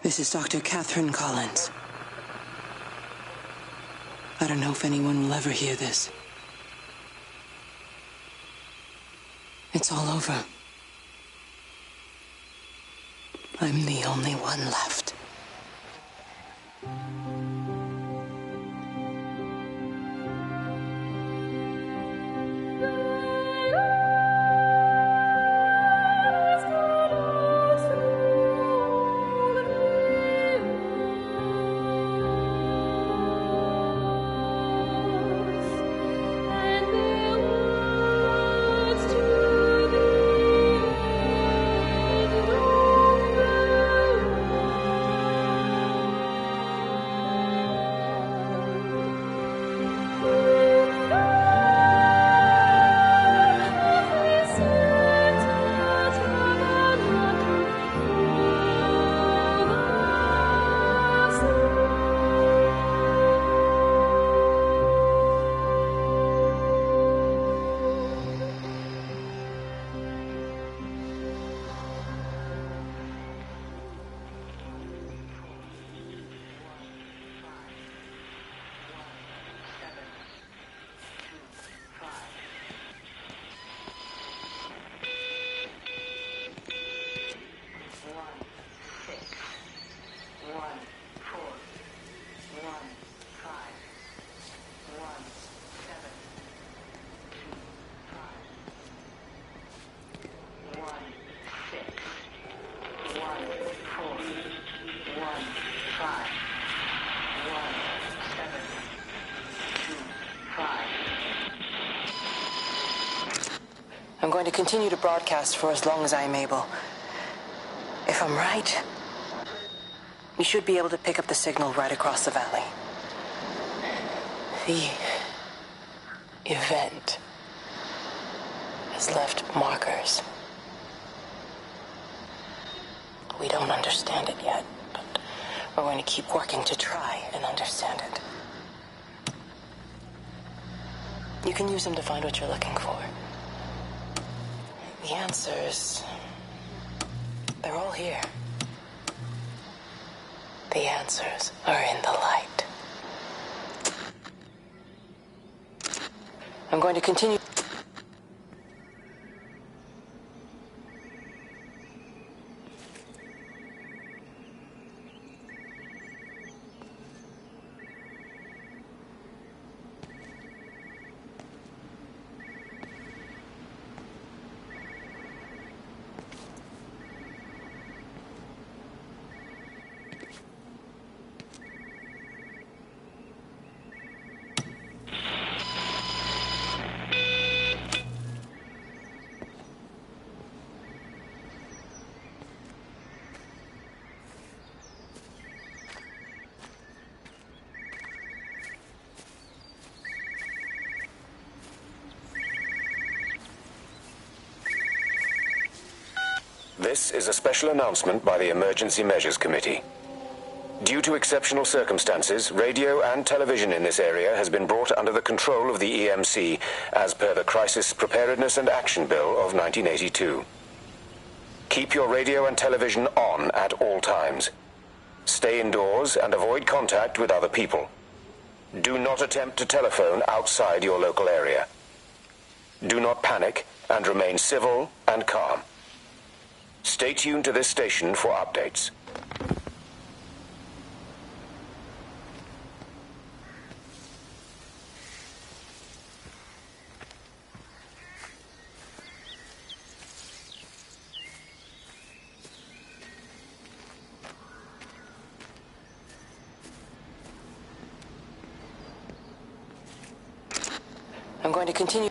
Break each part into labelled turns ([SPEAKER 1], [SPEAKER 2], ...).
[SPEAKER 1] This is Dr. Catherine Collins. I don't know if anyone will ever hear this. It's all over. I'm the only one left. I'm going to continue to broadcast for as long as I'm able. If I'm right, we should be able to pick up the signal right across the valley. The event has left markers. We don't understand it yet, but we're going to keep working to try and understand it. You can use them to find what you're looking for. The answers, they're all here. The answers are in the light. I'm going to continue.
[SPEAKER 2] This is a special announcement by the Emergency Measures Committee. Due to exceptional circumstances, radio and television in this area has been brought under the control of the EMC as per the Crisis Preparedness and Action Bill of 1982. Keep your radio and television on at all times. Stay indoors and avoid contact with other people. Do not attempt to telephone outside your local area. Do not panic and remain civil and calm. Stay tuned to this station for updates.
[SPEAKER 1] I'm going to continue.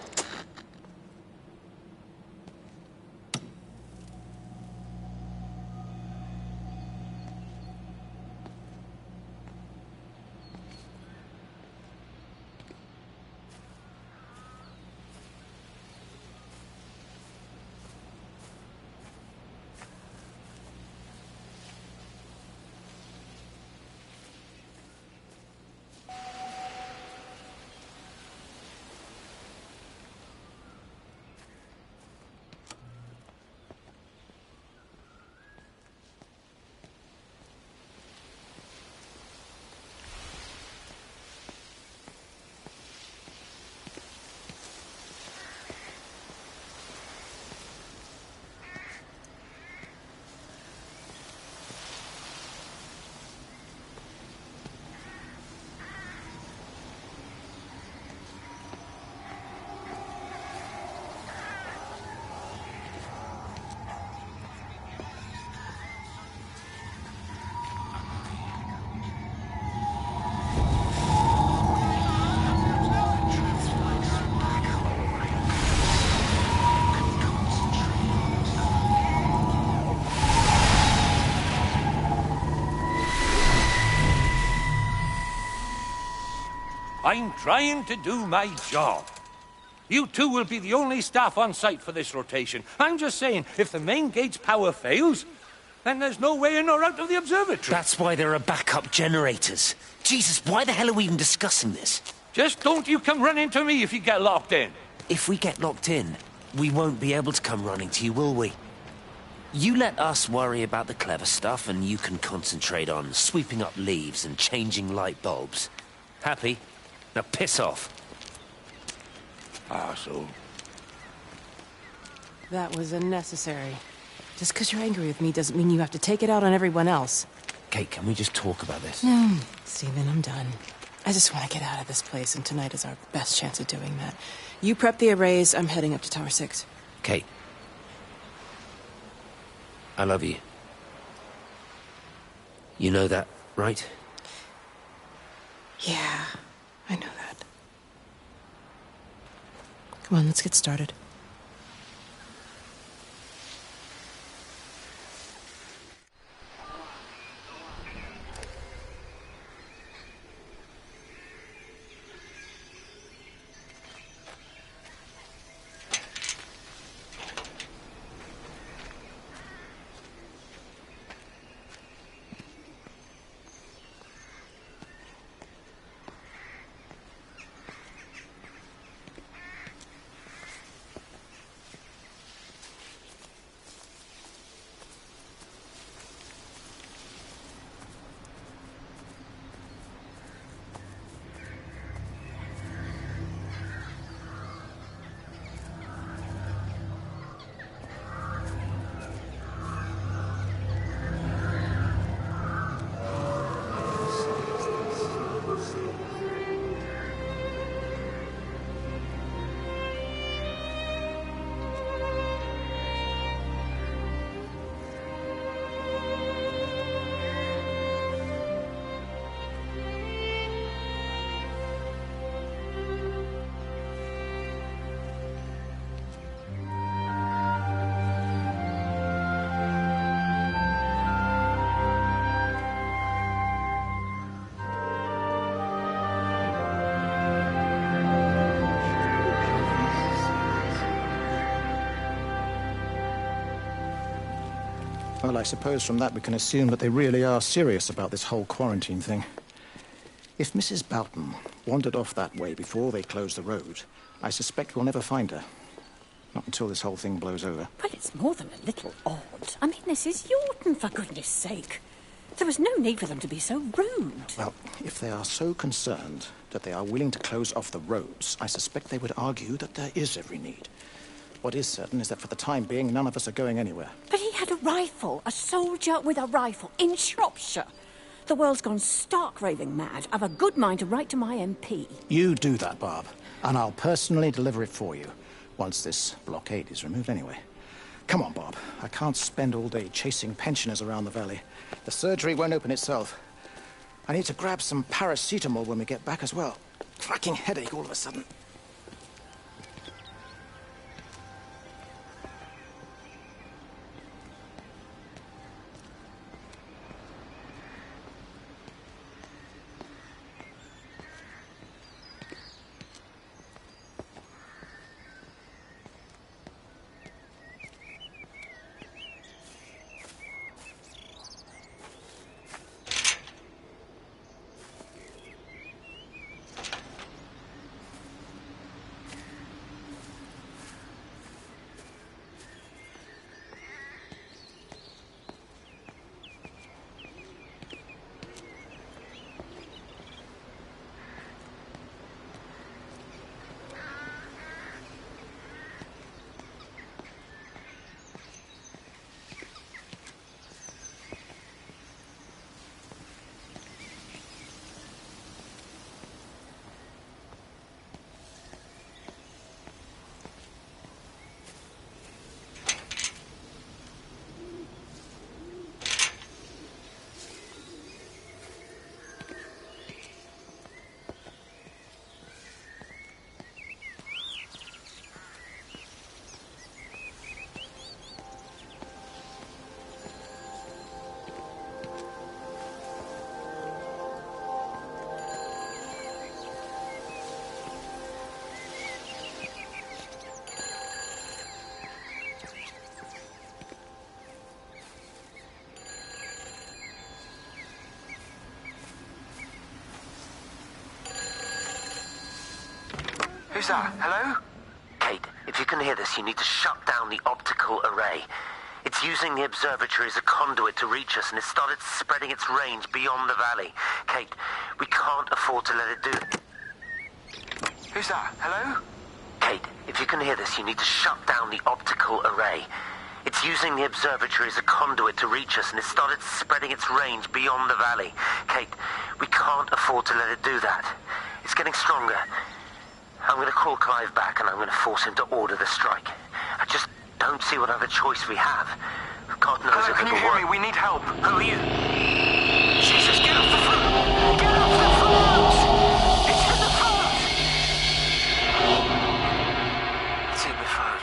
[SPEAKER 3] I'm trying to do my job. You two will be the only staff on site for this rotation. I'm just saying, if the main gate's power fails, then there's no way in or out of the observatory.
[SPEAKER 4] That's why there are backup generators. Jesus, why the hell are we even discussing this?
[SPEAKER 3] Just don't you come running to me if you get locked in.
[SPEAKER 4] If we get locked in, we won't be able to come running to you, will we? You let us worry about the clever stuff, and you can concentrate on sweeping up leaves and changing light bulbs. Happy? Now piss off.
[SPEAKER 3] Arsehole.
[SPEAKER 5] That was unnecessary. Just because you're angry with me doesn't mean you have to take it out on everyone else.
[SPEAKER 4] Kate, can we just talk about this?
[SPEAKER 5] No, Stephen, I'm done. I just want to get out of this place, and tonight is our best chance of doing that. You prep the arrays, I'm heading up to Tower 6.
[SPEAKER 4] Kate. I love you. You know that, right?
[SPEAKER 5] Yeah, I know that. Come on, let's get started.
[SPEAKER 6] Well, I suppose from that we can assume that they really are serious about this whole quarantine thing. If Mrs. Boughton wandered off that way before they closed the road, I suspect we'll never find her. Not until this whole thing blows over.
[SPEAKER 7] Well, it's more than a little odd. I mean, this is Yorton, for goodness sake. There was no need for them to be so rude.
[SPEAKER 6] Well, if they are so concerned that they are willing to close off the roads, I suspect they would argue that there is every need. What is certain is that for the time being, none of us are going anywhere.
[SPEAKER 7] But he had a rifle, a soldier with a rifle, in Shropshire. The world's gone stark raving mad. I've a good mind to write to my MP.
[SPEAKER 6] You do that, Barb, and I'll personally deliver it for you, once this blockade is removed anyway. Come on, Bob. I can't spend all day chasing pensioners around the valley. The surgery won't open itself. I need to grab some paracetamol when we get back as well. Cracking headache all of a sudden.
[SPEAKER 8] Who's that? Hello?
[SPEAKER 4] Kate, if you can hear this, you need to shut down the optical array. It's using the observatory as a conduit to reach us, and it's started spreading its range beyond the valley. Kate, we can't afford to let it do it.
[SPEAKER 8] Who's that? Hello?
[SPEAKER 4] Kate, if you can hear this, you need to shut down the optical array. It's using the observatory as a conduit to reach us, and it's started spreading its range beyond the valley. Kate, we can't afford to let it do that. It's getting stronger. I'm going to call Clive back, and I'm going to force him to order the strike. I just don't see what other choice we have. God knows
[SPEAKER 8] Hello,
[SPEAKER 4] if
[SPEAKER 8] can you
[SPEAKER 4] it'll
[SPEAKER 8] hear
[SPEAKER 4] work.
[SPEAKER 8] me? We need help.
[SPEAKER 4] Who are you? Jesus, get off the phone! Get off the phone! It's in the phone! It's in the phone.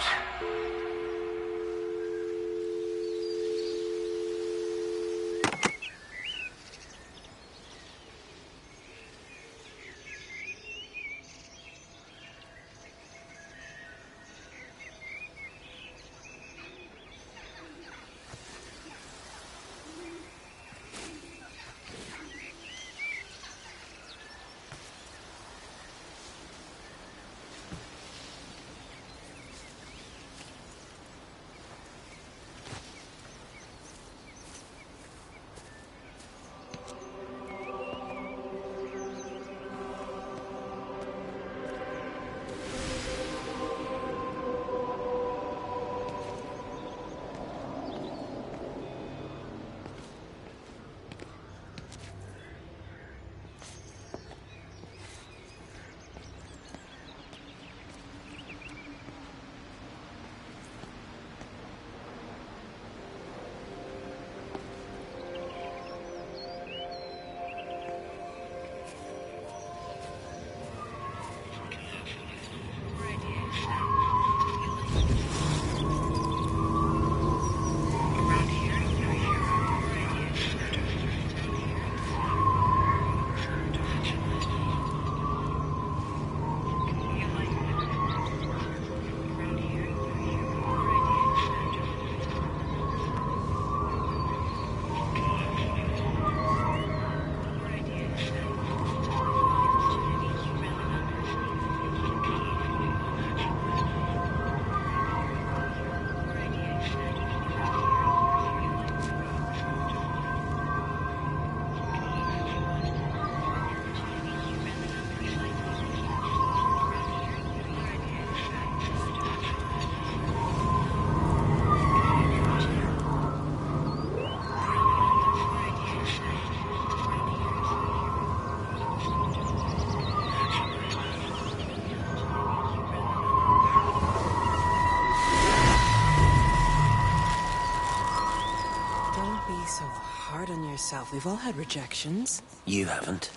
[SPEAKER 5] So hard on yourself. We've all had rejections.
[SPEAKER 4] You haven't.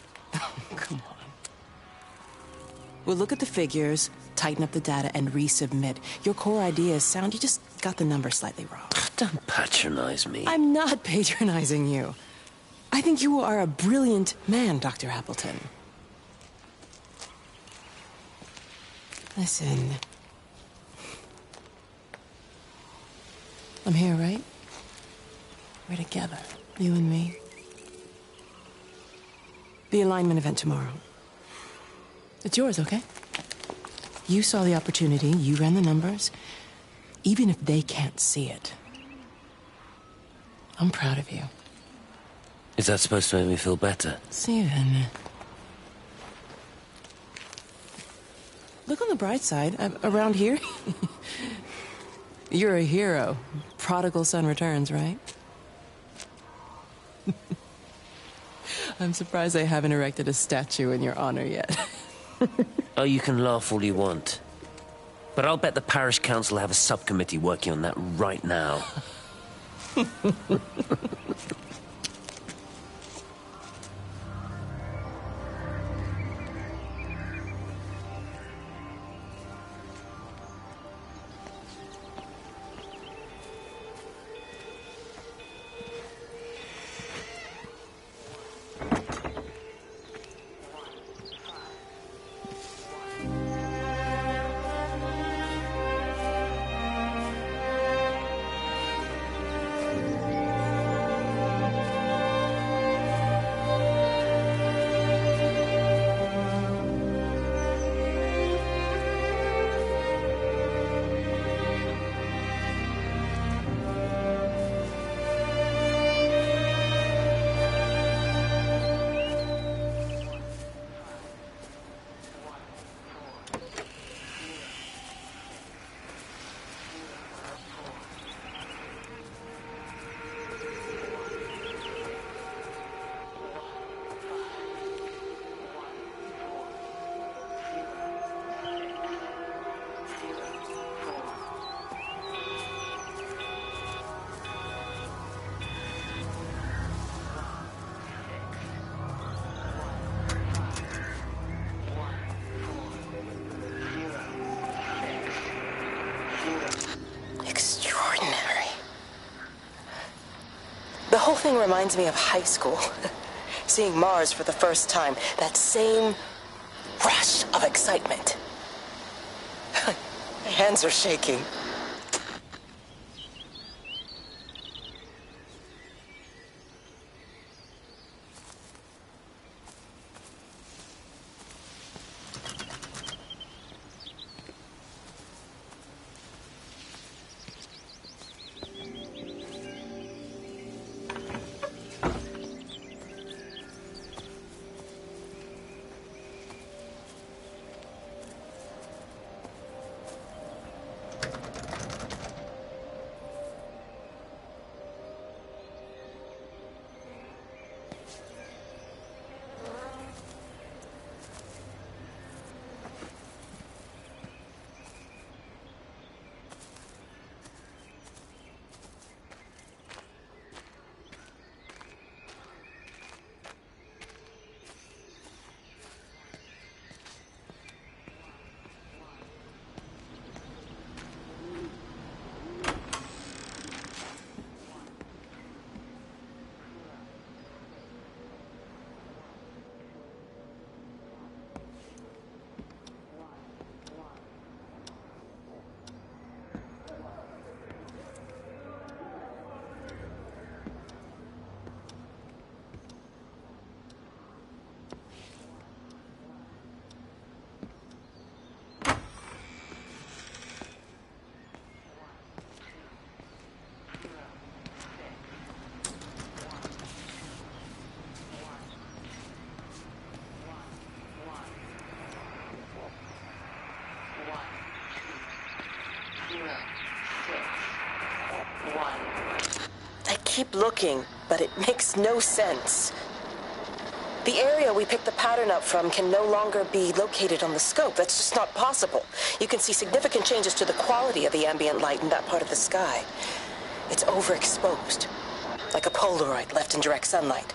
[SPEAKER 5] Come on. We'll look at the figures, tighten up the data, and resubmit. Your core idea is sound. You just got the number slightly wrong.
[SPEAKER 4] Don't patronize me.
[SPEAKER 5] I'm not patronizing you. I think you are a brilliant man, Dr. Appleton. Listen. I'm here, right? We're together, you and me. The alignment event tomorrow. It's yours, okay? You saw the opportunity, you ran the numbers. Even if they can't see it, I'm proud of you.
[SPEAKER 4] Is that supposed to make me feel better?
[SPEAKER 5] Steven. Look on the bright side. Around here, you're a hero. Prodigal son returns, right? I'm surprised they haven't erected a statue in your honor yet.
[SPEAKER 4] Oh, you can laugh all you want. But I'll bet the parish council have a subcommittee working on that right now.
[SPEAKER 1] whole thing reminds me of high school. Seeing Mars for the first time. That same rush of excitement. My hands are shaking. I keep looking, but it makes no sense. The area we picked the pattern up from can no longer be located on the scope. That's just not possible. You can see significant changes to the quality of the ambient light in that part of the sky. It's overexposed, like a Polaroid left in direct sunlight.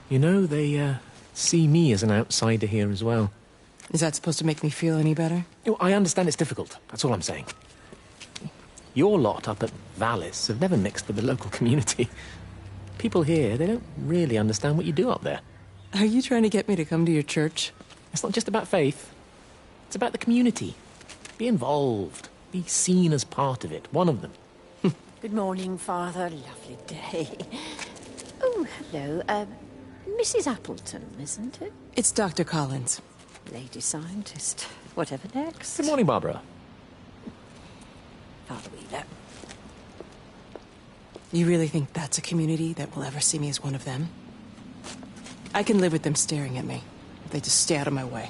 [SPEAKER 9] You know, they see me as an outsider here as well.
[SPEAKER 5] Is that supposed to make me feel any better?
[SPEAKER 9] You know, I understand it's difficult. That's all I'm saying. Your lot up at Valis have never mixed with the local community. People here, they don't really understand what you do up there.
[SPEAKER 5] Are you trying to get me to come to your church?
[SPEAKER 9] It's not just about faith. It's about the community. Be involved. Be seen as part of it. One of them.
[SPEAKER 7] Good morning, Father. Lovely day. Oh, hello. Mrs. Appleton, isn't it?
[SPEAKER 5] It's Dr. Collins.
[SPEAKER 7] Lady scientist. Whatever next.
[SPEAKER 9] Good morning, Barbara.
[SPEAKER 7] Father Wheeler.
[SPEAKER 5] You really think that's a community that will ever see me as one of them? I can live with them staring at me. They just stay out of my way.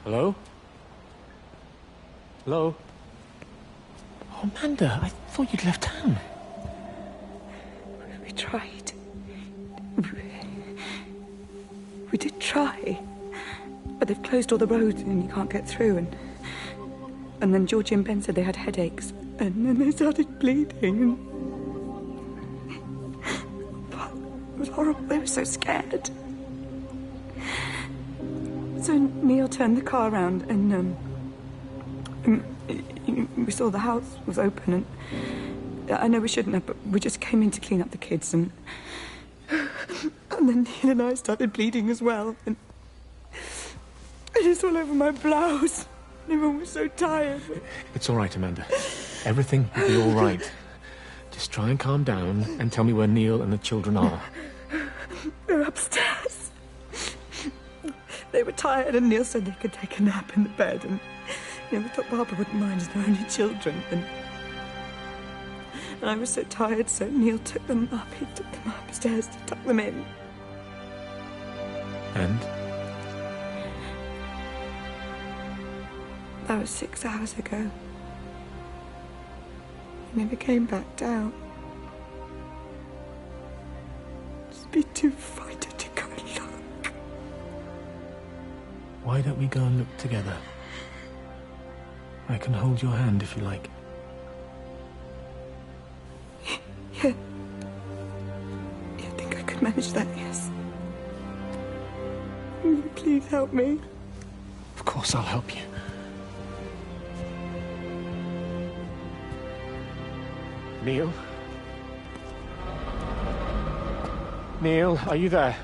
[SPEAKER 9] Hello? Hello? Oh, Amanda, I thought you'd left town.
[SPEAKER 10] We tried. We did try. But they've closed all the roads and you can't get through. And then Georgie and Ben said they had headaches. And then they started bleeding. It was horrible. They were so scared. So Neil turned the car around and we saw the house was open, and I know we shouldn't have, but we just came in to clean up the kids, and then Neil and I started bleeding as well, and it's all over my blouse. Everyone was so tired.
[SPEAKER 9] It's all right, Amanda. Everything will be all right. Just try and calm down and tell me where Neil and the children are.
[SPEAKER 10] They're upstairs. They were tired, and Neil said they could take a nap in the bed, and we thought Barbara wouldn't mind as they're only children, and I was so tired, so Neil took them up. He took them upstairs to tuck them in.
[SPEAKER 9] And?
[SPEAKER 10] That was 6 hours ago. He never came back down. Just be too frightened to go and look.
[SPEAKER 9] Why don't we go and look together? I can hold your hand if you like.
[SPEAKER 10] Yeah. I think I could manage that, yes. Please help me.
[SPEAKER 9] Of course I'll help you. Neil? Neil, are you there?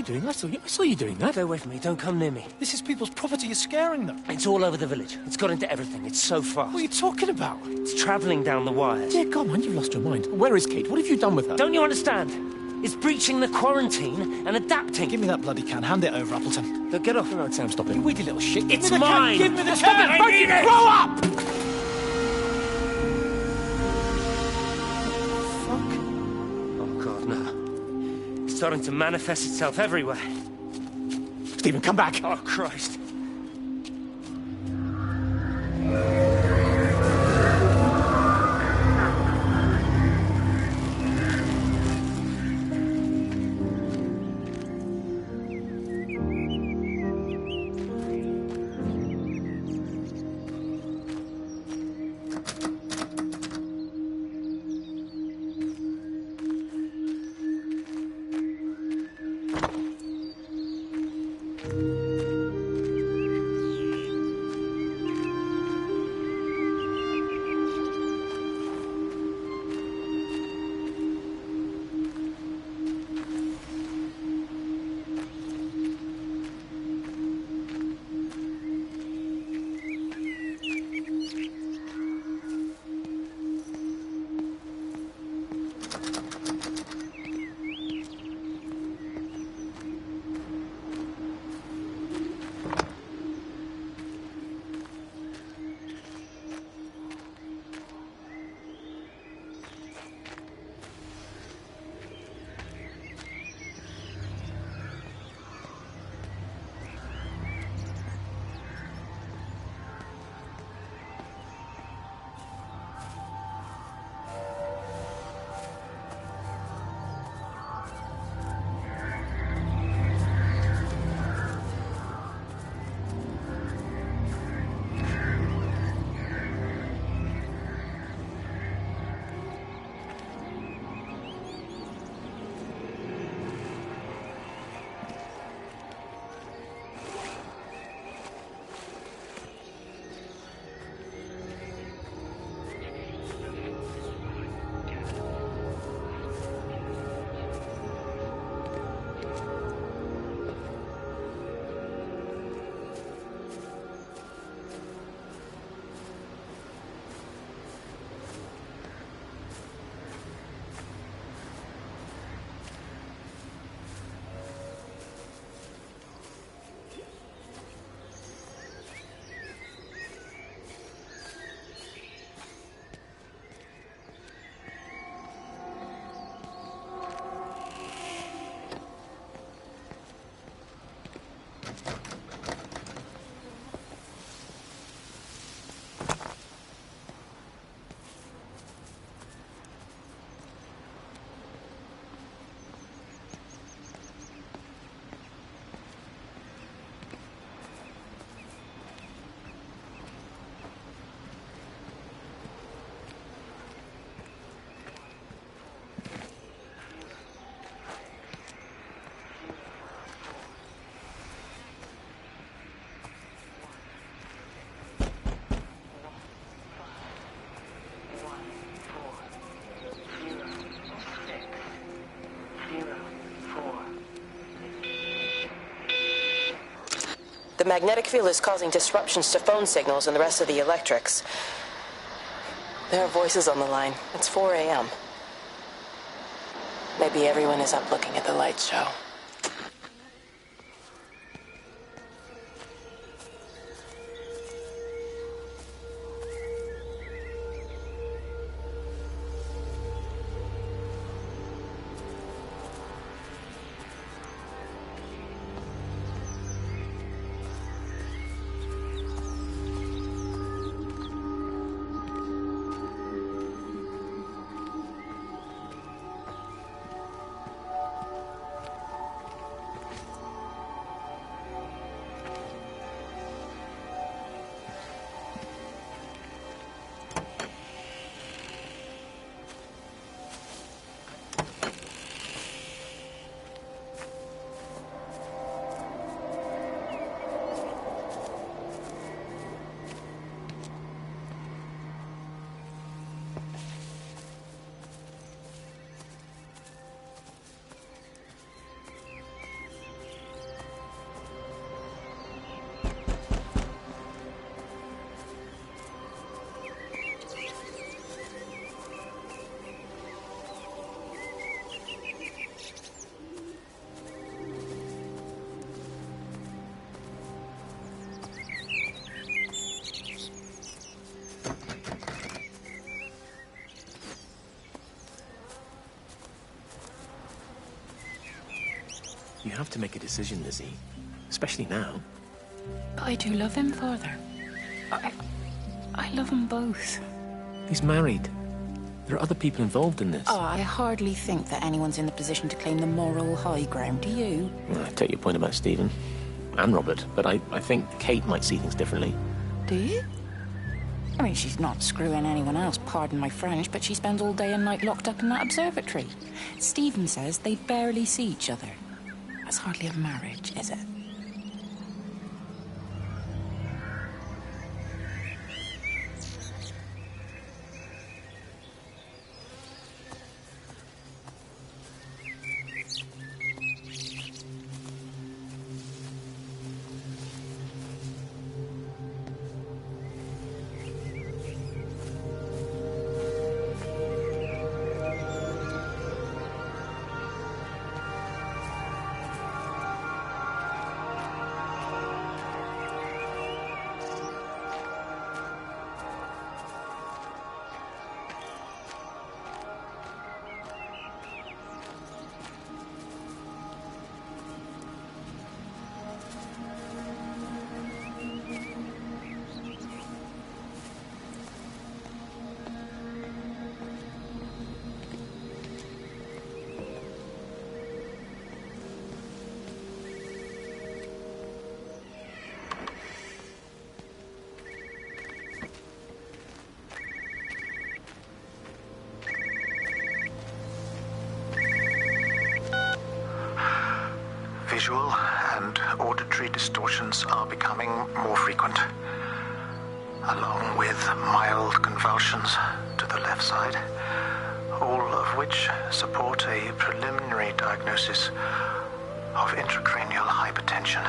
[SPEAKER 9] Doing? I saw you doing that.
[SPEAKER 4] Stay away from me. Don't come near me.
[SPEAKER 6] This is people's property. You're scaring them.
[SPEAKER 4] It's all over the village. It's got into everything. It's so fast.
[SPEAKER 6] What are you talking about?
[SPEAKER 4] It's travelling down the wires.
[SPEAKER 9] Dear God, man, you've lost your mind. Where is Kate? What have you done with her?
[SPEAKER 4] Don't you understand? It's breaching the quarantine and adapting.
[SPEAKER 6] Give me that bloody can. Hand it over, Appleton.
[SPEAKER 4] Look, get off.
[SPEAKER 9] No, Sam, stop it.
[SPEAKER 6] You weedy little shit.
[SPEAKER 4] It's mine.
[SPEAKER 6] Give me the
[SPEAKER 4] Stop
[SPEAKER 6] can.
[SPEAKER 4] it. I need it.
[SPEAKER 6] Grow up!
[SPEAKER 4] Oh, God, no. It's starting to manifest itself everywhere.
[SPEAKER 9] Stephen, come back.
[SPEAKER 4] Oh, Christ.
[SPEAKER 1] The magnetic field is causing disruptions to phone signals and the rest of the electrics. There are voices on the line. It's 4 a.m. Maybe everyone is up looking at the light show.
[SPEAKER 9] You have to make a decision, Lizzie. Especially now.
[SPEAKER 5] But I do love him, Father. I love them both.
[SPEAKER 9] He's married. There are other people involved in this.
[SPEAKER 11] Oh, I hardly think that anyone's in the position to claim the moral high ground, do you?
[SPEAKER 9] Well, I take your point about Stephen. And Robert. But I think Kate might see things differently.
[SPEAKER 11] Do you? I mean, she's not screwing anyone else, pardon my French, but she spends all day and night locked up in that observatory. Stephen says they barely see each other. That's hardly a marriage, is it?
[SPEAKER 6] Visual and auditory distortions are becoming more frequent, along with mild convulsions to the left side, all of which support a preliminary diagnosis of intracranial hypertension,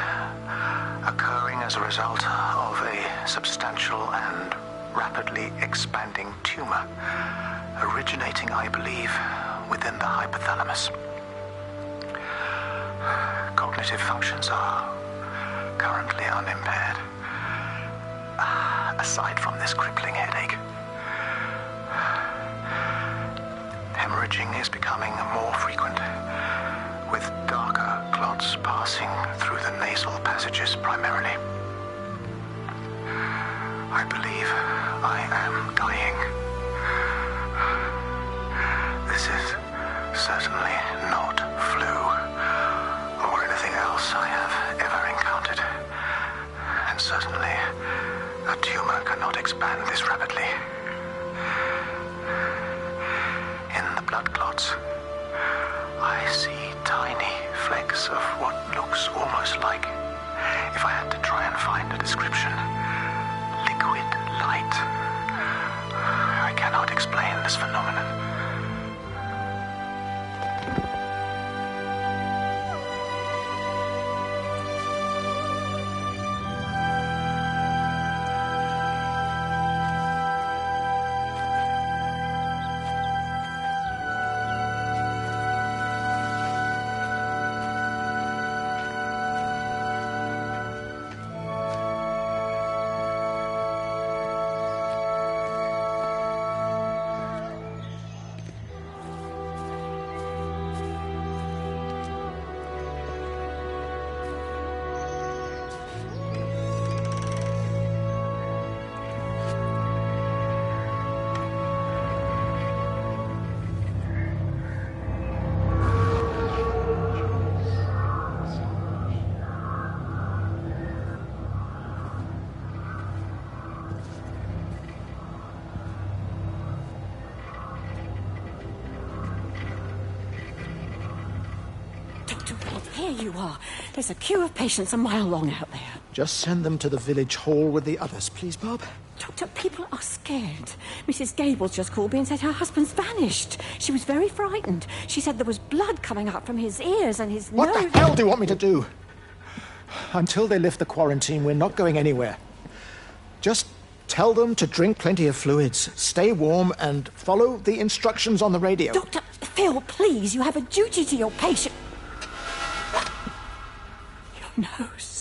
[SPEAKER 6] occurring as a result of a substantial and rapidly expanding tumor, originating, I believe, within the hypothalamus. Cognitive functions are currently unimpaired, aside from this crippling headache. Hemorrhaging is becoming more frequent, with darker clots passing through the nasal passages primarily. I believe I am dying. This is certainly not flu or anything else I have ever encountered. And certainly, a tumor cannot expand this rapidly. In the blood clots, I see tiny flecks of what looks almost like, if I had to try and find a description, liquid light. I cannot explain this phenomenon.
[SPEAKER 7] Here you are. There's a queue of patients a mile long out there.
[SPEAKER 6] Just send them to the village hall with the others, please, Bob.
[SPEAKER 7] Doctor, people are scared. Mrs. Gables just called me and said her husband's vanished. She was very frightened. She said there was blood coming up from his ears and his nose.
[SPEAKER 6] What the hell do you want me to do? Until they lift the quarantine, we're not going anywhere. Just tell them to drink plenty of fluids, stay warm, and follow the instructions on the radio.
[SPEAKER 7] Dr. Phil, please, you have a duty to your patient. Your nose.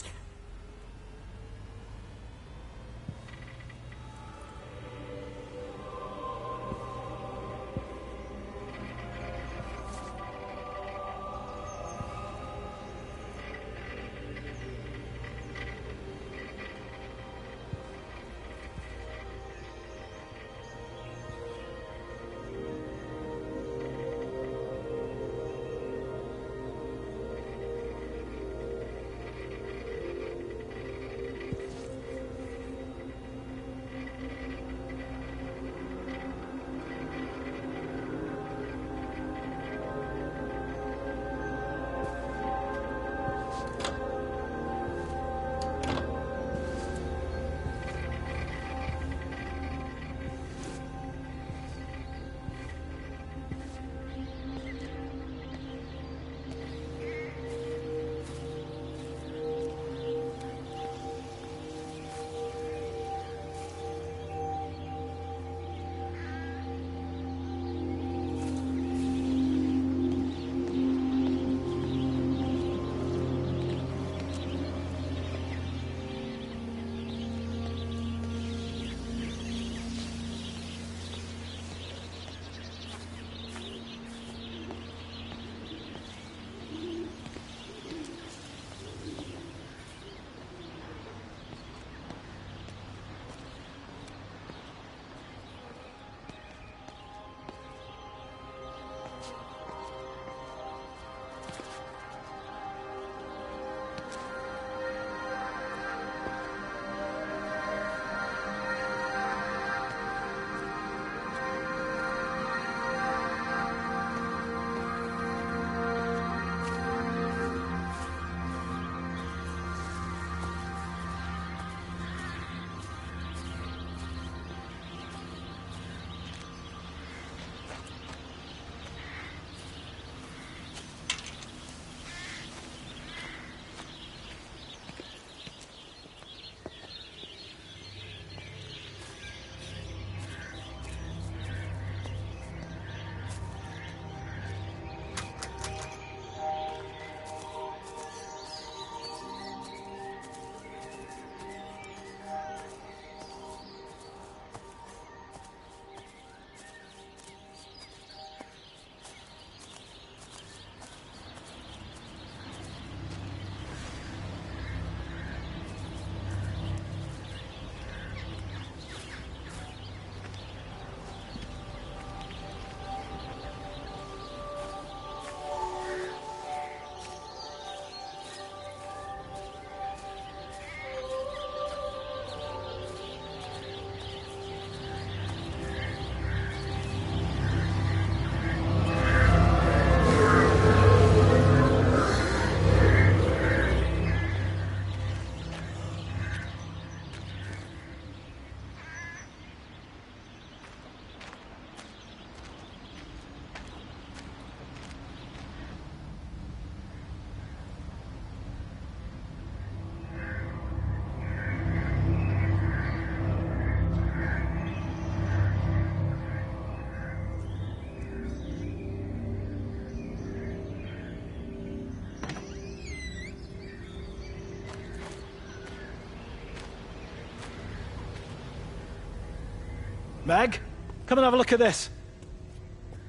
[SPEAKER 6] Meg, come and have a look at this.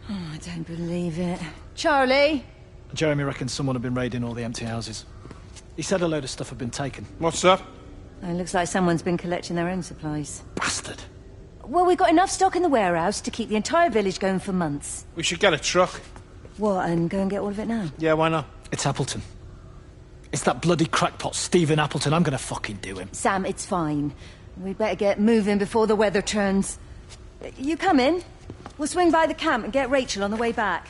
[SPEAKER 12] Oh, I don't believe it. Charlie?
[SPEAKER 6] Jeremy reckons someone had been raiding all the empty houses. He said a load of stuff had been taken.
[SPEAKER 13] What's up?
[SPEAKER 12] Oh, it looks like someone's been collecting their own supplies.
[SPEAKER 6] Bastard.
[SPEAKER 12] Well, we've got enough stock in the warehouse to keep the entire village going for months.
[SPEAKER 13] We should get a truck.
[SPEAKER 12] What, and go and get all of it now?
[SPEAKER 13] Yeah, why not?
[SPEAKER 6] It's Appleton. It's that bloody crackpot, Stephen Appleton. I'm gonna fucking do him.
[SPEAKER 12] Sam, it's fine. We'd better get moving before the weather turns. You come in. We'll swing by the camp and get Rachel on the way back.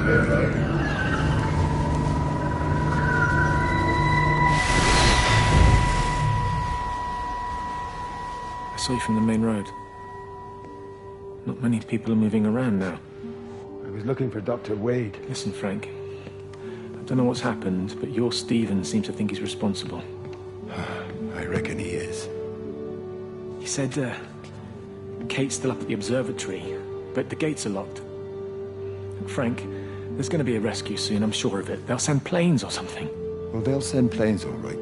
[SPEAKER 9] I saw you from the main road. Not many people are moving around now.
[SPEAKER 13] I was looking for Dr. Wade.
[SPEAKER 9] Listen, Frank. I don't know what's happened, but your Stephen seems to think he's responsible.
[SPEAKER 13] I reckon he is.
[SPEAKER 9] He said, Kate's still up at the observatory, but the gates are locked. And Frank, there's going to be a rescue soon, I'm sure of it. They'll send planes or something.
[SPEAKER 13] Well, they'll send planes, all right.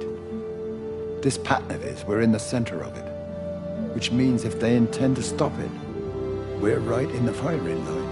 [SPEAKER 13] This pattern of his, we're in the center of it. Which means if they intend to stop it, we're right in the firing line.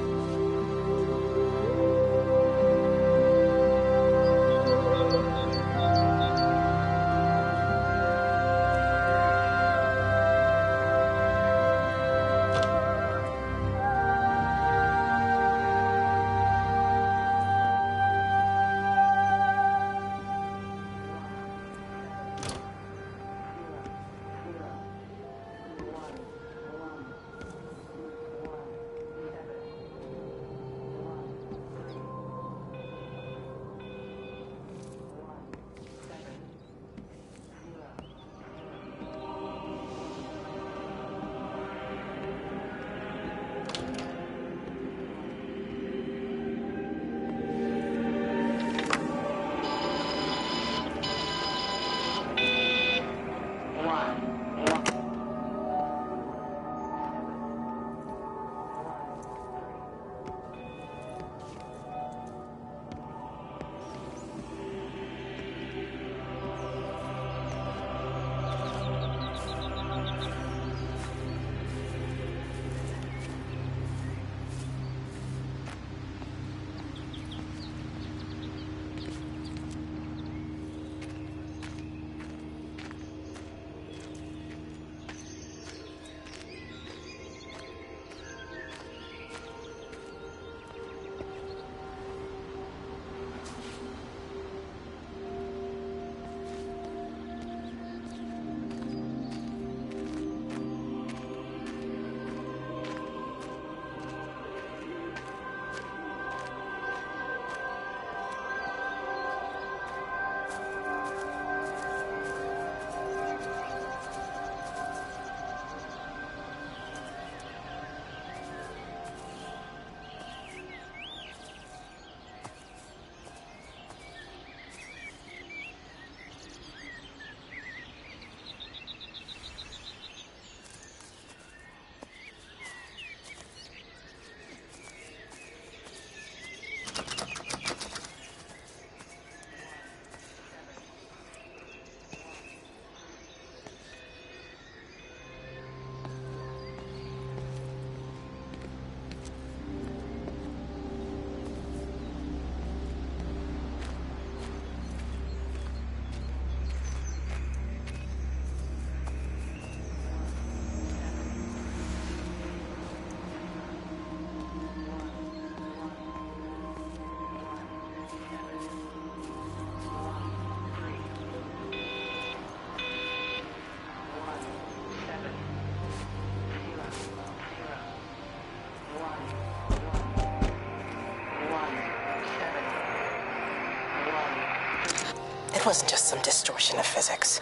[SPEAKER 1] It wasn't just some distortion of physics.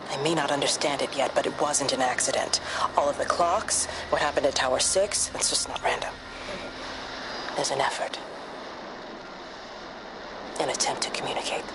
[SPEAKER 1] I may not understand it yet, but it wasn't an accident. All of the clocks, what happened at Tower 6, it's just not random. There's an effort. An attempt to communicate.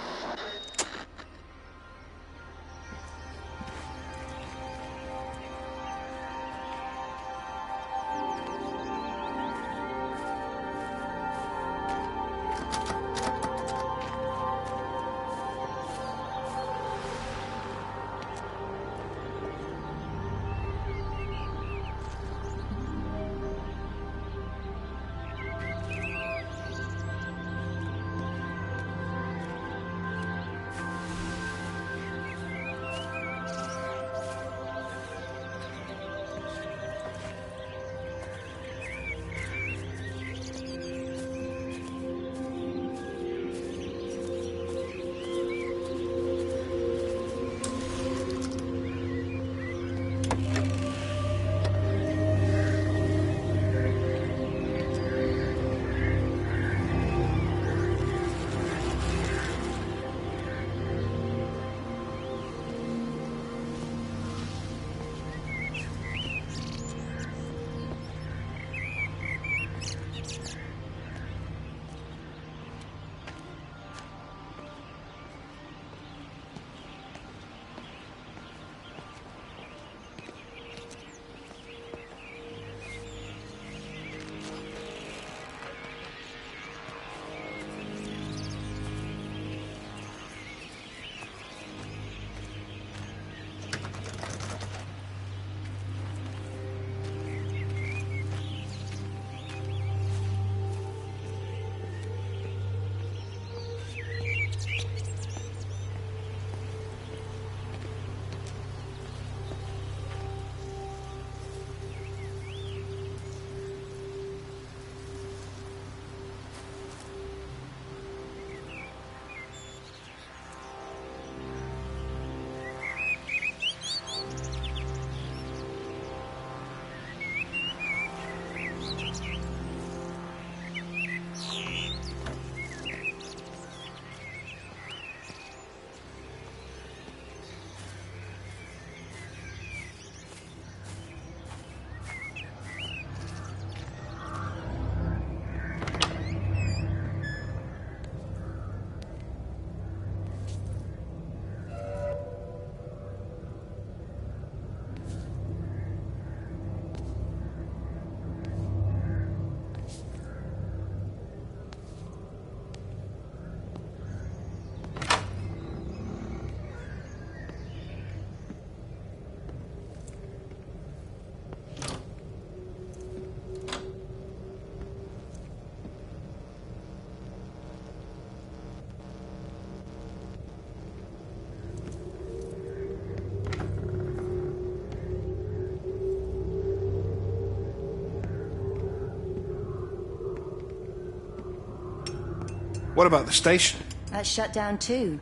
[SPEAKER 14] What about the station?
[SPEAKER 12] That's shut down too.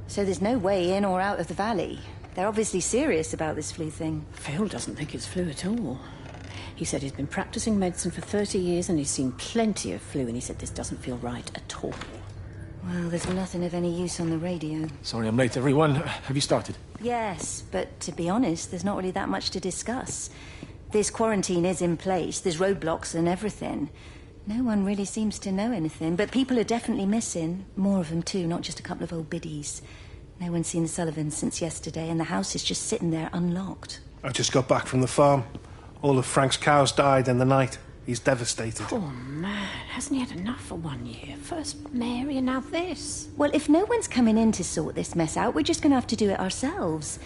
[SPEAKER 12] So there's no way in or out of the valley. They're obviously serious about this flu thing.
[SPEAKER 7] Phil doesn't think it's flu at all. He said he's been practicing medicine for 30 years and he's seen plenty of flu, and he said this doesn't feel right at all.
[SPEAKER 12] Well, there's nothing of any use on the radio.
[SPEAKER 9] Sorry I'm late, everyone. Have you started?
[SPEAKER 12] Yes, but to be honest, there's not really that much to discuss. This quarantine is in place, there's roadblocks and everything. No one really seems to know anything, but people are definitely missing. More of them too, not just a couple of old biddies. No one's seen the Sullivans since yesterday, and the house is just sitting there unlocked.
[SPEAKER 14] I just got back from the farm. All of Frank's cows died in the night. He's devastated.
[SPEAKER 7] Poor man, hasn't he had enough for 1 year? First Mary and now this.
[SPEAKER 12] Well, if no one's coming in to sort this mess out, we're just going to have to do it ourselves.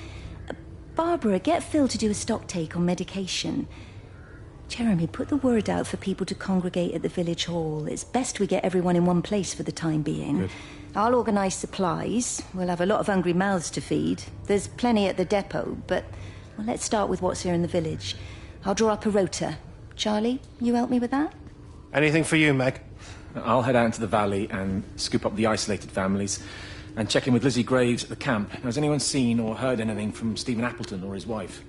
[SPEAKER 12] Barbara, get Phil to do a stock take on medication. Jeremy, put the word out for people to congregate at the village hall. It's best we get everyone in one place for the time being.
[SPEAKER 9] Good.
[SPEAKER 12] I'll organise supplies. We'll have a lot of hungry mouths to feed. There's plenty at the depot, but well, let's start with what's here in the village. I'll draw up a rota. Charlie, you help me with that?
[SPEAKER 14] Anything for you, Meg?
[SPEAKER 9] I'll head out into the valley and scoop up the isolated families and check in with Lizzie Graves at the camp. Has anyone seen or heard anything from Stephen Appleton or his wife?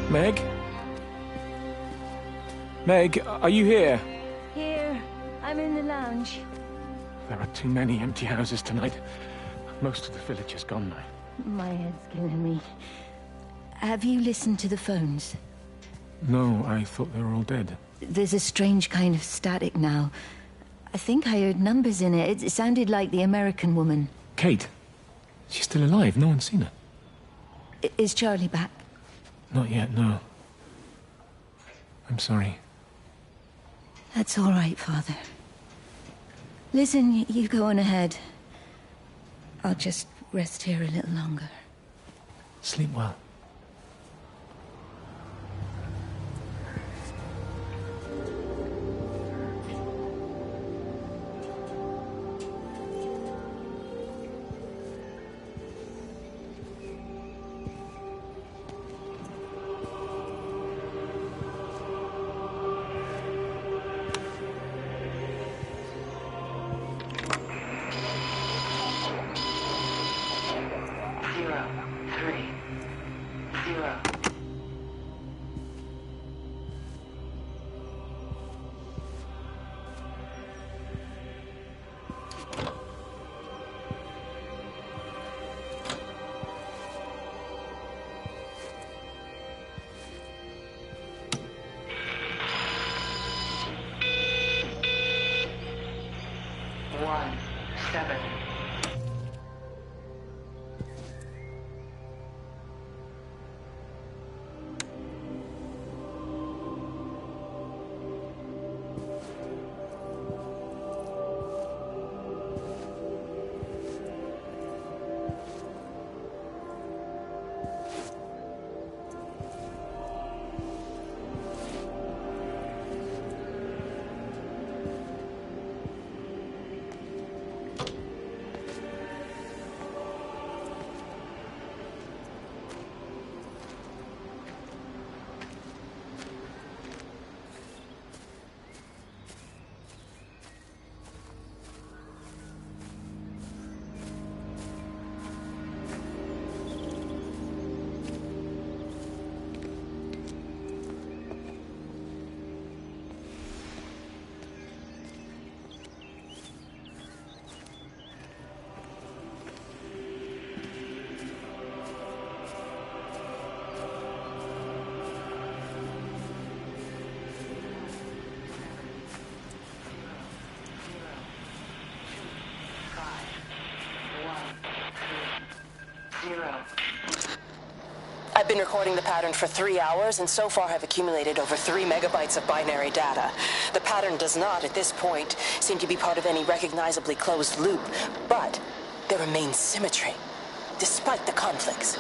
[SPEAKER 9] Meg? Meg, are you here?
[SPEAKER 12] Here. I'm in the lounge.
[SPEAKER 9] There are too many empty houses tonight. Most of the village is gone now.
[SPEAKER 12] My head's killing me. Have you listened to the phones?
[SPEAKER 9] No, I thought they were all dead.
[SPEAKER 12] There's a strange kind of static now. I think I heard numbers in it. It sounded like the American woman.
[SPEAKER 9] Kate? She's still alive. No one's seen her.
[SPEAKER 12] Is Charlie back?
[SPEAKER 9] Not yet, no. I'm sorry.
[SPEAKER 12] That's all right, Father. Listen, you go on ahead. I'll just rest here a little longer.
[SPEAKER 9] Sleep well.
[SPEAKER 15] 517.
[SPEAKER 1] I've been recording the pattern for 3 hours, and so far have accumulated over 3 megabytes of binary data. The pattern does not, at this point, seem to be part of any recognizably closed loop, but there remains symmetry, despite the conflicts.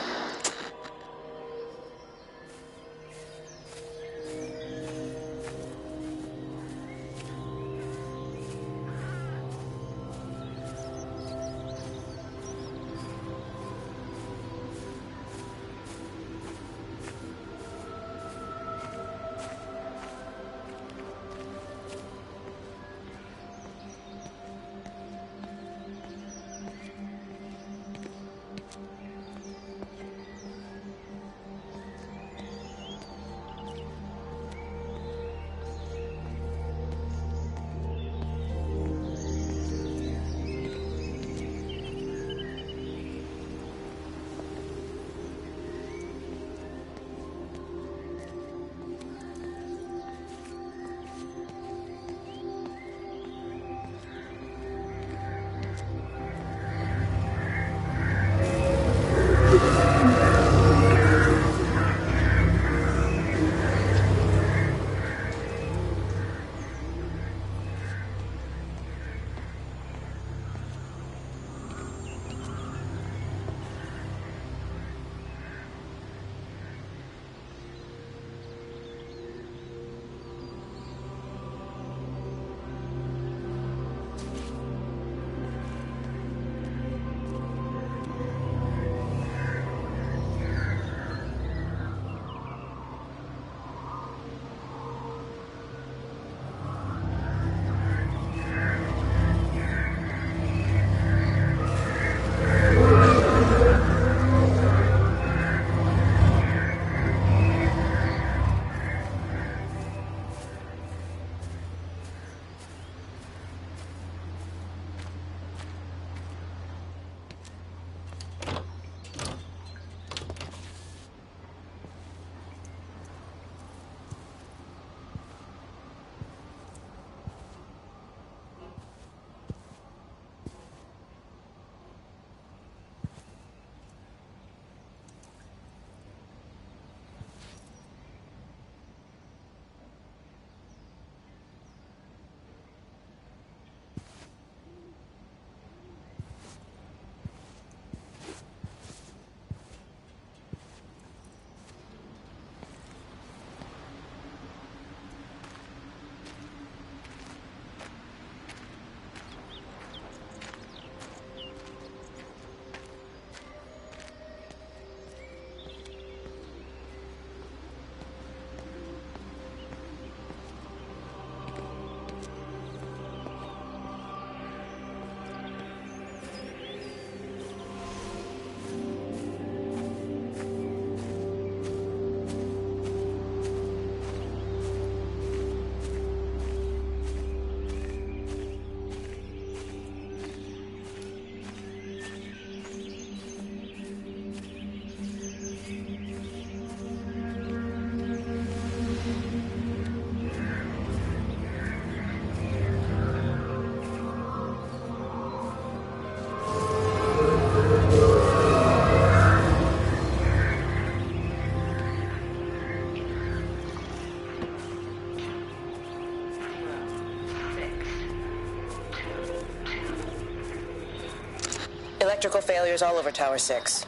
[SPEAKER 1] Electrical failures all over Tower 6.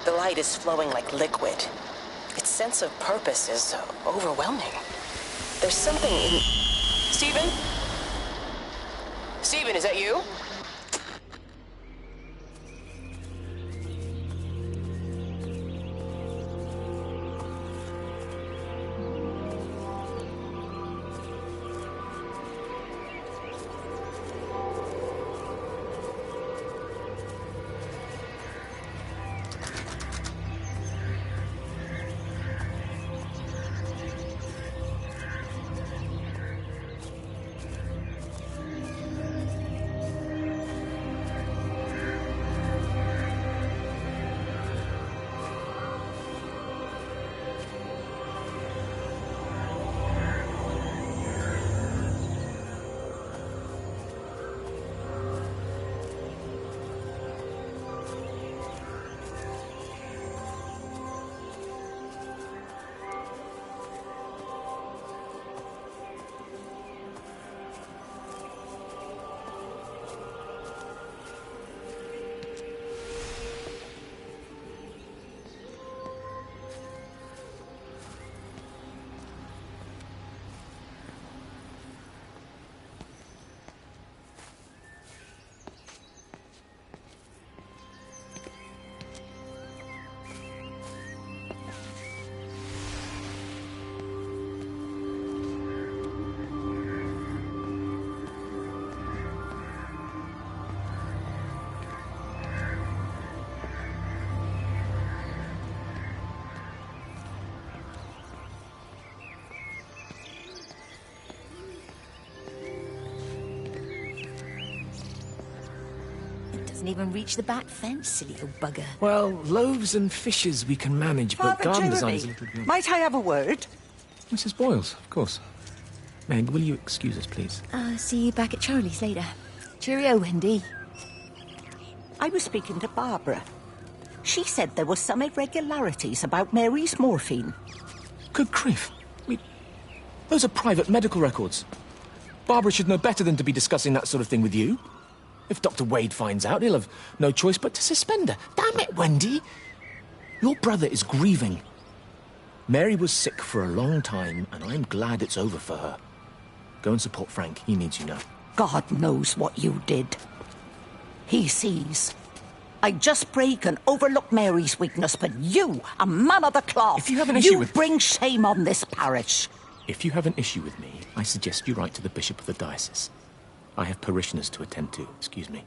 [SPEAKER 1] The light is flowing like liquid. Its sense of purpose is overwhelming. There's something in... Stephen? Stephen, is that you?
[SPEAKER 12] Doesn't even reach the back fence, silly old bugger.
[SPEAKER 9] Well, loaves and fishes we can manage, but
[SPEAKER 10] Father
[SPEAKER 9] garden design
[SPEAKER 10] Jeremy,
[SPEAKER 9] is a little bit...
[SPEAKER 10] might I have a word?
[SPEAKER 9] Mrs. Boyles, of course. Meg, will you excuse us, please?
[SPEAKER 12] See you back at Charlie's later. Cheerio, Wendy.
[SPEAKER 10] I was speaking to Barbara. She said there were some irregularities about Mary's morphine.
[SPEAKER 9] Good grief. Those are private medical records. Barbara should know better than to be discussing that sort of thing with you. If Dr. Wade finds out, he'll have no choice but to suspend her. Damn it, Wendy! Your brother is grieving. Mary was sick for a long time, and I'm glad it's over for her. Go and support Frank. He needs you now.
[SPEAKER 10] God knows what you did. He sees. I just break and overlook Mary's weakness, but you, a man of the cloth,
[SPEAKER 9] if you have an issue with...
[SPEAKER 10] bring shame on this parish.
[SPEAKER 9] If you have an issue with me, I suggest you write to the Bishop of the Diocese. I have parishioners to attend to. Excuse me.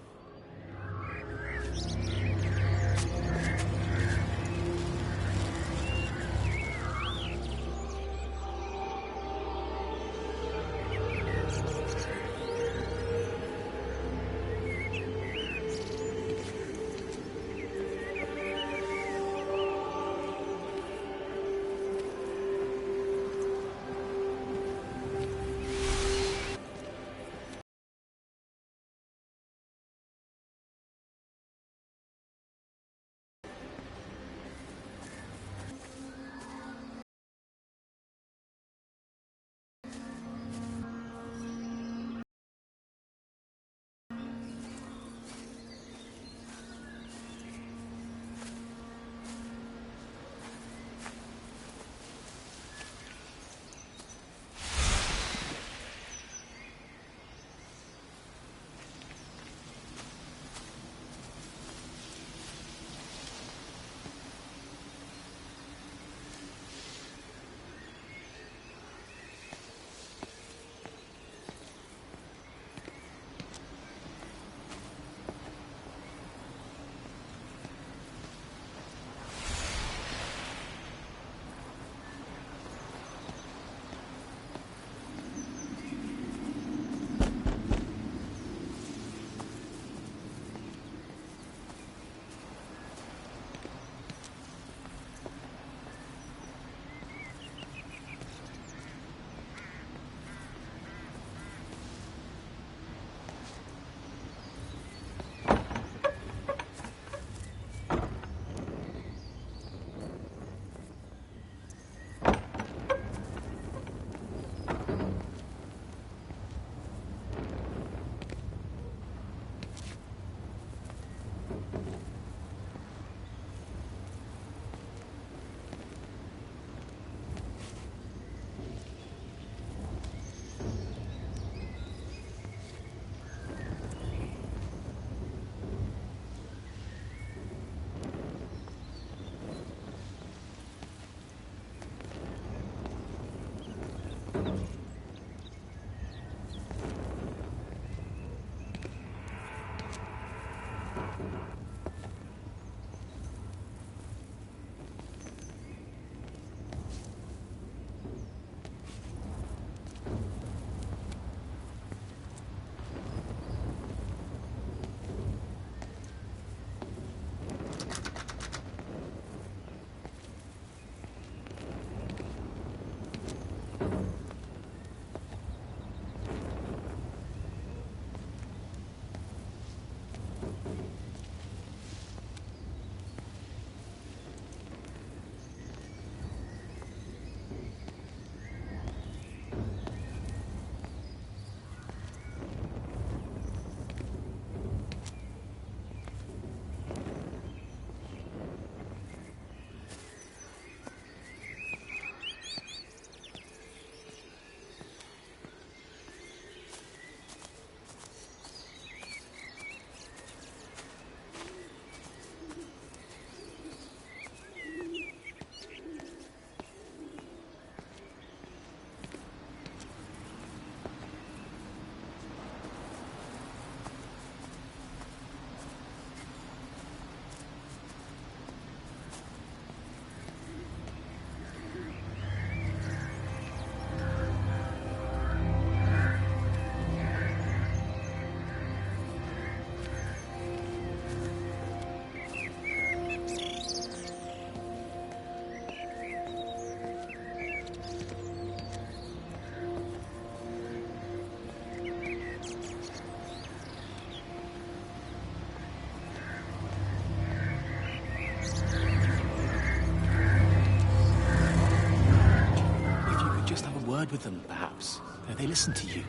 [SPEAKER 9] word with them, perhaps. They listen to you.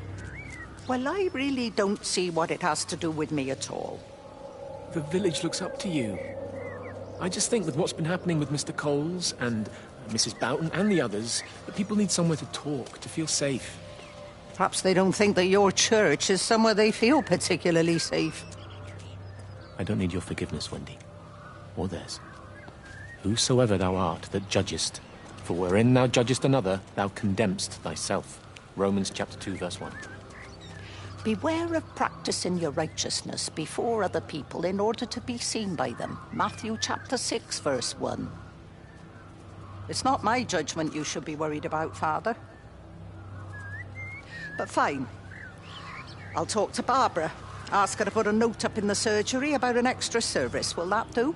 [SPEAKER 15] Well, I really don't see what it has to do with me at all.
[SPEAKER 9] The village looks up to you. I just think with what's been happening with Mr. Coles and Mrs. Boughton and the others, that people need somewhere to talk, to feel safe.
[SPEAKER 15] Perhaps they don't think that your church is somewhere they feel particularly safe.
[SPEAKER 9] I don't need your forgiveness, Wendy. Or theirs. Whosoever thou art that judgest, for wherein thou judgest another, thou condemnest thyself. Romans chapter 2, verse 1.
[SPEAKER 15] Beware of practicing your righteousness before other people in order to be seen by them. Matthew chapter 6, verse 1. It's not my judgment you should be worried about, Father. But fine. I'll talk to Barbara. Ask her to put a note up in the surgery about an extra service. Will that do?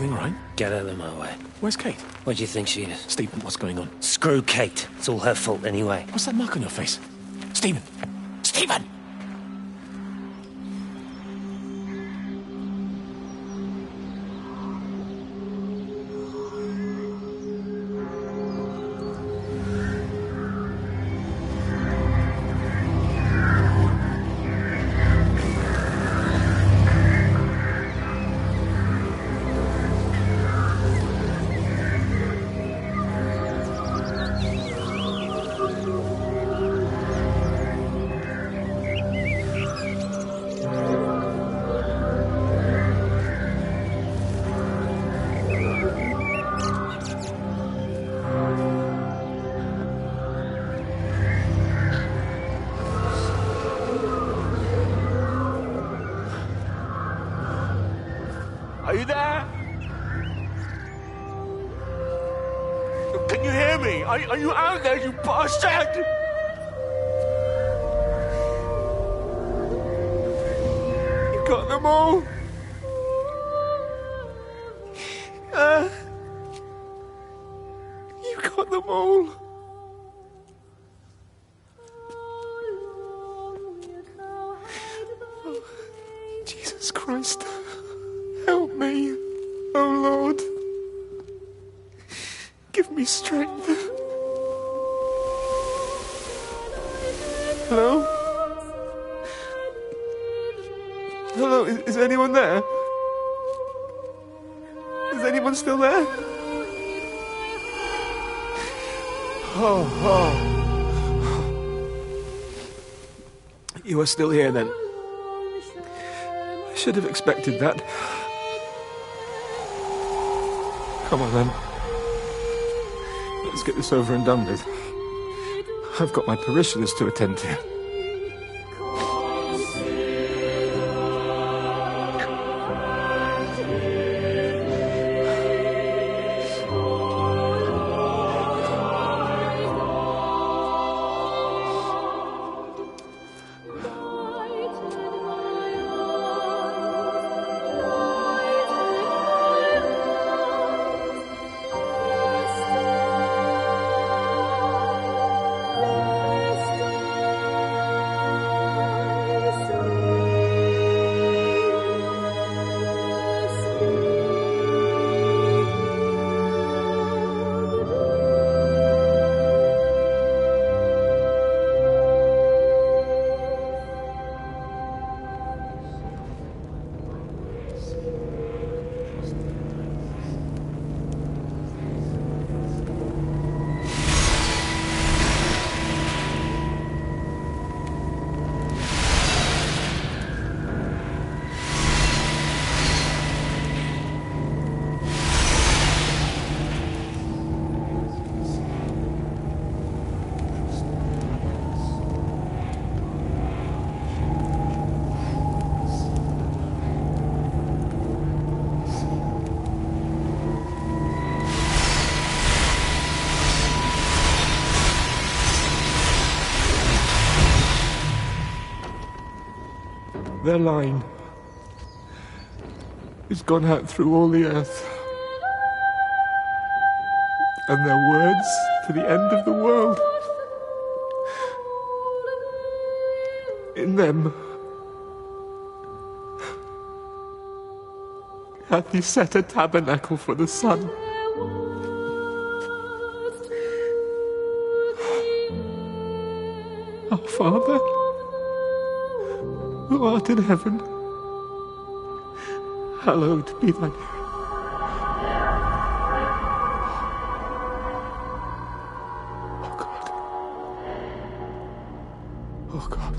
[SPEAKER 9] Everything right?
[SPEAKER 4] Get out of my way.
[SPEAKER 9] Where's Kate?
[SPEAKER 4] Where do you think she is?
[SPEAKER 9] Stephen, what's going on?
[SPEAKER 4] Screw Kate. It's all her fault anyway.
[SPEAKER 9] What's that mark on your face? Stephen! Stephen!
[SPEAKER 3] Are you there? Can you hear me? Are you out there, you bastard? You got them all? You got them all? Oh, Jesus Christ. Help me, oh Lord. Give me strength. Hello? Hello, is anyone there? Is anyone still there? Oh. You are still here then? I should have expected that. Come on, then. Let's get this over and done with. I've got my parishioners to attend to. Their line has gone out through all the earth. And their words to the end of the world. In them hath he set a tabernacle for the sun. Our Father, who art in heaven, hallowed be thy name. Oh God. Oh God.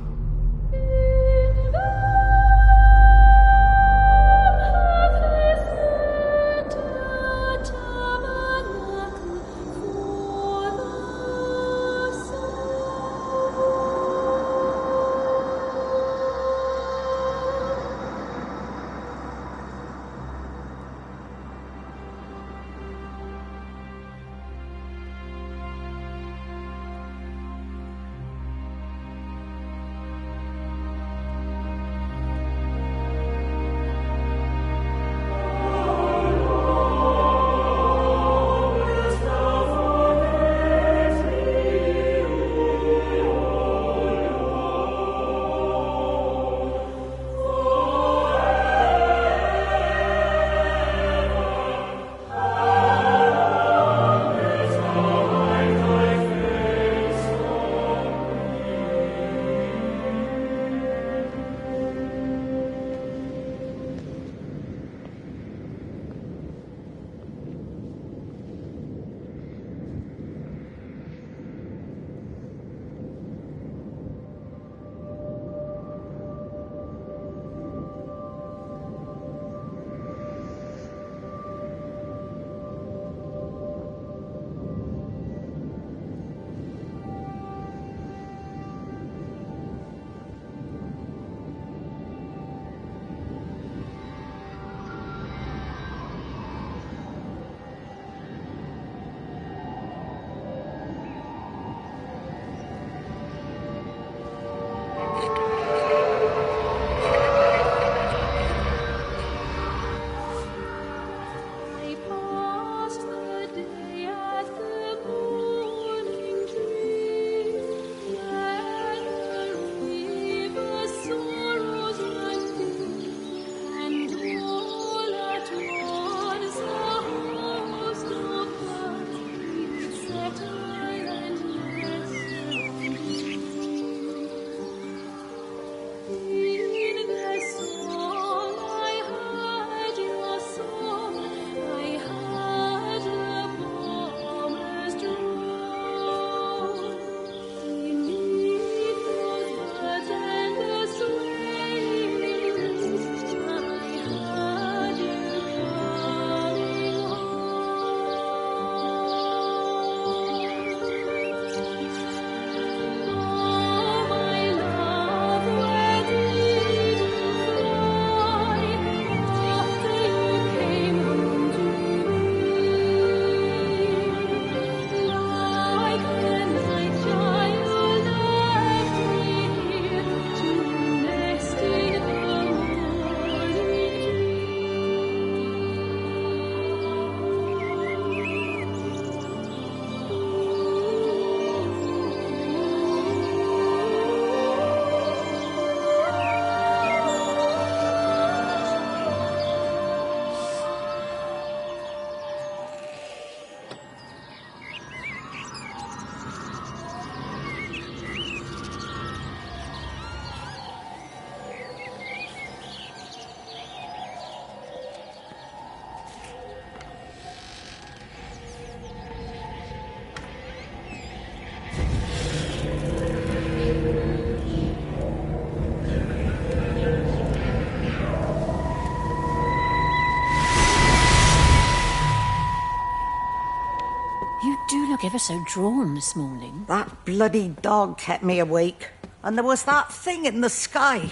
[SPEAKER 7] ever so drawn this morning.
[SPEAKER 15] That bloody dog kept me awake. And there was that thing in the sky.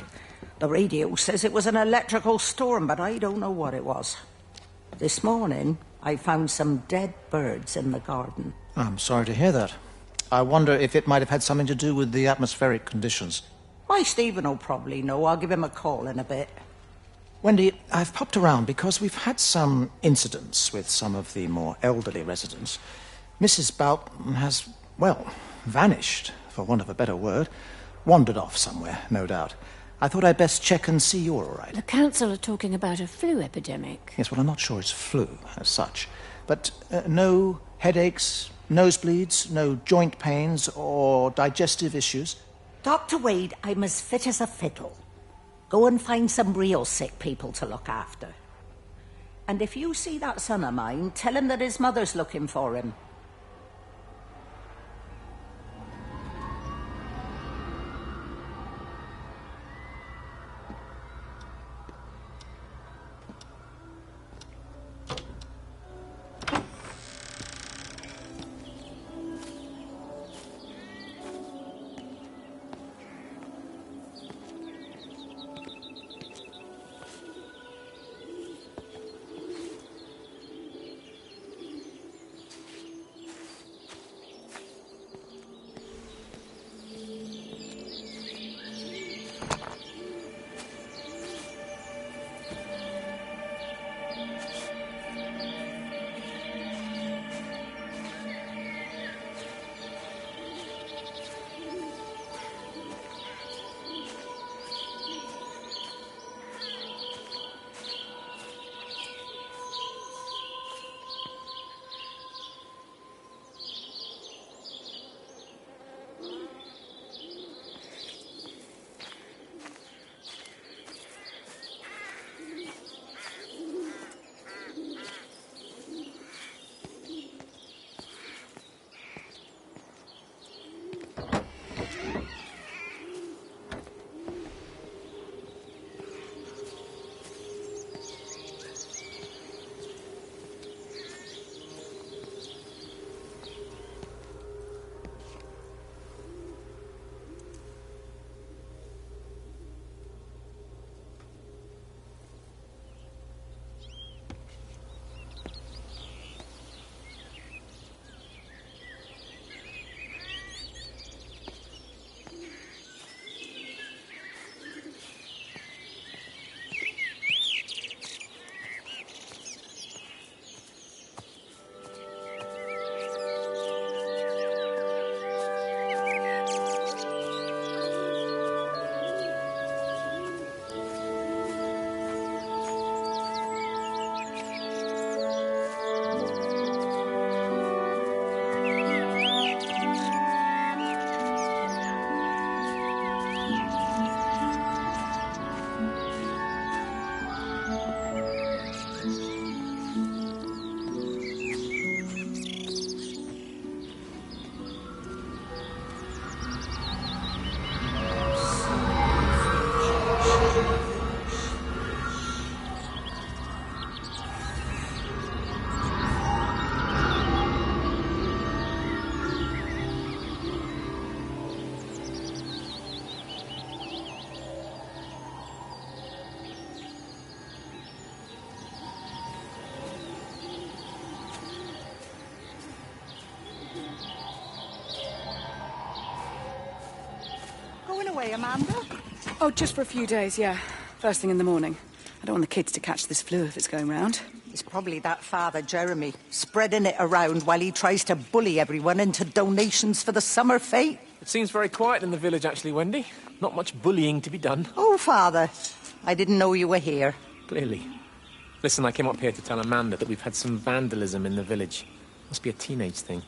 [SPEAKER 15] The radio says it was an electrical storm, but I don't know what it was. This morning, I found some dead birds in the garden.
[SPEAKER 6] I'm sorry to hear that. I wonder if it might have had something to do with the atmospheric conditions.
[SPEAKER 15] Why, Stephen will probably know. I'll give him a call in a bit.
[SPEAKER 6] Wendy, I've popped around because we've had some incidents with some of the more elderly residents. Mrs. Bout has, well, vanished, for want of a better word. Wandered off somewhere, no doubt. I thought I'd best check and see you're all right.
[SPEAKER 7] The council are talking about a flu epidemic.
[SPEAKER 6] Yes, well, I'm not sure it's flu as such. But no headaches, nosebleeds, no joint pains or digestive issues?
[SPEAKER 15] Dr. Wade, I'm as fit as a fiddle. Go and find some real sick people to look after. And if you see that son of mine, tell him that his mother's looking for him.
[SPEAKER 10] Away, Amanda? Oh, just for a few days, yeah. First thing in the morning. I don't want the kids to catch this flu if it's going round.
[SPEAKER 15] It's probably that father, Jeremy, spreading it around while he tries to bully everyone into donations for the summer fete.
[SPEAKER 9] It seems very quiet in the village, actually, Wendy. Not much bullying to be done.
[SPEAKER 15] Oh, Father, I didn't know you were here.
[SPEAKER 9] Clearly. Listen, I came up here to tell Amanda that we've had some vandalism in the village. Must be a teenage thing.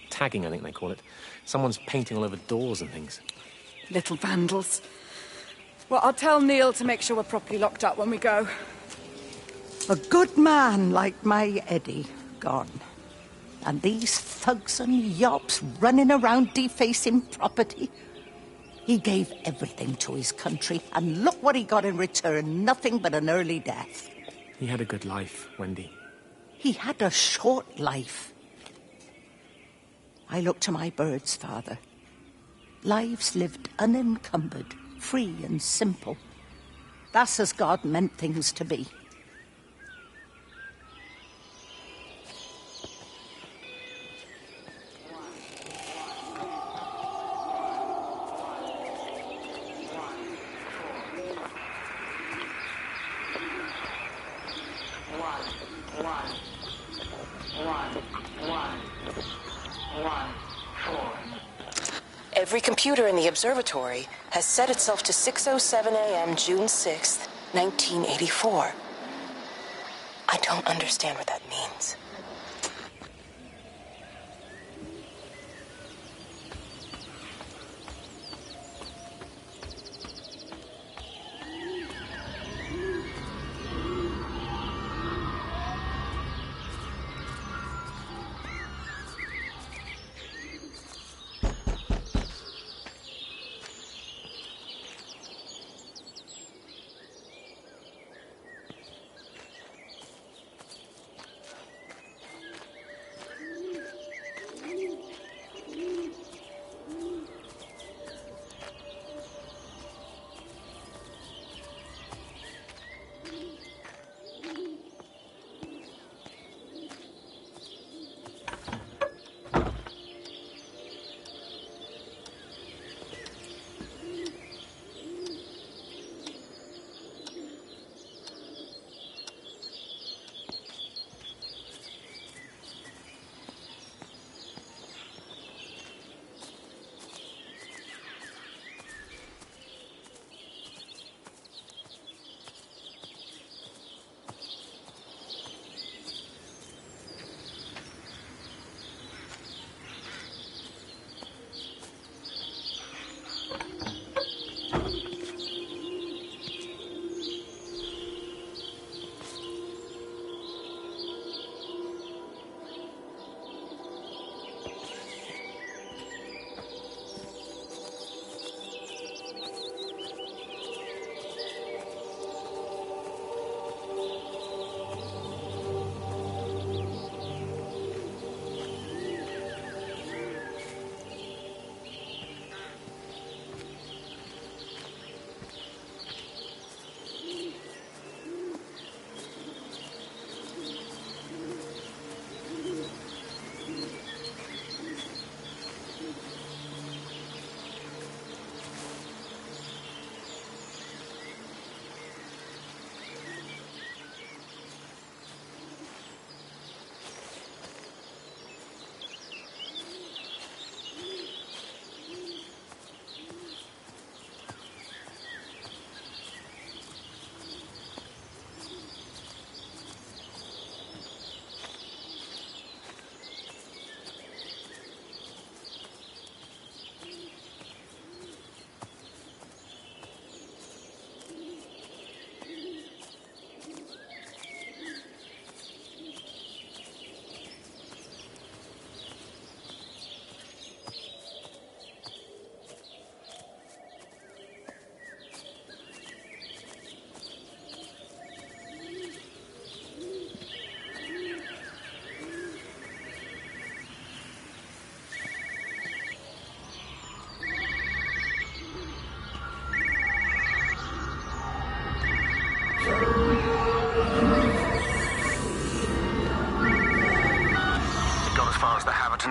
[SPEAKER 9] Tagging, I think they call it. Someone's painting all over doors and things.
[SPEAKER 10] Little vandals. Well, I'll tell Neil to make sure we're properly locked up when we go.
[SPEAKER 15] A good man like my Eddie gone. And these thugs and yops running around defacing property. He gave everything to his country, and look what he got in return. Nothing but an early death.
[SPEAKER 9] He had a good life, Wendy.
[SPEAKER 15] He had a short life. I look to my birds, Father. Lives lived unencumbered, free and simple. That's as God meant things to be.
[SPEAKER 1] Every computer in the observatory has set itself to 6:07 a.m. June 6th, 1984. I don't understand what that means.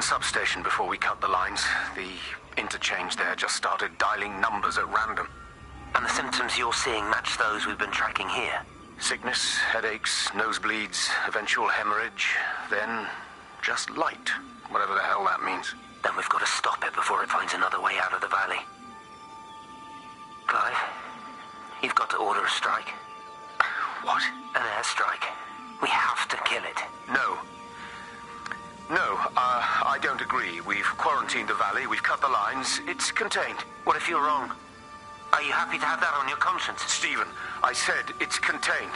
[SPEAKER 2] Substation before we cut the lines. The interchange there just started dialing numbers at random.
[SPEAKER 4] And the symptoms you're seeing match those we've been tracking here?
[SPEAKER 2] Sickness, headaches, nosebleeds, eventual hemorrhage, then just light, whatever the hell that means.
[SPEAKER 4] Then we've got to stop it before it finds another way out of the valley. Clive, you've got to order a strike.
[SPEAKER 2] What?
[SPEAKER 4] An airstrike. We have to kill it.
[SPEAKER 2] No. I don't agree. We've quarantined the valley, we've cut the lines, it's contained.
[SPEAKER 4] What if you're wrong? Are you happy to have that on your conscience?
[SPEAKER 2] Stephen, I said it's contained.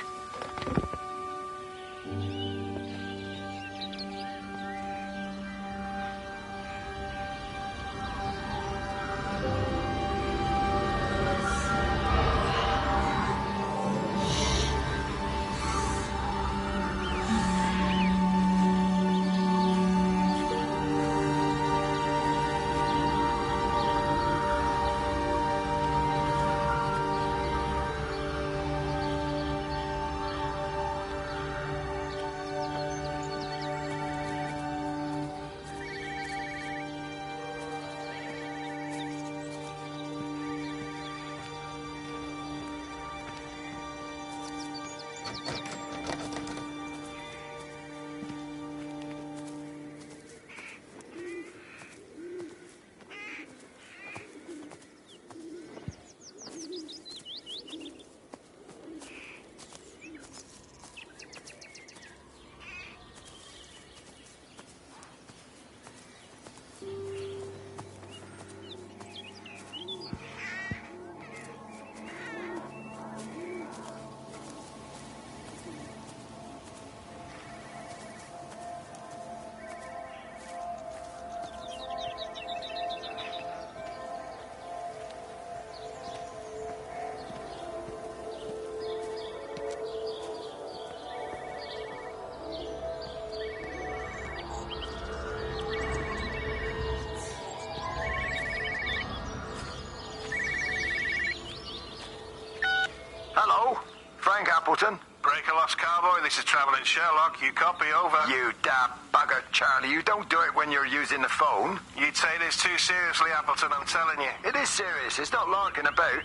[SPEAKER 16] Hello, Frank Appleton.
[SPEAKER 14] Break a lost cowboy, this is Travelling Sherlock. You copy, over.
[SPEAKER 16] You daft bugger, Charlie. You don't do it when you're using the phone.
[SPEAKER 14] You'd say this too seriously, Appleton, I'm telling you.
[SPEAKER 16] It is serious. It's not larking about.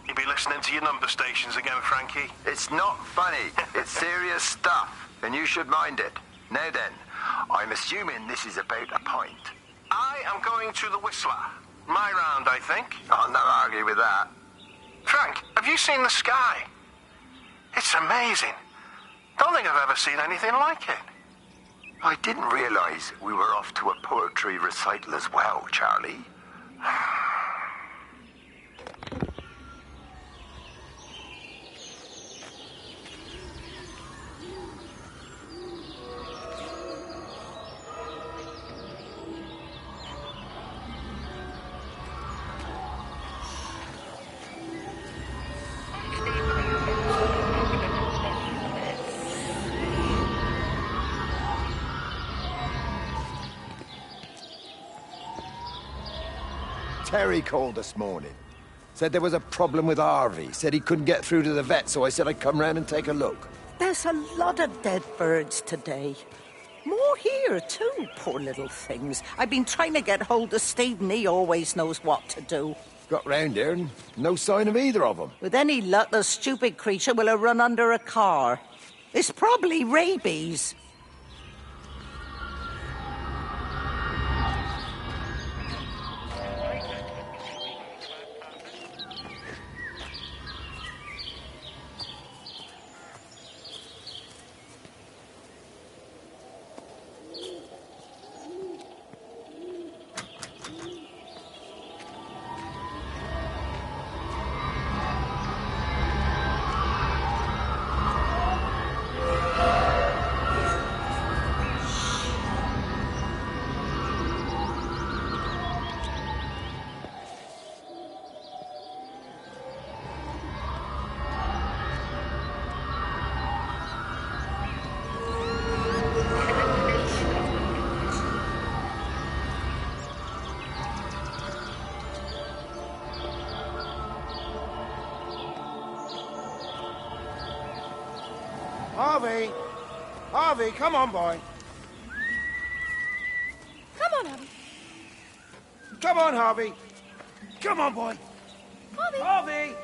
[SPEAKER 14] You'll be listening to your number stations again, Frankie.
[SPEAKER 16] It's not funny. It's serious stuff, and you should mind it. Now then, I'm assuming this is about a pint.
[SPEAKER 14] I am going to the Whistler. My round, I think.
[SPEAKER 16] I'll not argue with that.
[SPEAKER 14] Frank, have you seen the sky? It's amazing. Don't think I've ever seen anything like it.
[SPEAKER 16] I didn't realize we were off to a poetry recital as well, Charlie.
[SPEAKER 13] Terry called this morning. Said there was a problem with Harvey. Said he couldn't get through to the vet, so I said I'd come round and take a look.
[SPEAKER 15] There's a lot of dead birds today. More here, too, poor little things. I've been trying to get hold of Stephen. He always knows what to do.
[SPEAKER 13] Got round here and no sign of either of them.
[SPEAKER 15] With any luck, the stupid creature will have run under a car. It's probably rabies.
[SPEAKER 17] Harvey! Harvey, come on, boy.
[SPEAKER 18] Come on, Harvey.
[SPEAKER 17] Come on, Harvey. Come on, boy.
[SPEAKER 18] Harvey!
[SPEAKER 17] Harvey!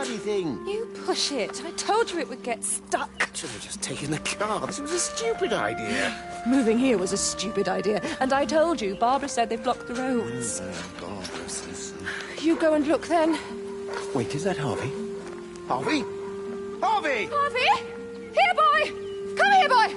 [SPEAKER 19] bloody thing.
[SPEAKER 18] You push it. I told you it would get stuck.
[SPEAKER 19] Should have just taken the car. This was a stupid idea.
[SPEAKER 18] Moving here was a stupid idea. And I told you, Barbara said they've blocked the roads.
[SPEAKER 19] Barbara says...
[SPEAKER 18] You go and look then.
[SPEAKER 6] Wait, is that Harvey?
[SPEAKER 19] Harvey? Harvey!
[SPEAKER 18] Harvey! Here, boy! Come here, boy!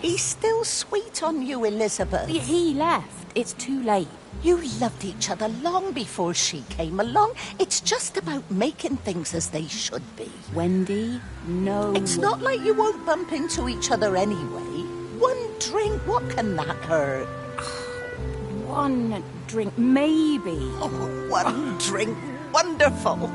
[SPEAKER 15] He's still sweet on you, Elizabeth.
[SPEAKER 11] He left. It's too late.
[SPEAKER 15] You loved each other long before she came along. It's just about making things as they should be.
[SPEAKER 11] Wendy, no.
[SPEAKER 15] It's not like you won't bump into each other anyway. One drink, what can that hurt?
[SPEAKER 11] One drink, maybe.
[SPEAKER 15] Oh, one drink, wonderful.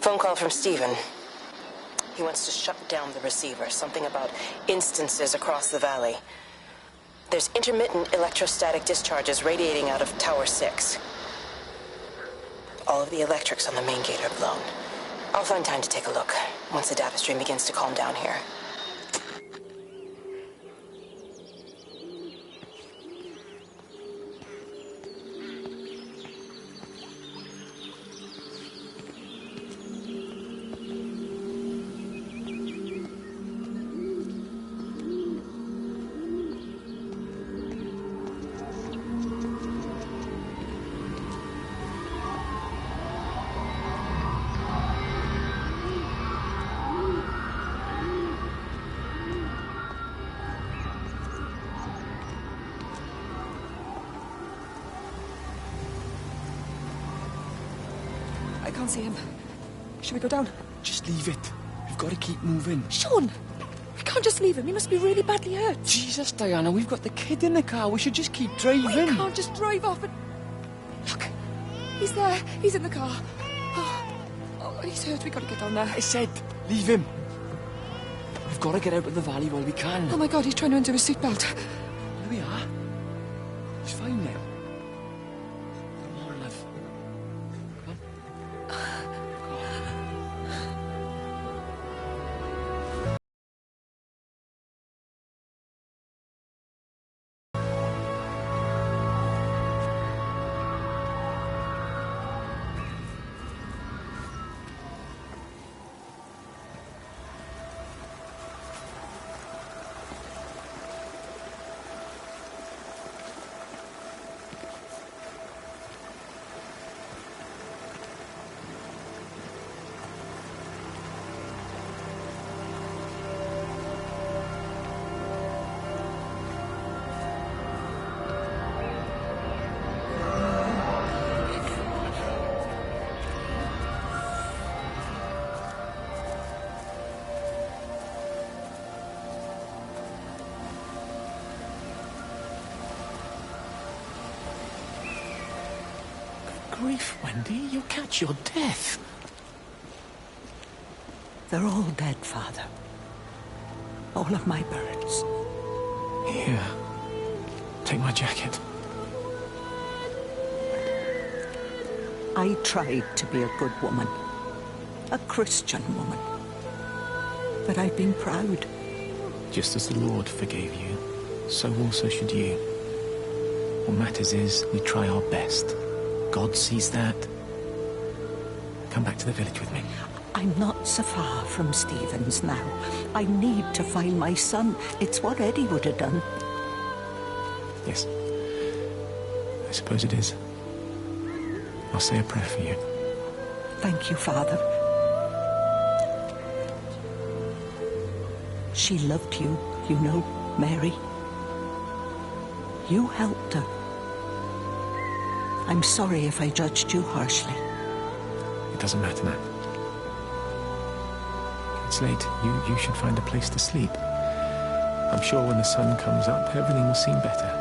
[SPEAKER 1] Phone call from Stephen. He wants to shut down the receiver. Something about instances across the valley. There's intermittent electrostatic discharges radiating out of Tower 6. All of the electrics on the main gate are blown. I'll find time to take a look once the data stream begins to calm down here.
[SPEAKER 10] I can't see him. Should we go down?
[SPEAKER 9] Just leave it. We've got to keep moving.
[SPEAKER 10] Sean! We can't just leave him. He must be really badly hurt.
[SPEAKER 9] Jesus, Diana, we've got the kid in the car. We should just keep driving.
[SPEAKER 10] We can't just drive off and... Look! He's there. He's in the car. Oh, he's hurt. We've got to get down there.
[SPEAKER 9] I said, leave him. We've got to get out of the valley while we can.
[SPEAKER 10] Oh, my God, he's trying to undo his seatbelt.
[SPEAKER 9] Here we are. He's fine now. Come on, love. Come on. grief, Wendy. You'll catch your death.
[SPEAKER 10] They're all dead, Father. All of my birds.
[SPEAKER 9] Here. Take my jacket.
[SPEAKER 10] I tried to be a good woman. A Christian woman. But I've been proud.
[SPEAKER 9] Just as the Lord forgave you, so also should you. What matters is we try our best. God sees that. Come back to the village with me.
[SPEAKER 10] I'm not so far from Stevens now. I need to find my son. It's what Eddie would have done.
[SPEAKER 9] Yes. I suppose it is. I'll say a prayer for you.
[SPEAKER 10] Thank you, Father. She loved you, you know, Mary. You helped her. I'm sorry if I judged you harshly.
[SPEAKER 9] It doesn't matter, Matt. It's late. You should find a place to sleep. I'm sure when the sun comes up, everything will seem better.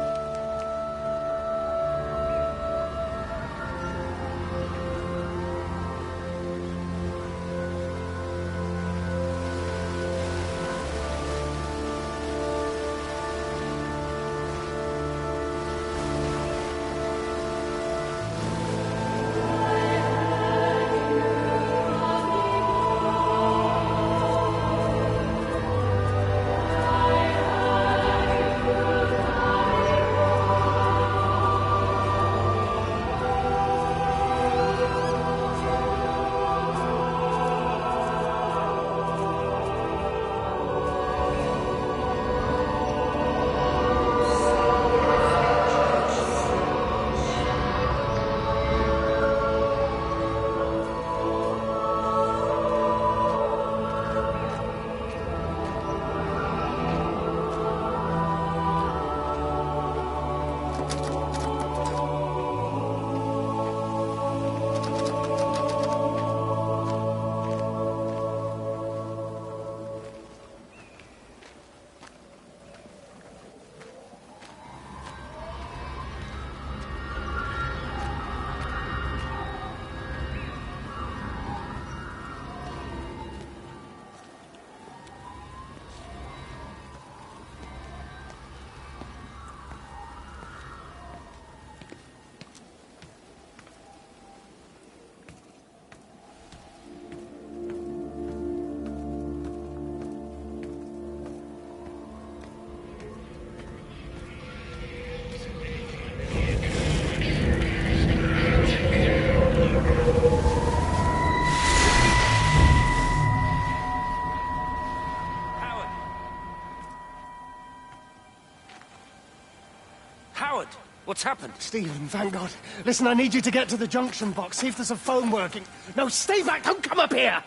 [SPEAKER 3] What's happened?
[SPEAKER 17] Stephen, thank God. Listen, I need you to get to the junction box, see if there's a phone working. No, stay back, don't come up here!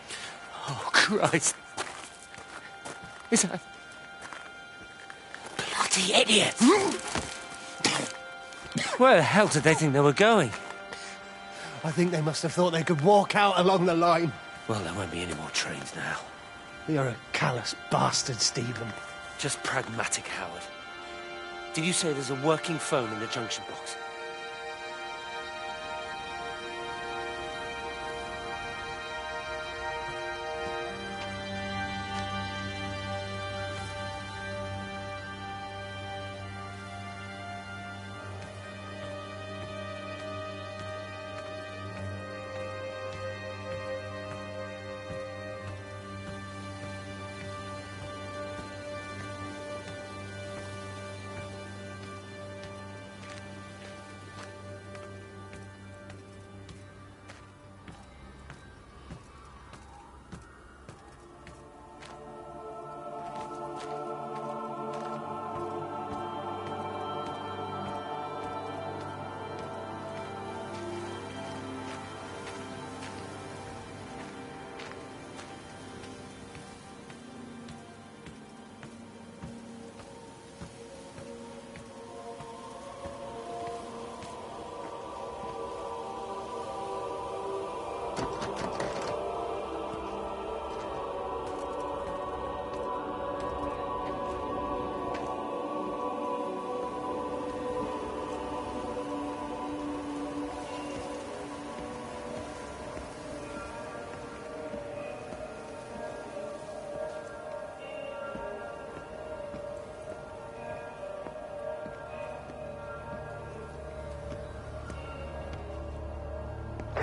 [SPEAKER 3] Oh, Christ. Is that... Bloody idiot! Where the hell did they think they were going?
[SPEAKER 17] I think they must have thought they could walk out along the line.
[SPEAKER 3] Well, there won't be any more trains now.
[SPEAKER 17] You're a callous bastard, Stephen.
[SPEAKER 3] Just pragmatic, Howard. Did you say there's a working phone in the junction box?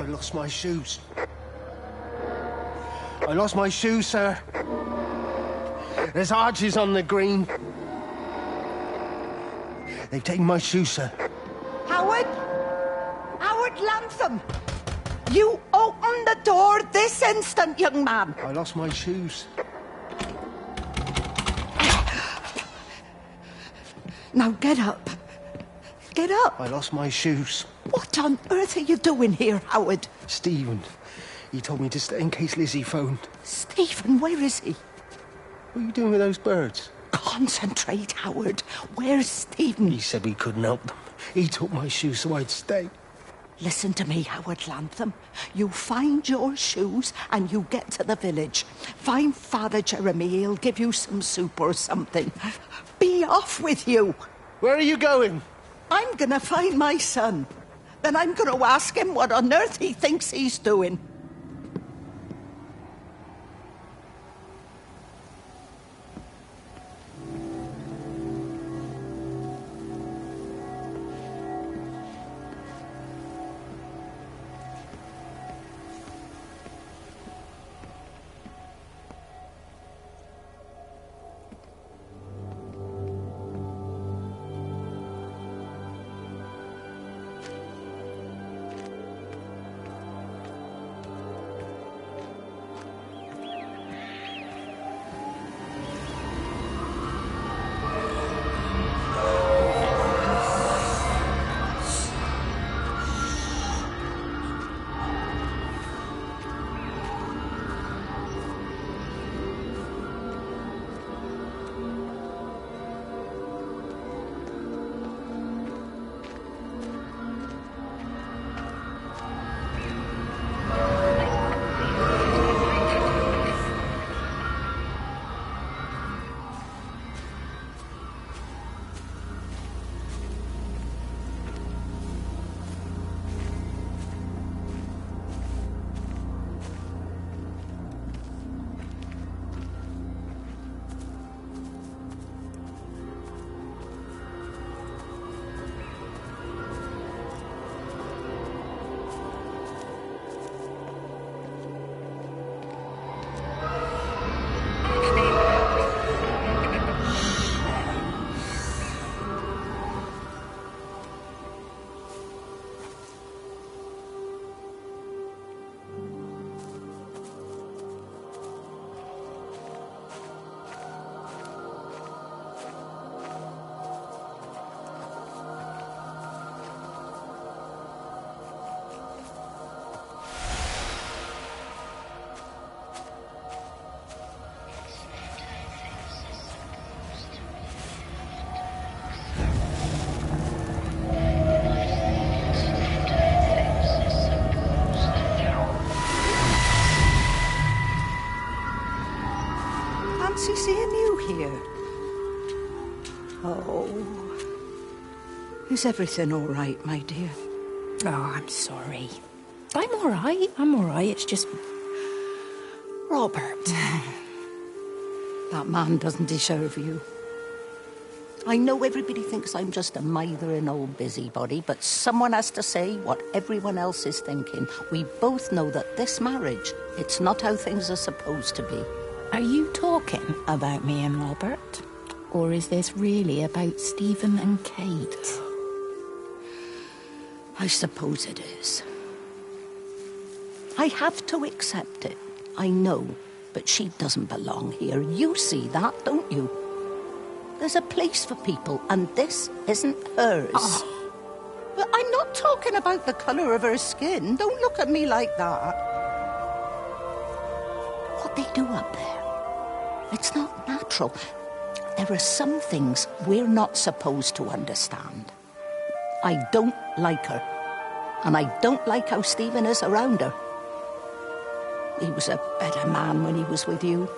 [SPEAKER 17] I lost my shoes. I lost my shoes, sir. There's arches on the green. They've taken my shoes, sir.
[SPEAKER 15] Howard! Howard Lantham! You open the door this instant, young man!
[SPEAKER 17] I lost my shoes.
[SPEAKER 15] Now get up. Get up.
[SPEAKER 17] I lost my shoes.
[SPEAKER 15] What on earth are you doing here, Howard?
[SPEAKER 17] Stephen. He told me to stay in case Lizzie phoned.
[SPEAKER 15] Stephen, where is he?
[SPEAKER 17] What are you doing with those birds?
[SPEAKER 15] Concentrate, Howard. Where's Stephen?
[SPEAKER 17] He said we couldn't help them. He took my shoes so I'd stay.
[SPEAKER 15] Listen to me, Howard Lantham. You find your shoes and you get to the village. Find Father Jeremy. He'll give you some soup or something. Be off with you.
[SPEAKER 17] Where are you going?
[SPEAKER 15] I'm gonna find my son. Then I'm gonna ask him what on earth he thinks he's doing. Fancy seeing you here. Oh. Is everything all right, my dear?
[SPEAKER 11] Oh, I'm sorry. I'm all right. I'm all right. It's just... Robert.
[SPEAKER 15] That man doesn't deserve you. I know everybody thinks I'm just a mithering old busybody, but someone has to say what everyone else is thinking. We both know that this marriage, it's not how things are supposed to be.
[SPEAKER 11] Are you talking about me and Robert? Or is this really about Stephen and Kate?
[SPEAKER 15] I suppose it is. I have to accept it. I know, but she doesn't belong here. You see that, don't you? There's a place for people, and this isn't hers.
[SPEAKER 11] Oh.
[SPEAKER 15] But I'm not talking about the colour of her skin. Don't look at me like that. What they do up there, it's not natural. There are some things we're not supposed to understand. I don't like her, and I don't like how Stephen is around her. He was a better man when he was with you.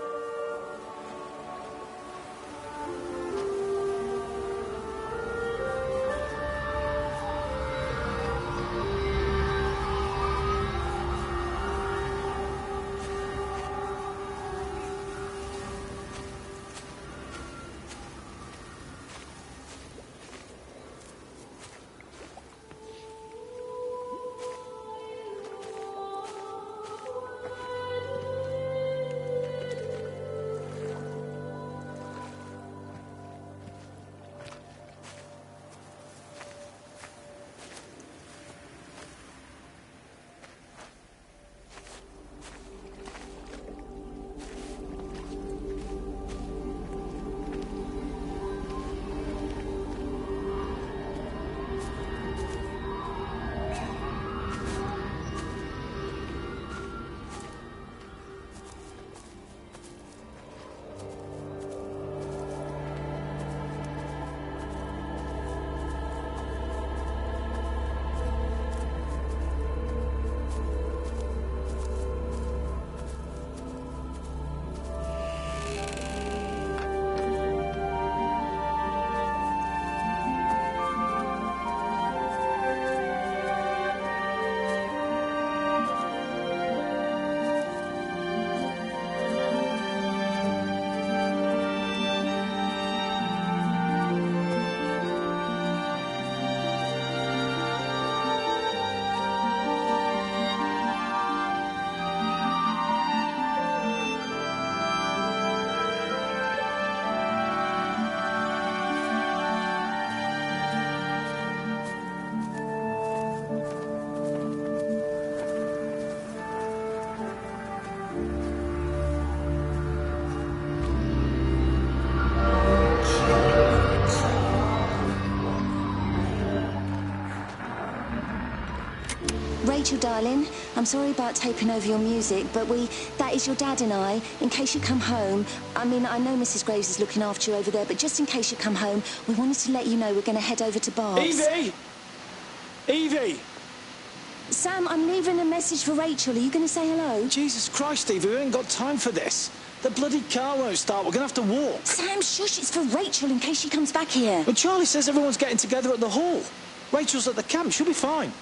[SPEAKER 12] Rachel, darling, I'm sorry about taping over your music, but that is your dad and I. In case you come home, I mean, I know Mrs. Graves is looking after you over there, but just in case you come home, we wanted to let you know we're going to head over to Barb's.
[SPEAKER 9] Evie! Evie!
[SPEAKER 12] Sam, I'm leaving a message for Rachel. Are you going to say hello?
[SPEAKER 6] Jesus Christ, Evie, we ain't got time for this. The bloody car won't start. We're going to have to walk.
[SPEAKER 12] Sam, shush, it's for Rachel in case she comes back here.
[SPEAKER 6] But Charlie says everyone's getting together at the hall. Rachel's at the camp. She'll be fine.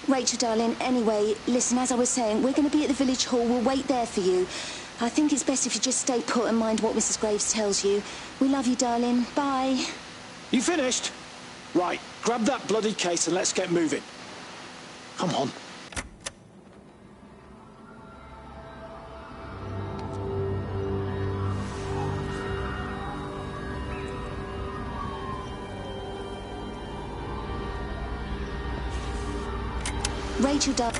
[SPEAKER 12] Rachel, darling, anyway, listen, as I was saying, we're going to be at the village hall. We'll wait there for you. I think it's best if you just stay put and mind what Mrs. Graves tells you. We love you, darling. Bye.
[SPEAKER 6] You finished? Right, grab that bloody case and let's get moving. Come on.
[SPEAKER 12] Rachel, darling.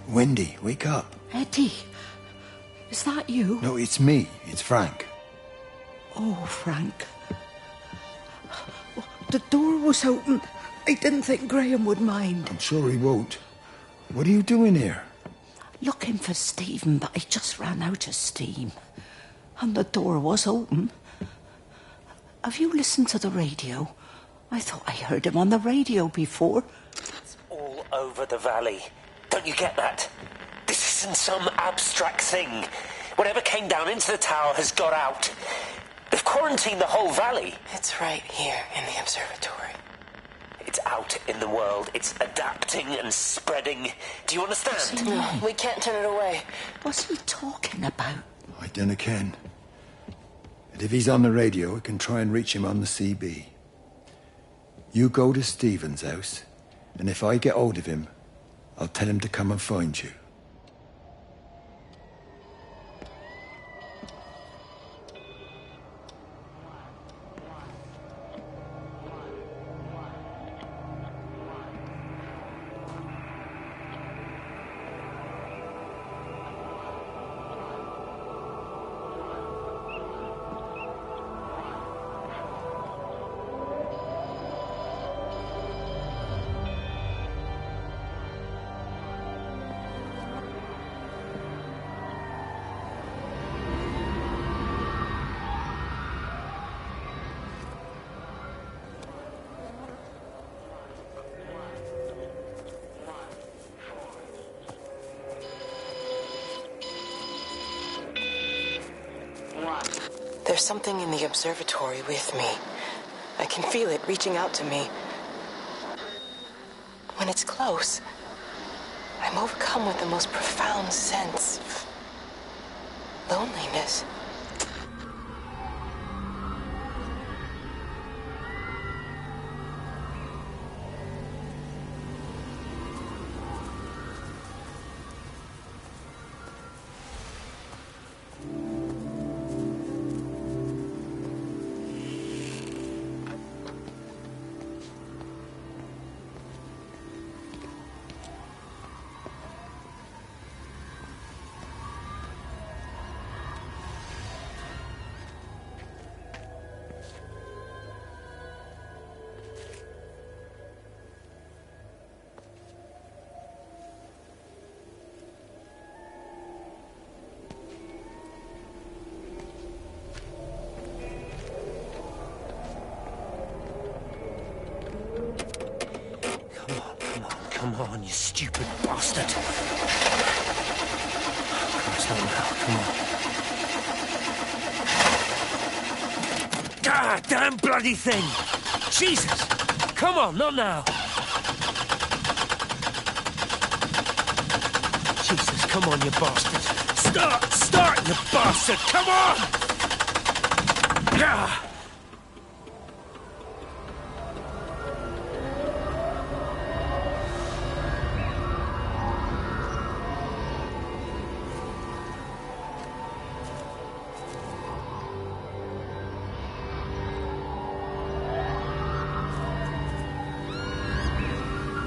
[SPEAKER 13] Wendy, wake up.
[SPEAKER 10] Eddie, is that you?
[SPEAKER 13] No, it's me. It's Frank.
[SPEAKER 10] Oh, Frank. The door was open. I didn't think Graham would mind.
[SPEAKER 13] I'm sure he won't. What are you doing here?
[SPEAKER 15] Looking for Stephen, but I just ran out of steam. And the door was open. Have you listened to the radio? I thought I heard him on the radio before.
[SPEAKER 4] It's all over the valley. Don't you get that? This isn't some abstract thing. Whatever came down into the tower has got out. They've quarantined the whole valley.
[SPEAKER 1] It's right here in the observatory.
[SPEAKER 4] It's out in the world. It's adapting and spreading. Do you understand?
[SPEAKER 1] No, we can't turn it away.
[SPEAKER 15] What's he talking about?
[SPEAKER 13] I dunno ken. But if he's on the radio, I can try and reach him on the CB. You go to Stephen's house, and if I get hold of him, I'll tell him to come and find you.
[SPEAKER 1] There's something in the observatory with me. I can feel it reaching out to me. When it's close, I'm overcome with the most profound sense of loneliness.
[SPEAKER 4] on, you stupid bastard. Christ, not now. Come on. Ah, damn bloody thing! Jesus! Come on, not now! Jesus, come on, you bastard! Start, you bastard! Come on! Ah!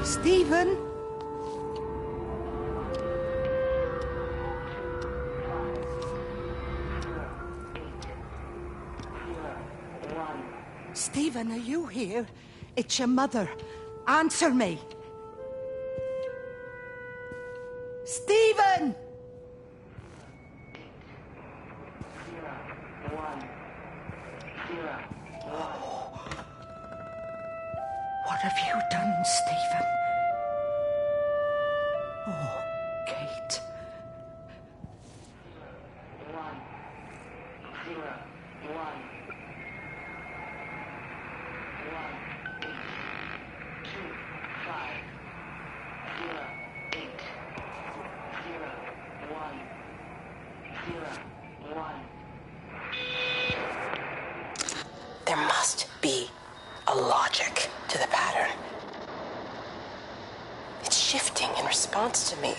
[SPEAKER 15] Stephen? Stephen, are you here? It's your mother. Answer me. Stephen! What have you done, Stephen? Oh, Kate.
[SPEAKER 20] 1, 0, 1, 1, 8, 2, 5, 0, 8, 0, 1, 0, 1.
[SPEAKER 1] There must be a logic to the pattern. It's shifting in response to me.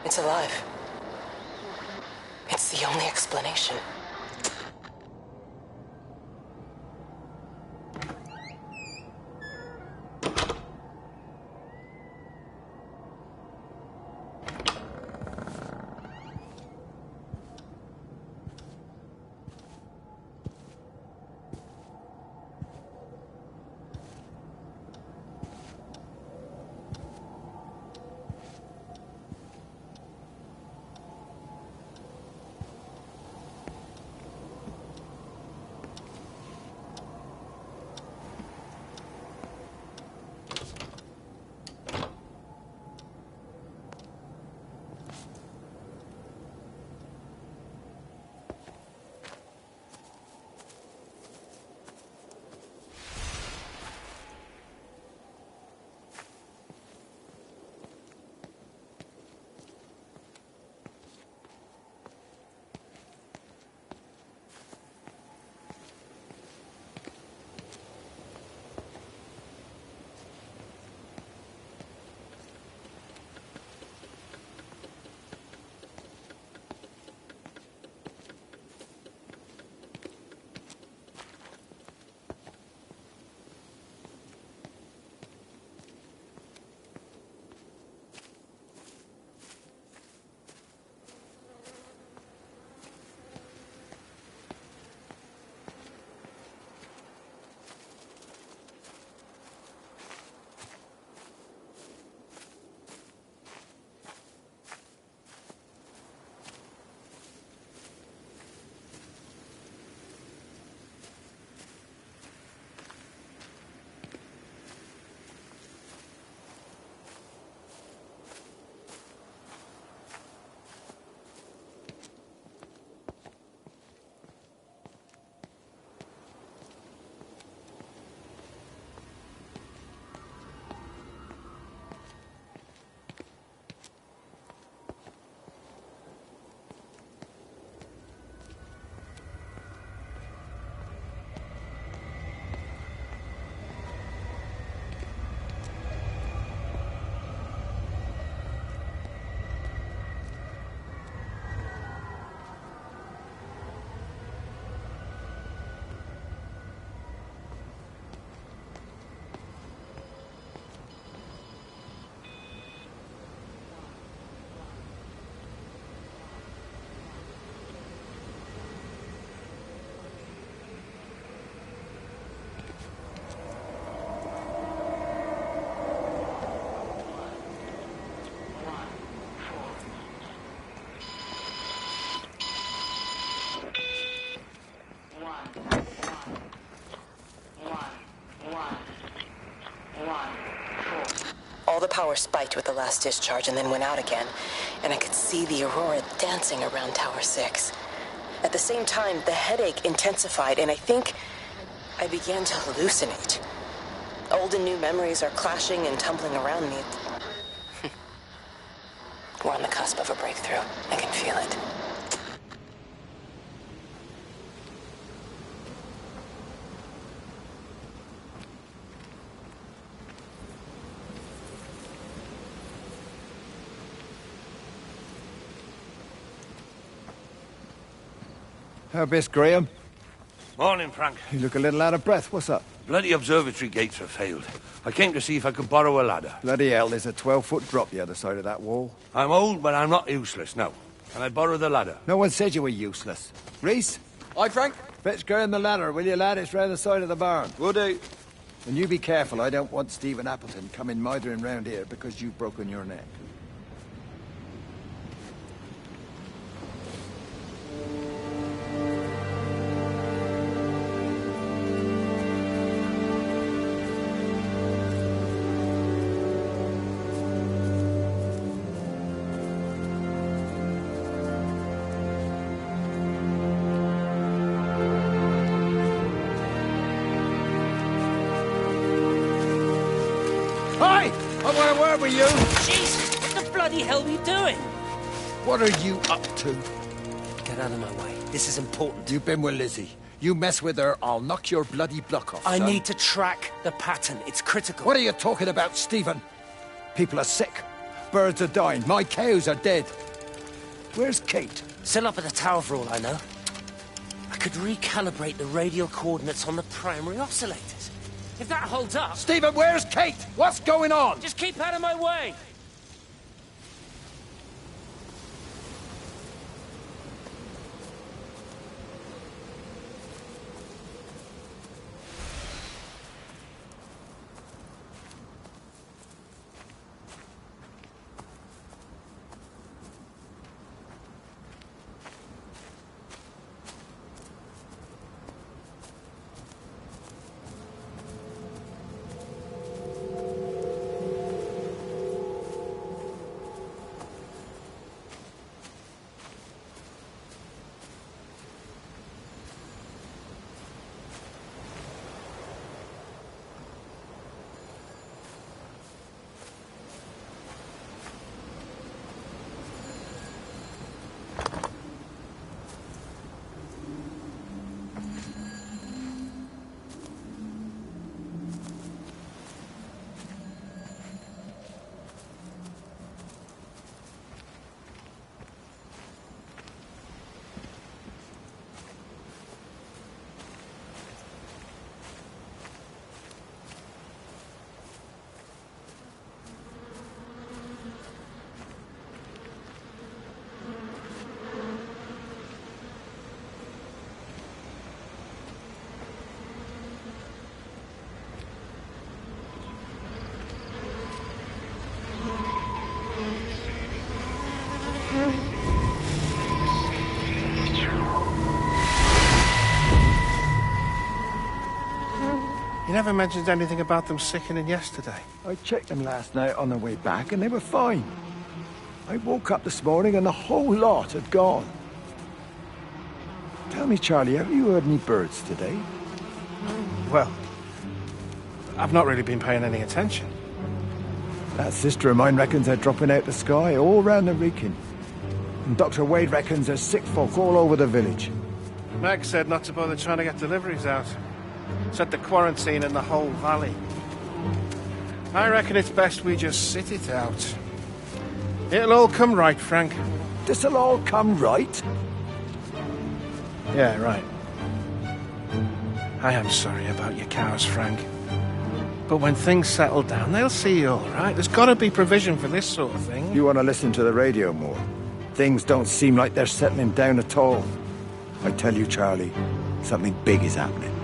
[SPEAKER 1] It's alive. It's the only explanation. tower spiked with the last discharge and then went out again, and I could see the aurora dancing around Tower 6. At the same time, the headache intensified, and I think I began to hallucinate. Old and new memories are clashing and tumbling around me. We're on the cusp of a breakthrough. I can feel it.
[SPEAKER 13] How best, Graham?
[SPEAKER 3] Morning, Frank.
[SPEAKER 13] You look a little out of breath. What's up?
[SPEAKER 3] Bloody observatory gates have failed. I came to see if I could borrow a ladder.
[SPEAKER 13] Bloody hell, there's a 12-foot drop the other side of that wall.
[SPEAKER 3] I'm old, but I'm not useless, no. Can I borrow the ladder?
[SPEAKER 13] No one said you were useless. Reese?
[SPEAKER 21] Aye, Frank?
[SPEAKER 13] Fetch Graham the ladder, will you, lad? It's round the side of the barn.
[SPEAKER 21] Will do.
[SPEAKER 13] And you be careful. I don't want Stephen Appleton coming mithering round here because you've broken your neck. Hi! I want a word with you.
[SPEAKER 4] Jesus, what the bloody hell are you doing?
[SPEAKER 13] What are you up to?
[SPEAKER 4] Get out of my way. This is important.
[SPEAKER 13] You've been with Lizzie. You mess with her, I'll knock your bloody block off,
[SPEAKER 4] I
[SPEAKER 13] son.
[SPEAKER 4] need to track the pattern. It's critical.
[SPEAKER 13] What are you talking about, Stephen? People are sick. Birds are dying. My cows are dead. Where's Kate?
[SPEAKER 4] Still up at the tower for all I know. I could recalibrate the radial coordinates on the primary oscillators. If that holds up...
[SPEAKER 13] Stephen, where's Kate? What's going on?
[SPEAKER 4] Just keep out of my way!
[SPEAKER 14] You never mentioned anything about them sickening yesterday.
[SPEAKER 13] I checked them last night on the way back and they were fine. I woke up this morning and the whole lot had gone. Tell me, Charlie, have you heard any birds today?
[SPEAKER 14] Well, I've not really been paying any attention.
[SPEAKER 13] That sister of mine reckons they're dropping out the sky all round the Wrekin. And Dr. Wade reckons there's sick folk all over the village.
[SPEAKER 14] Meg said not to bother trying to get deliveries out. Said the quarantine in the whole valley. I reckon it's best we just sit it out. It'll all come right, Frank.
[SPEAKER 13] This'll all come right?
[SPEAKER 14] Yeah, right. I am sorry about your cows, Frank. But when things settle down, they'll see you all right. There's got to be provision for this sort of thing.
[SPEAKER 13] You want to listen to the radio more? Things don't seem like they're settling down at all. I tell you, Charlie, something big is happening.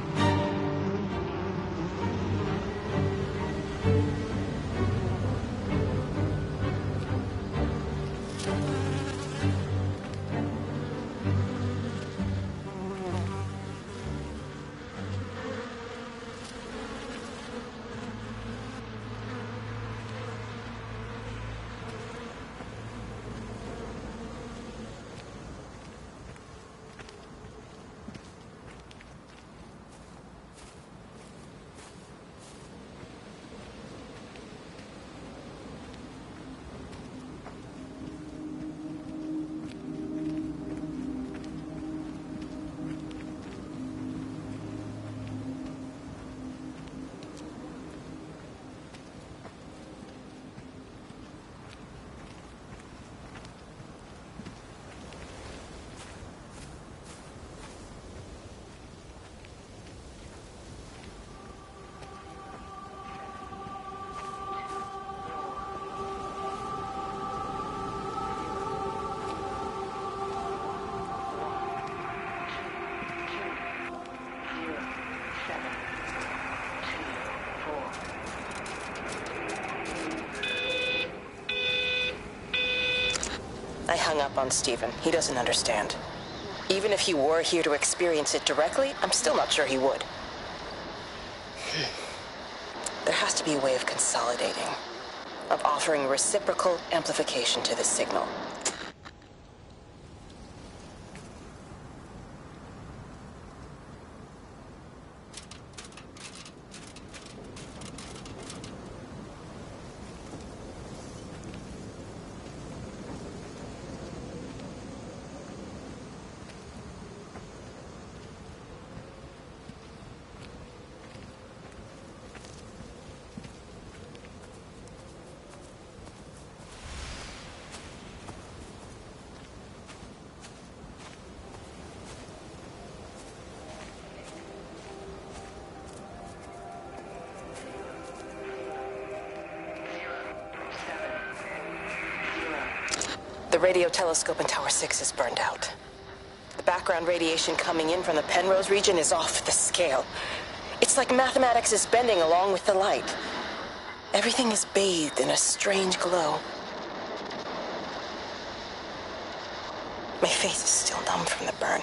[SPEAKER 1] hung up on Stephen. He doesn't understand. Even if he were here to experience it directly, I'm still not sure he would. There has to be a way of consolidating, of offering reciprocal amplification to this signal. The radio telescope in Tower 6 is burned out. The background radiation coming in from the Penrose region is off the scale. It's like mathematics is bending along with the light. Everything is bathed in a strange glow. My face is still numb from the burn.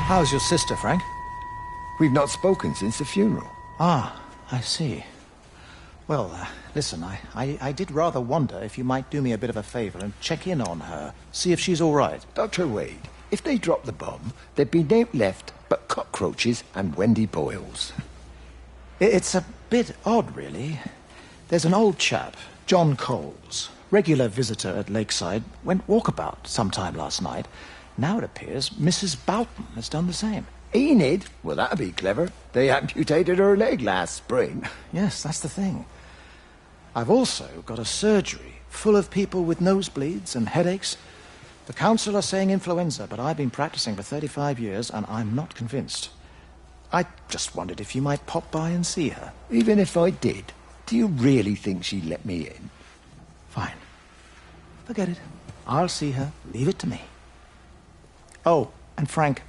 [SPEAKER 6] How's your sister, Frank?
[SPEAKER 13] We've not spoken since the funeral.
[SPEAKER 6] Ah, I see. Well, listen, I did rather wonder if you might do me a bit of a favor and check in on her, see if she's all right.
[SPEAKER 13] Dr. Wade, if they dropped the bomb, there'd be no left but cockroaches and Wendy Boyles.
[SPEAKER 6] It's a bit odd, really. There's an old chap, John Coles, regular visitor at Lakeside, went walkabout sometime last night. Now it appears Mrs. Boughton has done the same.
[SPEAKER 13] Enid? Well, that'd be clever. They amputated her leg last spring.
[SPEAKER 6] Yes, that's the thing. I've also got a surgery full of people with nosebleeds and headaches. The council are saying influenza, but I've been practicing for 35 years and I'm not convinced. I just wondered if you might pop by and see her.
[SPEAKER 13] Even if I did, do you really think she'd let me in?
[SPEAKER 6] Fine. Forget it. I'll see her. Leave it to me. Oh, and Frank,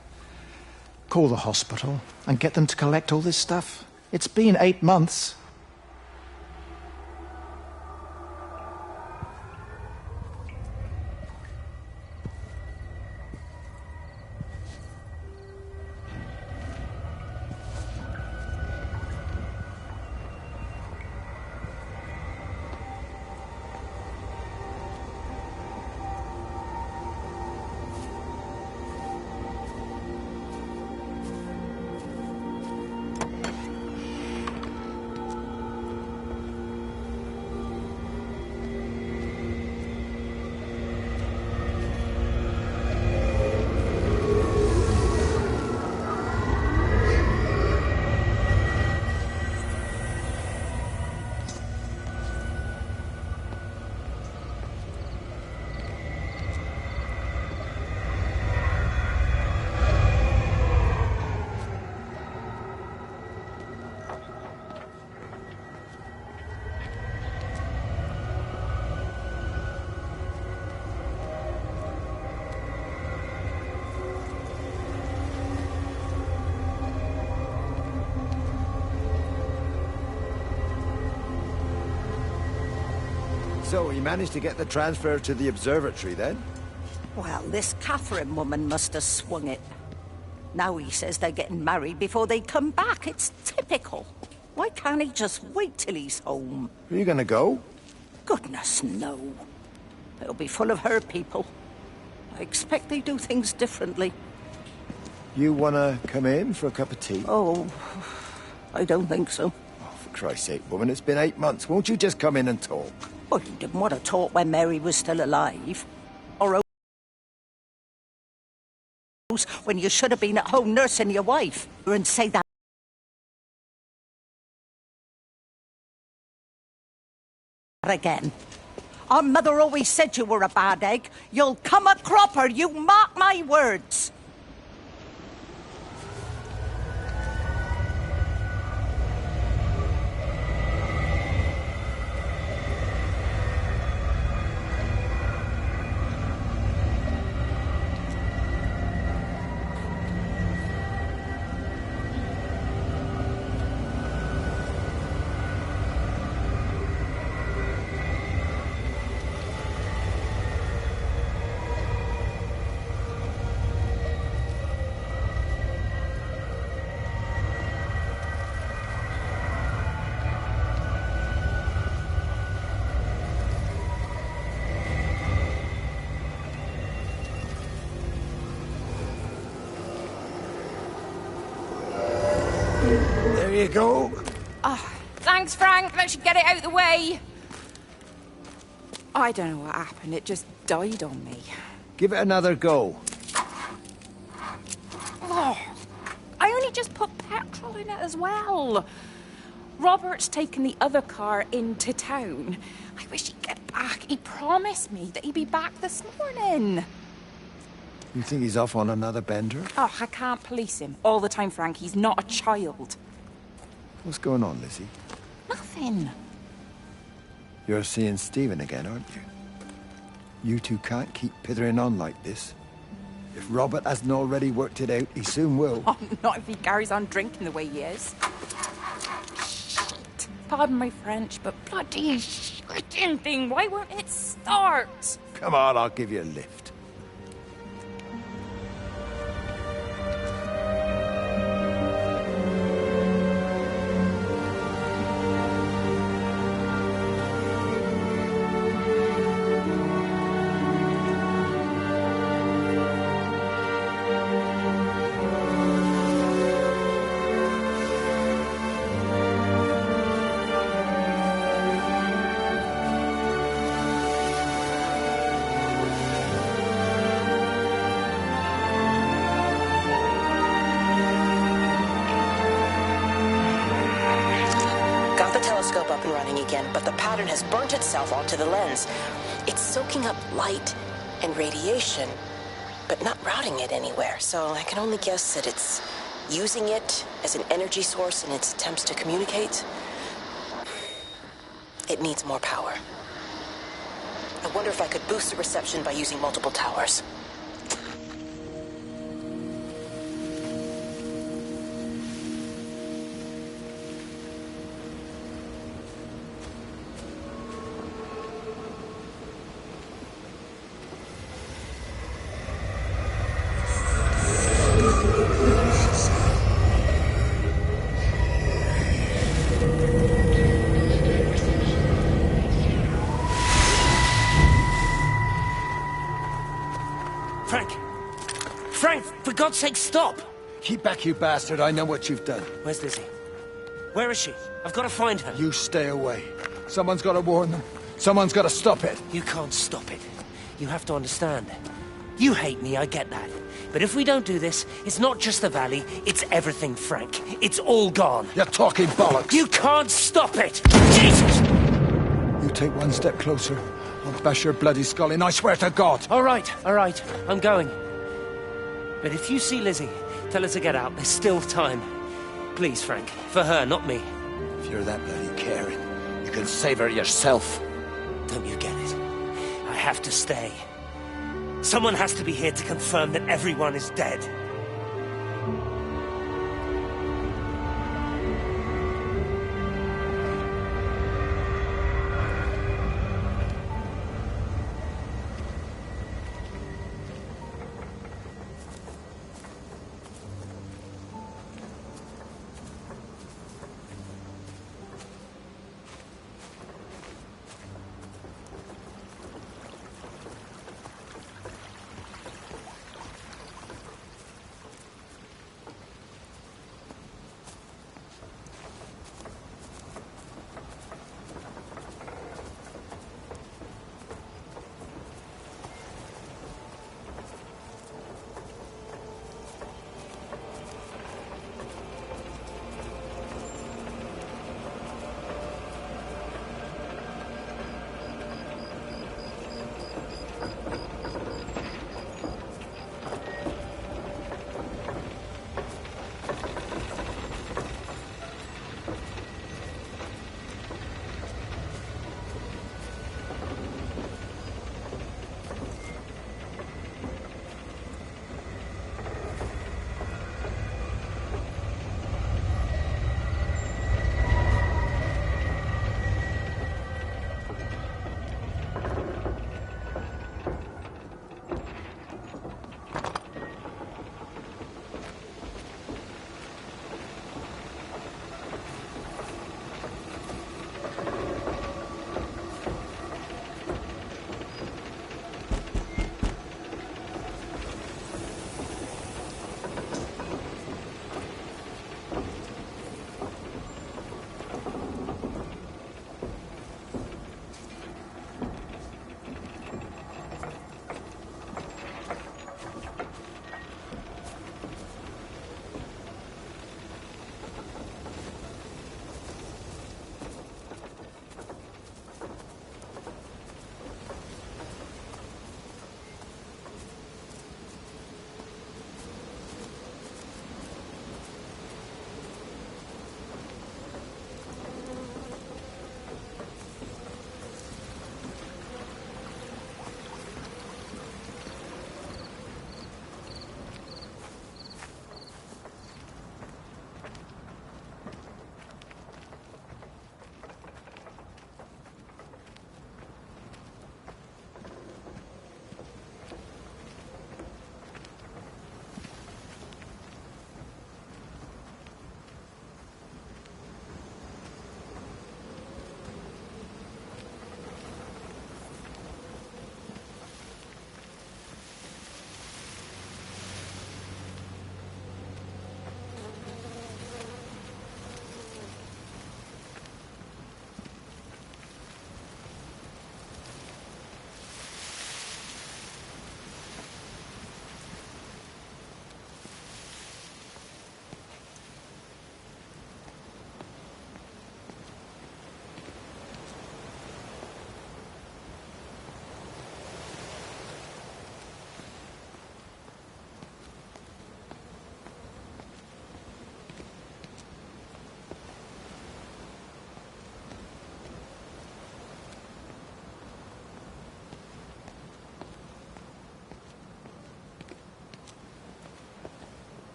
[SPEAKER 6] call the hospital and get them to collect all this stuff. It's been 8 months.
[SPEAKER 13] So he managed to get the transfer to the observatory then?
[SPEAKER 15] Well, this Catherine woman must have swung it. Now he says they're getting married before they come back. It's typical. Why can't he just wait till he's home?
[SPEAKER 13] Are you gonna go?
[SPEAKER 15] Goodness, no. It'll be full of her people. I expect they do things differently.
[SPEAKER 13] You wanna come in for a cup of tea?
[SPEAKER 15] Oh, I don't think so.
[SPEAKER 13] Oh, for Christ's sake, woman, it's been 8 months. Won't you just come in and talk?
[SPEAKER 15] Well, you didn't want to talk when Mary was still alive. Or when you should have been at home nursing your wife. And say that again. Our mother always said you were a bad egg. You'll come a cropper, you mark my words.
[SPEAKER 13] There you go.
[SPEAKER 11] Oh, thanks, Frank. Let's get it out of the way. I don't know what happened. It just died on me.
[SPEAKER 13] Give it another go.
[SPEAKER 11] Oh, I only just put petrol in it as well. Robert's taken the other car into town. I wish he'd get back. He promised me that he'd be back this morning.
[SPEAKER 13] You think he's off on another bender?
[SPEAKER 11] Oh, I can't police him all the time, Frank. He's not a child.
[SPEAKER 13] What's going on, Lizzie?
[SPEAKER 11] Nothing.
[SPEAKER 13] You're seeing Stephen again, aren't you? You two can't keep pithering on like this. If Robert hasn't already worked it out, he soon will.
[SPEAKER 11] Oh, not if he carries on drinking the way he is. Shit. Pardon my French, but bloody shitting thing, why won't it start?
[SPEAKER 13] Come on, I'll give you a lift.
[SPEAKER 1] Up and running again, but the pattern has burnt itself onto the lens. It's soaking up light and radiation, but not routing it anywhere, so I can only guess that it's using it as an energy source in its attempts to communicate. It needs more power. I wonder if I could boost the reception by using multiple towers.
[SPEAKER 4] Frank, for God's sake, stop!
[SPEAKER 13] Keep back, you bastard. I know what you've done.
[SPEAKER 4] Where's Lizzie? Where is she? I've got to find her.
[SPEAKER 13] You stay away. Someone's got to warn them. Someone's got to stop it.
[SPEAKER 4] You can't stop it. You have to understand. You hate me, I get that. But if we don't do this, it's not just the valley, it's everything, Frank. It's all gone.
[SPEAKER 13] You're talking bollocks.
[SPEAKER 4] You can't stop it! Jesus!
[SPEAKER 13] You take one step closer, I'll bash your bloody skull in, I swear to God.
[SPEAKER 4] All right, I'm going. But if you see Lizzie, tell her to get out. There's still time. Please, Frank. For her, not me.
[SPEAKER 13] If you're that bloody caring, you can save her yourself.
[SPEAKER 4] Don't you get it? I have to stay. Someone has to be here to confirm that everyone is dead.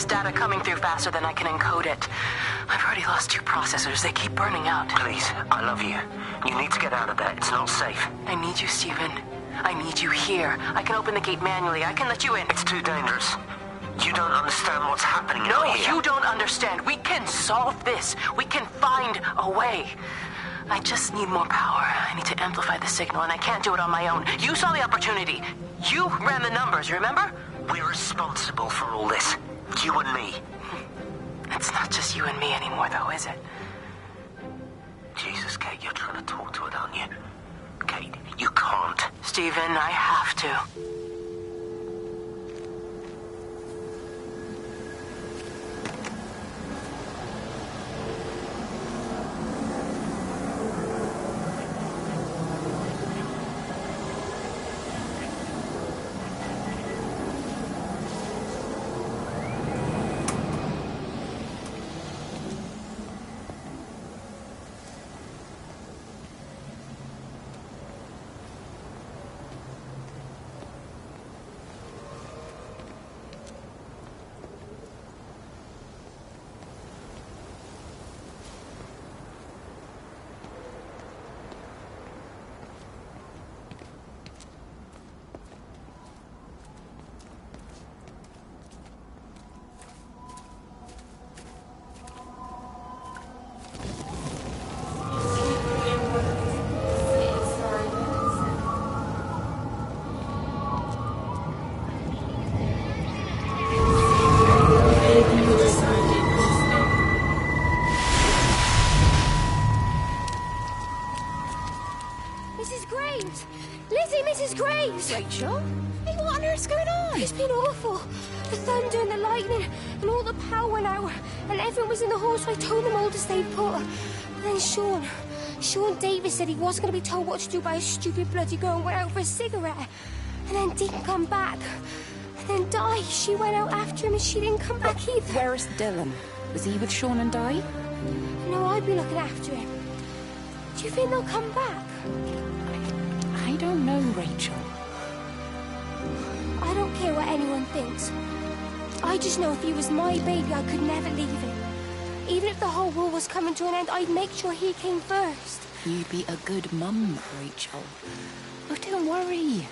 [SPEAKER 1] This data coming through faster than I can encode it. I've already lost 2 processors. They keep burning out.
[SPEAKER 4] Please, I love you. You need to get out of there. It's not safe.
[SPEAKER 1] I need you, Stephen. I need you here. I can open the gate manually. I can let you in.
[SPEAKER 4] It's too dangerous. You don't understand what's happening
[SPEAKER 1] No,
[SPEAKER 4] out here.
[SPEAKER 1] you don't understand. We can solve this. We can find a way. I just need more power. I need to amplify the signal, and I can't do it on my own. You saw the opportunity. You ran the numbers, remember?
[SPEAKER 4] We're responsible for all this. You and me.
[SPEAKER 1] It's not just you and me anymore, though, is it?
[SPEAKER 4] Jesus, Kate, you're trying to talk to it, aren't you? Kate, you can't.
[SPEAKER 1] Stephen, I have to.
[SPEAKER 21] Rachel? Hey, what on earth's going on? It's been awful. The thunder and the lightning and all the power went out and everyone was in the hall, so I told them all to stay put. But then Sean Davis said he wasn't going to be told what to do by a stupid bloody girl and went out for a cigarette. And then didn't come back. And then Di, she went out after him and she didn't come back either.
[SPEAKER 11] Where's Dylan? Was he with Sean and Di?
[SPEAKER 21] No, I'd be looking after him. Do you think they'll come back?
[SPEAKER 11] I don't know, Rachel.
[SPEAKER 21] I don't care what anyone thinks. I just know if he was my baby, I could never leave him. Even if the whole world was coming to an end, I'd make sure he came first.
[SPEAKER 11] You'd be a good mum, Rachel. Oh, don't worry.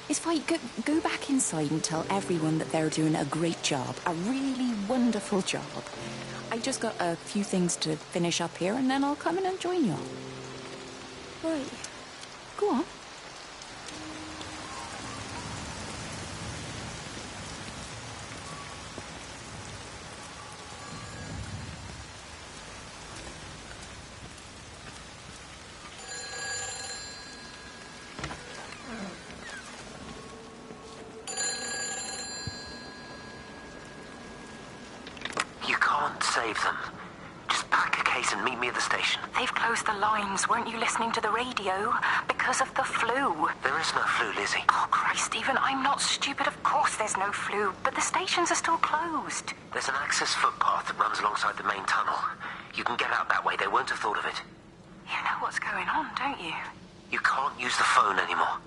[SPEAKER 11] It's fine. Go back inside and tell everyone that they're doing a great job. A really wonderful job. I just got a few things to finish up here, and then I'll come in and join you.
[SPEAKER 21] Right.
[SPEAKER 11] Go on.
[SPEAKER 4] Save them. Just pack a case and meet me at the station.
[SPEAKER 11] They've closed the lines. Weren't you listening to the radio? Because of the flu.
[SPEAKER 4] There is no flu, Lizzie.
[SPEAKER 11] Oh, Christ, Stephen, I'm not stupid. Of course there's no flu. But the stations are still closed.
[SPEAKER 4] There's an access footpath that runs alongside the main tunnel. You can get out that way. They won't have thought of it.
[SPEAKER 11] You know what's going on, don't you?
[SPEAKER 4] You can't use the phone anymore.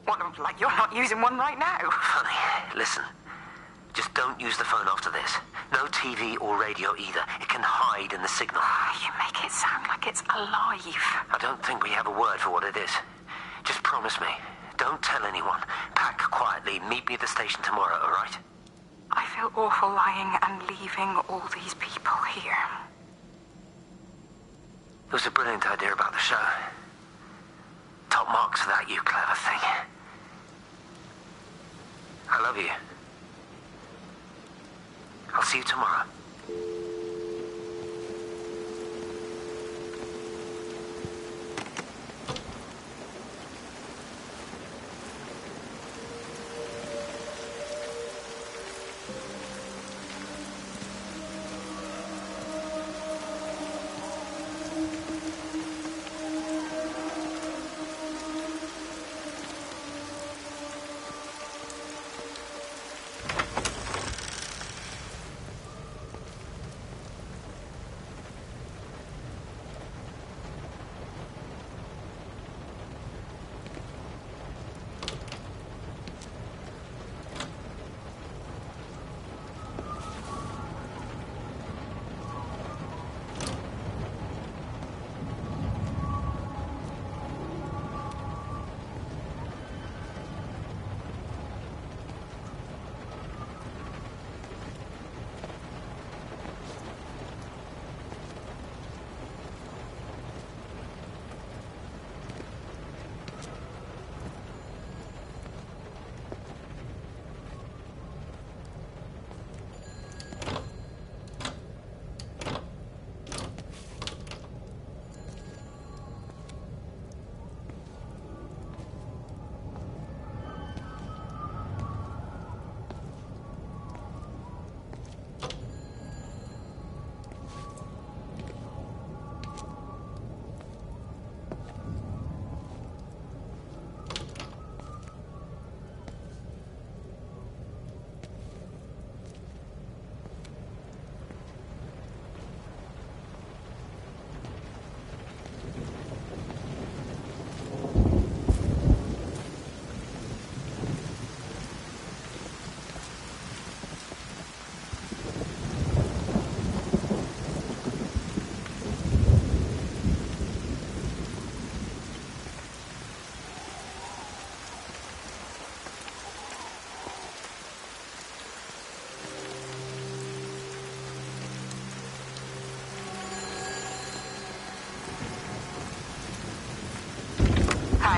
[SPEAKER 11] What, like you're not using one right now?
[SPEAKER 4] Funny. Listen. Just don't use the phone after this. No TV or radio either. It can hide in the signal.
[SPEAKER 11] You make it sound like it's alive.
[SPEAKER 4] I don't think we have a word for what it is. Just promise me. Don't tell anyone. Pack quietly. Meet me at the station tomorrow, all right?
[SPEAKER 11] I feel awful lying and leaving all these people here.
[SPEAKER 4] It was a brilliant idea about the show. Top marks for that, you clever thing. I love you. I'll see you tomorrow.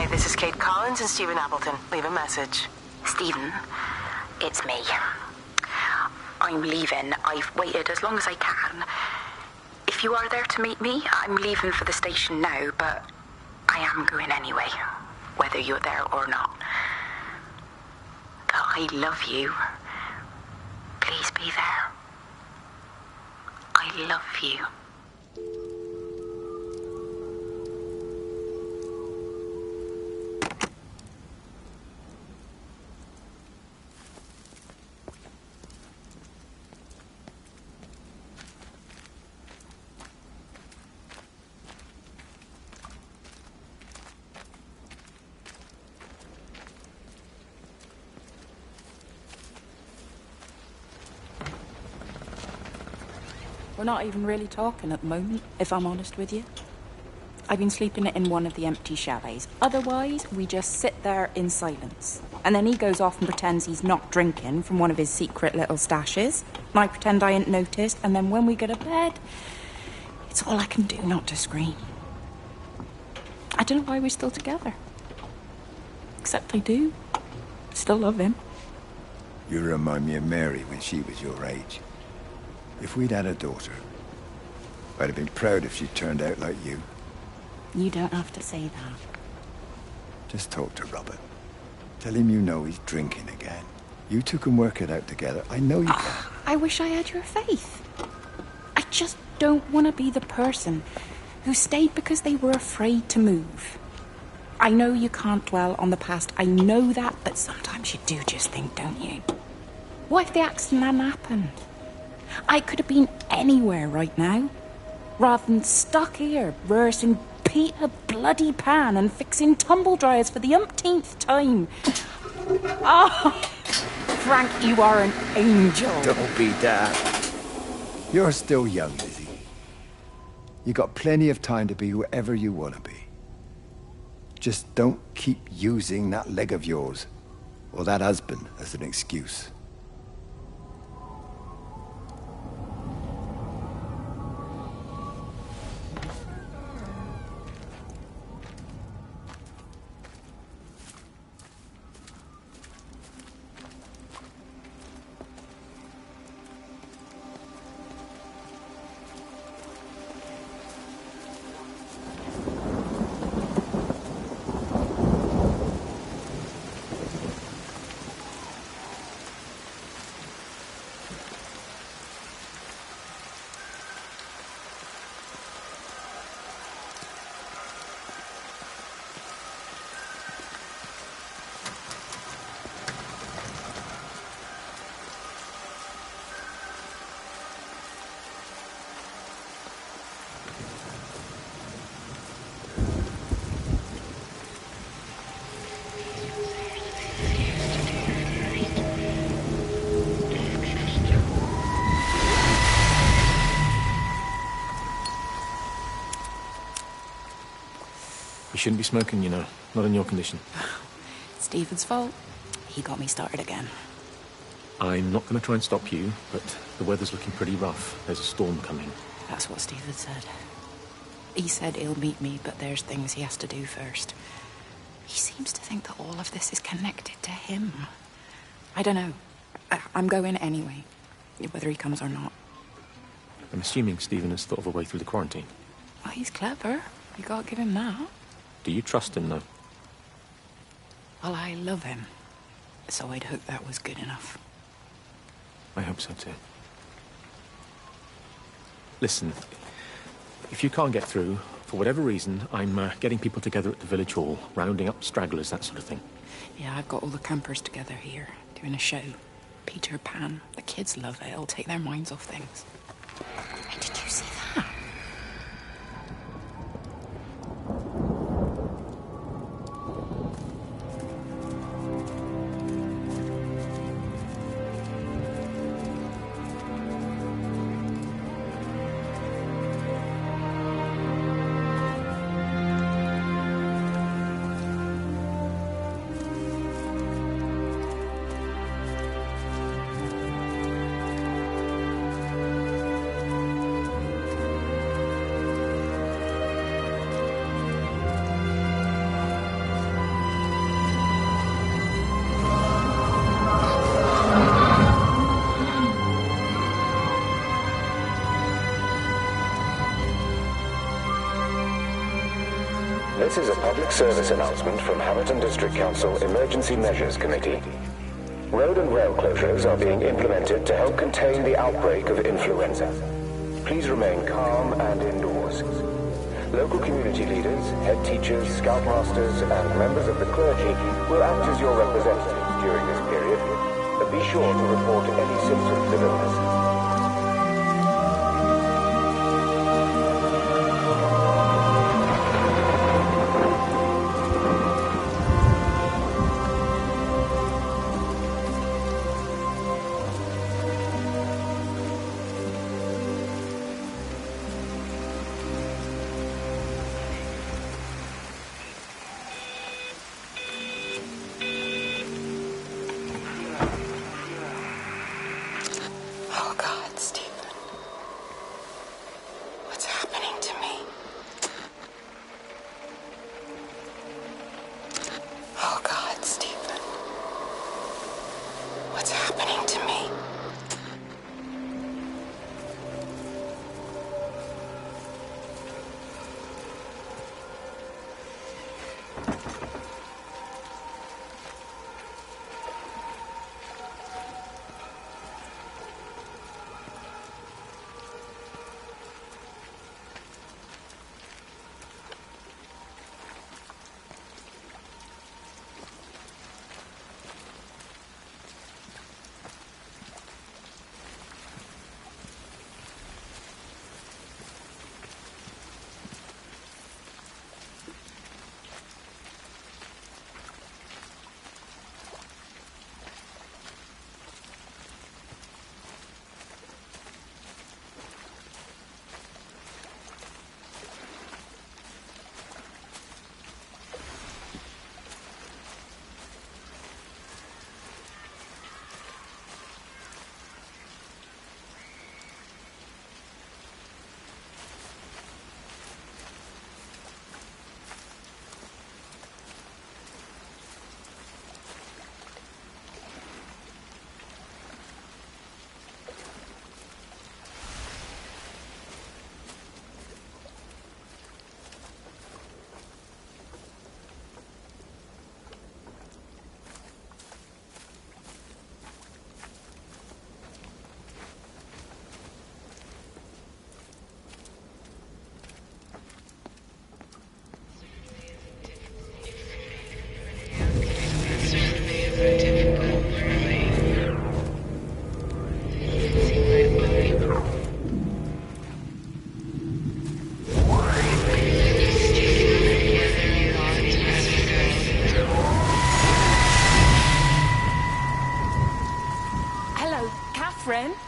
[SPEAKER 1] this is Kate Collins and Stephen Appleton. Leave a message.
[SPEAKER 11] Stephen, it's me. I'm leaving. I've waited as long as I can. If you are there to meet me, I'm leaving for the station now, but I am going anyway, whether you're there or not. But I love you. Please be there. I love you. We're not even really talking at the moment, if I'm honest with you. I've been sleeping in one of the empty chalets. Otherwise, we just sit there in silence. And then he goes off and pretends he's not drinking from one of his secret little stashes. And I pretend I ain't noticed. And then when we go to bed, it's all I can do not to scream. I don't know why we're still together. Except I do. Still love him.
[SPEAKER 13] You remind me of Mary when she was your age. If we'd had a daughter, I'd have been proud if she turned out like you.
[SPEAKER 11] You don't have to say that.
[SPEAKER 13] Just talk to Robert. Tell him you know he's drinking again. You two can work it out together. I know you can.
[SPEAKER 11] I wish I had your faith. I just don't want to be the person who stayed because they were afraid to move. I know you can't dwell on the past. I know that, but sometimes you do just think, don't you? What if the accident hadn't happened? I could have been anywhere right now, rather than stuck here rehearsing Peter bloody Pan and fixing tumble dryers for the umpteenth time. Oh, Frank, you are an angel.
[SPEAKER 13] Don't be that. You're still young, Lizzie. You got plenty of time to be whoever you want to be. Just don't keep using that leg of yours, or that husband, as an excuse.
[SPEAKER 9] You shouldn't be smoking, you know. Not in your condition.
[SPEAKER 11] Stephen's fault. He got me started again.
[SPEAKER 9] I'm not going to try and stop you, but the weather's looking pretty rough. There's a storm coming.
[SPEAKER 11] That's what Stephen said. He said he'll meet me, but there's things he has to do first. He seems to think that all of this is connected to him. I don't know. I'm going anyway, whether he comes or not.
[SPEAKER 9] I'm assuming Stephen has thought of a way through the quarantine.
[SPEAKER 11] Well, he's clever. You gotta give him that.
[SPEAKER 9] Do you trust him, though?
[SPEAKER 11] Well, I love him. So I'd hope that was good enough.
[SPEAKER 9] I hope so, too. Listen, if you can't get through, for whatever reason, I'm getting people together at the village hall, rounding up stragglers, that sort of thing.
[SPEAKER 11] Yeah, I've got all the campers together here, doing a show. Peter Pan. The kids love it. It'll take their minds off things. Hey, did you see that?
[SPEAKER 2] This is a public service announcement from Hamilton District Council Emergency Measures Committee. Road and rail closures are being implemented to help contain the outbreak of influenza. Please remain calm and indoors. Local community leaders, head teachers, scoutmasters, and members of the clergy will act as your representatives during this period. But be sure to report any symptoms of illness.
[SPEAKER 1] Oh, God, Stephen. What's happening to me? Oh, God, Stephen. What's happening to me?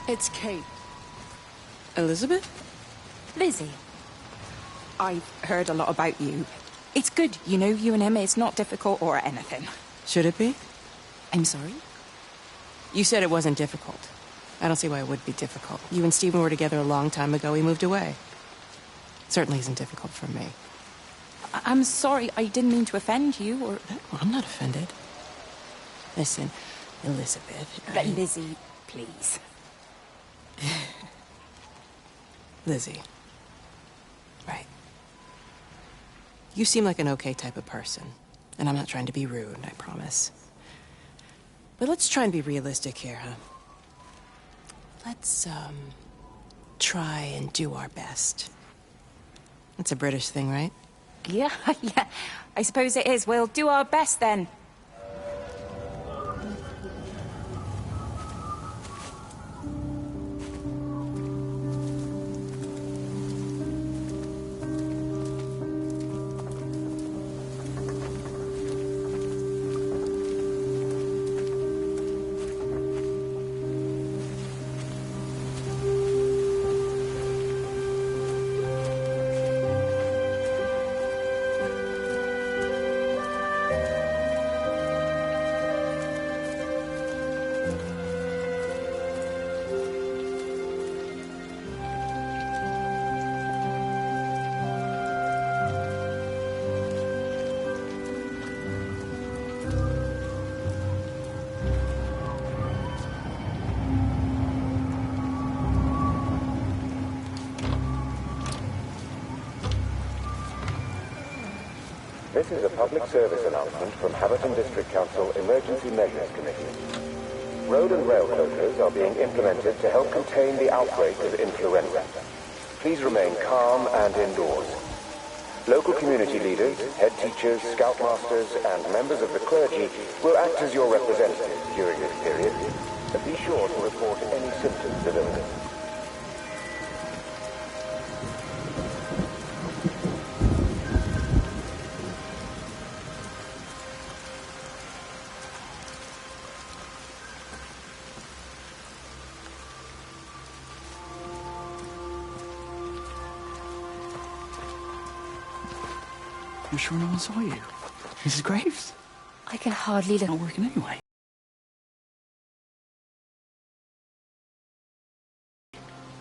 [SPEAKER 11] It's Kate.
[SPEAKER 5] Elizabeth?
[SPEAKER 11] Lizzie. I've heard a lot about you. It's good, you know, you and him, it's not difficult or anything.
[SPEAKER 5] Should it be?
[SPEAKER 11] I'm sorry?
[SPEAKER 5] You said it wasn't difficult. I don't see why it would be difficult. You and Stephen were together a long time ago. He moved away. It certainly isn't difficult for me.
[SPEAKER 11] I'm sorry, I didn't mean to offend you, or...
[SPEAKER 5] Well, I'm not offended. Listen, Elizabeth...
[SPEAKER 11] Lizzie, please.
[SPEAKER 5] Lizzie. Right. You seem like an okay type of person. And I'm not trying to be rude, I promise. But let's try and be realistic here, huh? Let's, try and do our best. That's a British thing, right?
[SPEAKER 11] Yeah, yeah. I suppose it is. We'll do our best then.
[SPEAKER 2] This is a public service announcement from Haverton District Council Emergency Measures Committee. Road and rail closures are being implemented to help contain the outbreak of influenza. Please remain calm and indoors. Local community leaders, head teachers, scoutmasters, and members of the clergy will act as your representatives during this period. But be sure to report any symptoms of illness.
[SPEAKER 8] You're sure no one saw you? Mrs. Graves?
[SPEAKER 11] I can hardly look.
[SPEAKER 8] Not working anyway.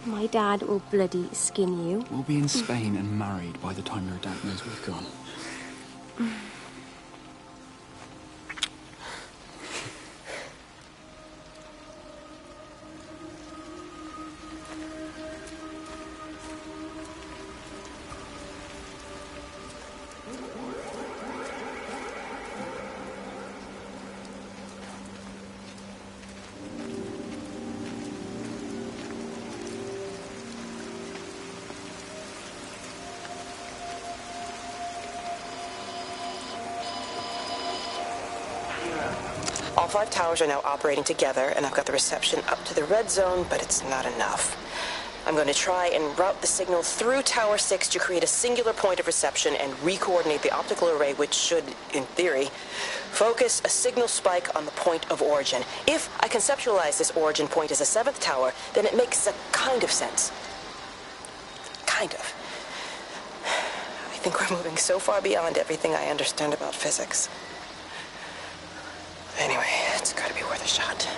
[SPEAKER 21] My dad will bloody skin you.
[SPEAKER 8] We'll be in Spain and married by the time your dad knows we've gone.
[SPEAKER 1] All 5 towers are now operating together, and I've got the reception up to the red zone, but it's not enough. I'm going to try and route the signal through Tower 6 to create a singular point of reception and re-coordinate the optical array, which should, in theory, focus a signal spike on the point of origin. If I conceptualize this origin point as a 7th tower, then it makes a kind of sense. Kind of. I think we're moving so far beyond everything I understand about physics. Anyway, it's gotta be worth a shot.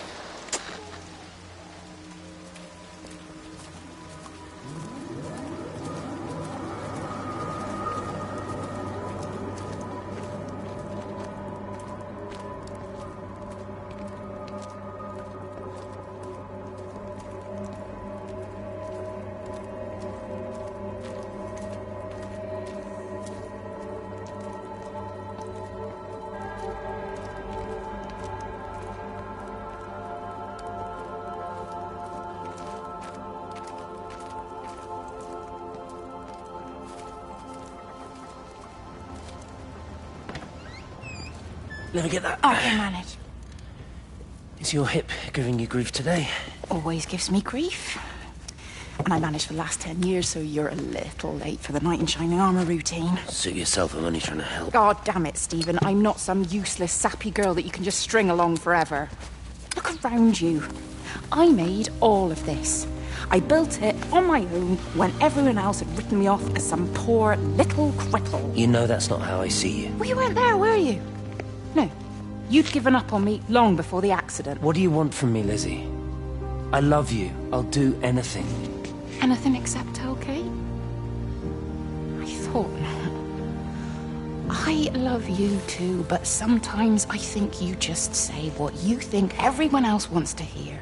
[SPEAKER 4] Let me get that.
[SPEAKER 11] I can manage.
[SPEAKER 4] Is your hip giving you grief today?
[SPEAKER 11] Always gives me grief. And I managed for the last 10 years, so you're a little late for the knight in shining armour routine.
[SPEAKER 4] Suit yourself, I'm only trying to help.
[SPEAKER 11] God damn it, Stephen. I'm not some useless, sappy girl that you can just string along forever. Look around you. I made all of this. I built it on my own when everyone else had written me off as some poor little cripple.
[SPEAKER 4] You know that's not how I see you.
[SPEAKER 11] Well, you weren't there, were you? No. You'd given up on me long before the accident.
[SPEAKER 4] What do you want from me, Lizzie? I love you. I'll do anything.
[SPEAKER 11] Anything except okay? I thought not. I love you too, but sometimes I think you just say what you think everyone else wants to hear.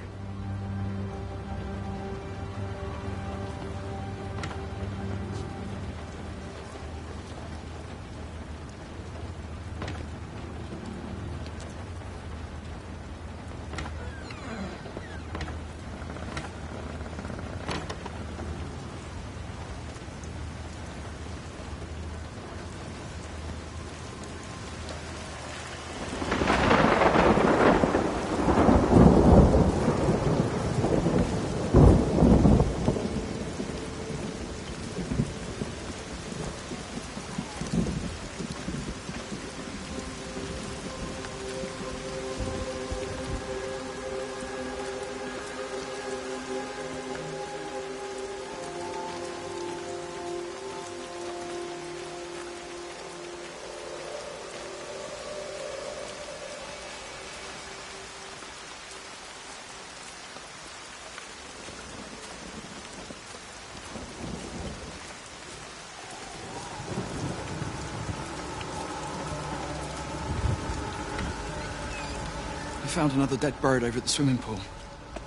[SPEAKER 8] I found another dead bird over at the swimming pool.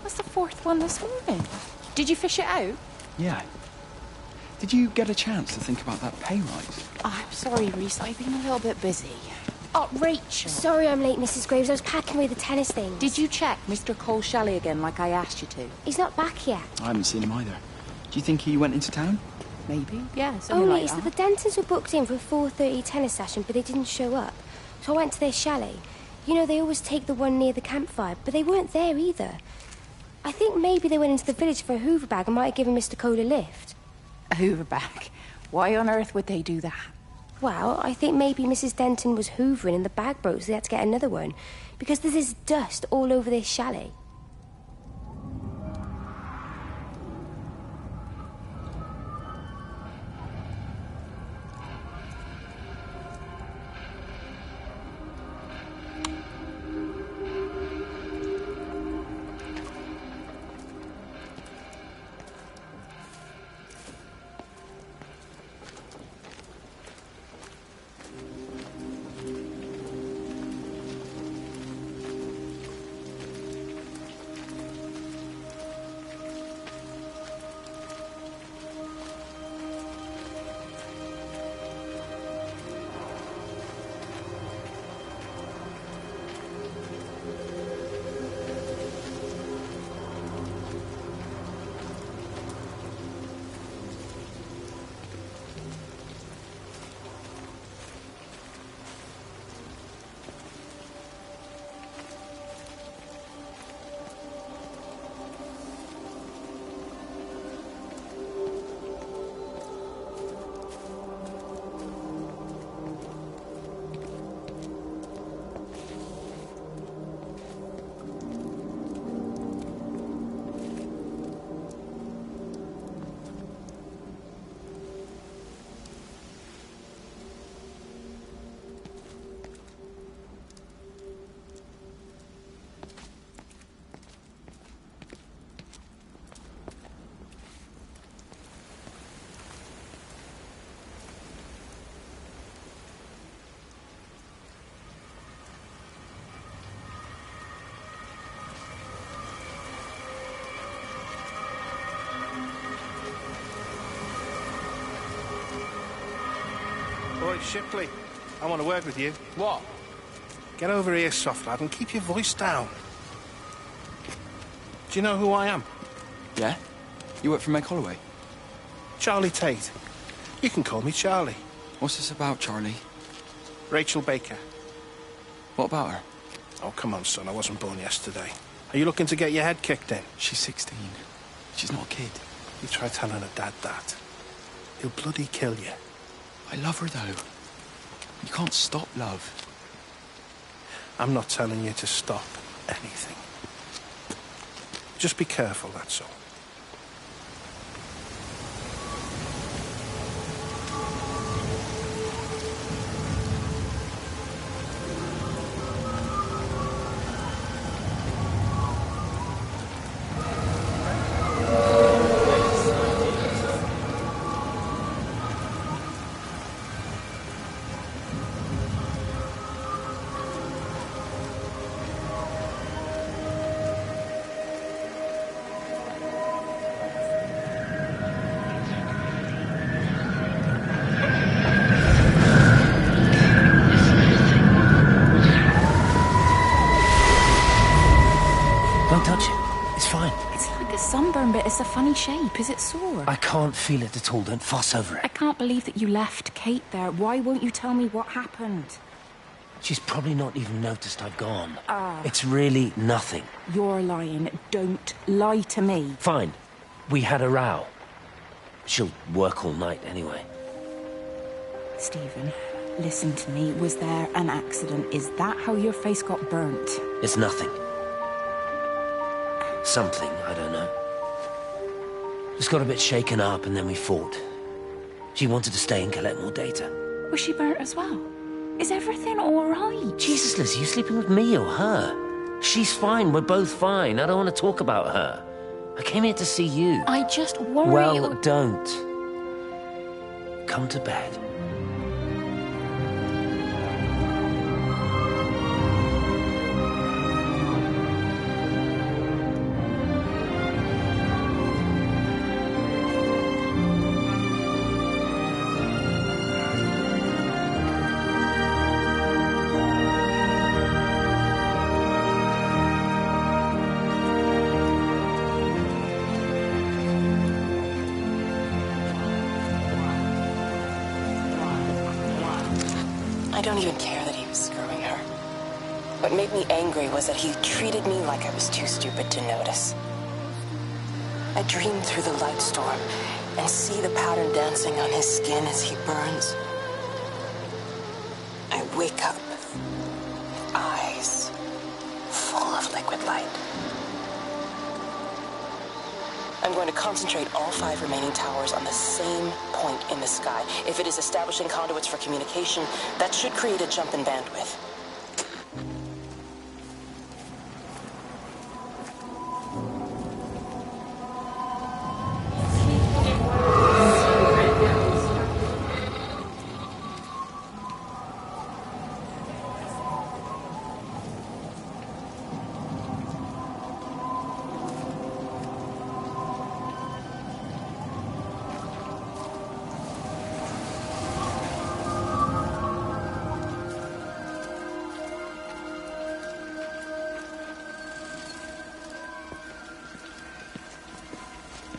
[SPEAKER 11] What's the 4th one this morning? Did you fish it out?
[SPEAKER 8] Yeah. Did you get a chance to think about that pay rise?
[SPEAKER 11] I'm sorry, Reese. I've been a little bit busy. Oh, Rachel.
[SPEAKER 21] Sorry I'm late, Mrs. Graves. I was packing away the tennis things.
[SPEAKER 11] Did you check Mr. Cole Shelley again like I asked you to?
[SPEAKER 21] He's not back yet.
[SPEAKER 8] I haven't seen him either. Do you think he went into town?
[SPEAKER 11] Maybe, yeah, something
[SPEAKER 21] Only
[SPEAKER 11] like
[SPEAKER 21] it's
[SPEAKER 11] that.
[SPEAKER 21] that the Dentons were booked in for a 4:30 tennis session, but they didn't show up. So I went to their chalet. You know, they always take the one near the campfire, but they weren't there either. I think maybe they went into the village for a Hoover bag and might have given Mr. Cole a lift.
[SPEAKER 11] A Hoover bag? Why on earth would they do that?
[SPEAKER 21] Well, I think maybe Mrs. Denton was hoovering and the bag broke, so they had to get another one. Because there's this dust all over this chalet.
[SPEAKER 14] Boy, Shipley, I want to work with you.
[SPEAKER 8] What?
[SPEAKER 14] Get over here, soft lad, and keep your voice down. Do you know who I am?
[SPEAKER 8] Yeah? You work for Meg Holloway?
[SPEAKER 14] Charlie Tate. You can call me Charlie.
[SPEAKER 8] What's this about, Charlie?
[SPEAKER 14] Rachel Baker.
[SPEAKER 8] What about her?
[SPEAKER 14] Oh, come on, son. I wasn't born yesterday. Are you looking to get your head kicked in?
[SPEAKER 8] She's 16. She's not a kid.
[SPEAKER 14] You try telling her dad that. He'll bloody kill you.
[SPEAKER 8] I love her, though. You can't stop love.
[SPEAKER 14] I'm not telling you to stop anything. Just be careful, that's all.
[SPEAKER 4] Don't touch it. It's fine.
[SPEAKER 11] It's like a sunburn, but it's a funny shape. Is it sore?
[SPEAKER 4] I can't feel it at all. Don't fuss over
[SPEAKER 11] I
[SPEAKER 4] it.
[SPEAKER 11] can't believe that you left Kate there. Why won't you tell me what happened?
[SPEAKER 4] She's probably not even noticed I've gone.
[SPEAKER 11] Ah.
[SPEAKER 4] It's really nothing.
[SPEAKER 11] You're lying. Don't lie to me.
[SPEAKER 4] Fine. We had a row. She'll work all night anyway.
[SPEAKER 11] Stephen, listen to me. Was there an accident? Is that how your face got burnt?
[SPEAKER 4] It's nothing. Something, I don't know. Just got a bit shaken up and then we fought. She wanted to stay and collect more data.
[SPEAKER 11] Was she burnt as well? Is everything all right?
[SPEAKER 4] Jesus, Liz, are you sleeping with me or her? She's fine. We're both fine. I don't want to talk about her. I came here to see you.
[SPEAKER 11] I just worry...
[SPEAKER 4] Well, don't. Come to bed.
[SPEAKER 1] I don't even care that he was screwing her. What made me angry was that he treated me like I was too stupid to notice. I dream through the light storm and see the pattern dancing on his skin as he burns. I wake up with eyes full of liquid light. I'm going to concentrate all 5 remaining towers on the same point in the sky. If it is establishing conduits for communication, that should create a jump in bandwidth.